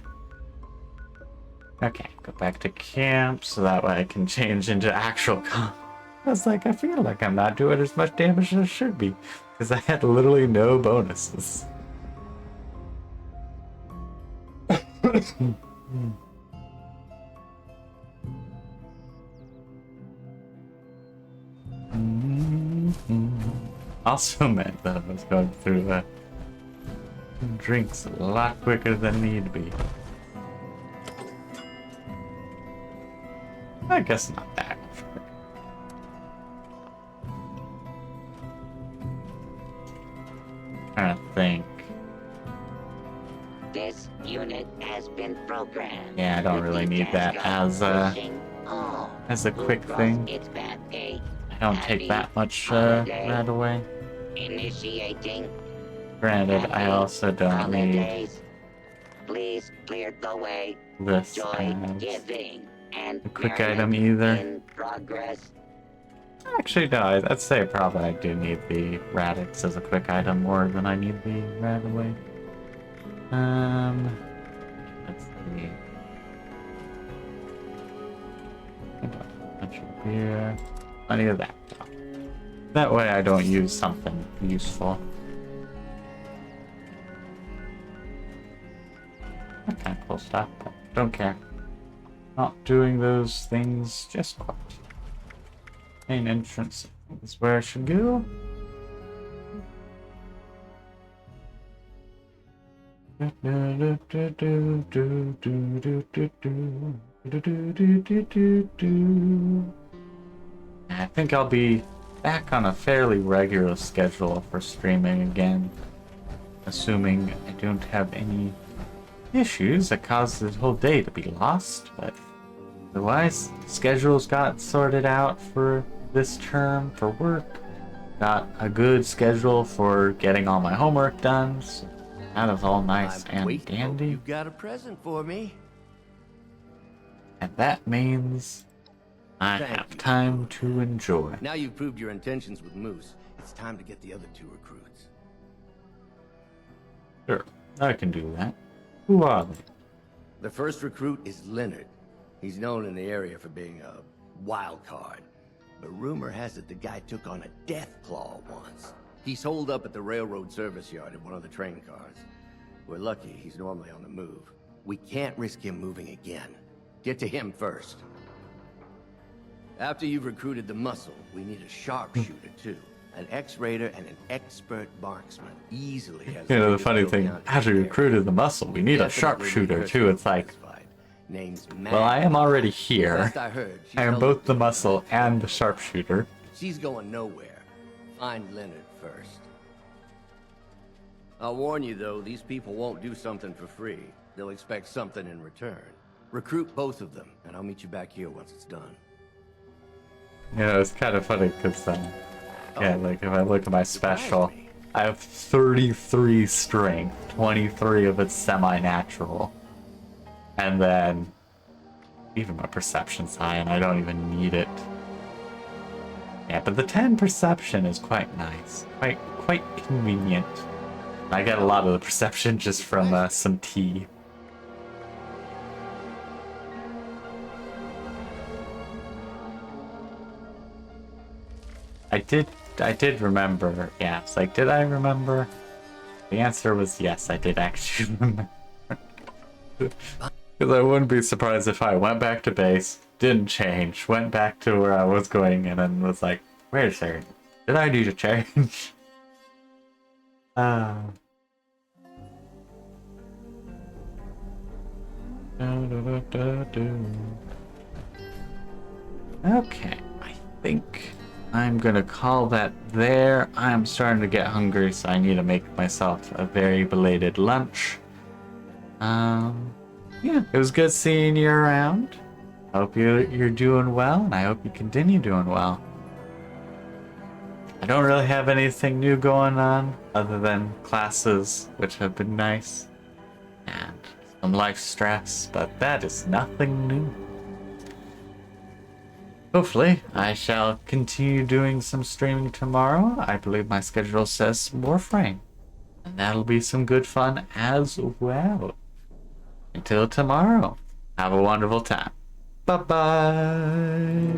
Okay, go back to camp so that way I can change into actual comp. I was like, I feel like I'm not doing as much damage as I should be, because I had literally no bonuses. Also meant that I was going through drinks a lot quicker than need be. I guess not that much quicker. Trying to think. This unit has been programmed. Yeah, I don't really need that as a quick thing. I don't take that much right away. Initiating. Granted, I also don't need Holidays. Please clear the way. this Joy as giving and a quick merriment item either. in progress. Actually, no, I'd say probably I do need the Radix as a quick item more than I need the right away. Let's see. Bunch of beer. Plenty of that. That way I don't use something useful. That kind of cool stuff, but don't care. Not doing those things just quite. Main entrance is where I should go. I think I'll be back on a fairly regular schedule for streaming again, assuming I don't have any issues that caused the whole day to be lost, but otherwise, schedules got sorted out for this term for work. Got a good schedule for getting all my homework done, so that is all nice and dandy. You've got a present for me. And that means I have time to enjoy. Now you've proved your intentions with Moose. It's time to get the other two recruits. Sure, I can do that. Who are they? The first recruit is Leonard. He's known in the area for being a wild card. But rumor has it the guy took on a death claw once. He's holed up at the railroad service yard in one of the train cars. We're lucky he's normally on the move. We can't risk him moving again. Get to him first. After you've recruited the muscle, we need a sharpshooter too. An ex-raider and an expert marksman. Easily has You know, the funny thing, after you recruited the muscle, we need a sharpshooter too. It's like, well, I am already here. I am both the muscle and the sharpshooter. She's going nowhere. Find Leonard first. I'll warn you though, these people won't do something for free. They'll expect something in return. Recruit both of them, and I'll meet you back here once it's done. You know, it's kind of funny because, yeah, like if I look at my special, I have 33 strength, 23 of it's semi-natural. And then even my perception's high and I don't even need it. Yeah, but the 10 perception is quite nice. Quite convenient. I get a lot of the perception just from some tea. I did remember. Yeah, it's like, did I remember? The answer was yes, I did actually remember. Because I wouldn't be surprised if I went back to base, didn't change, went back to where I was going, and then was like, wait a second, did I need to change? Okay, I think I'm gonna call that there. I'm starting to get hungry, so I need to make myself a very belated lunch. Yeah, it was good seeing you around. I hope you're doing well, and I hope you continue doing well. I don't really have anything new going on other than classes, which have been nice, and some life stress, but that is nothing new. Hopefully, I shall continue doing some streaming tomorrow. I believe my schedule says Warframe, and that'll be some good fun as well. Until tomorrow, have a wonderful time. Bye-bye.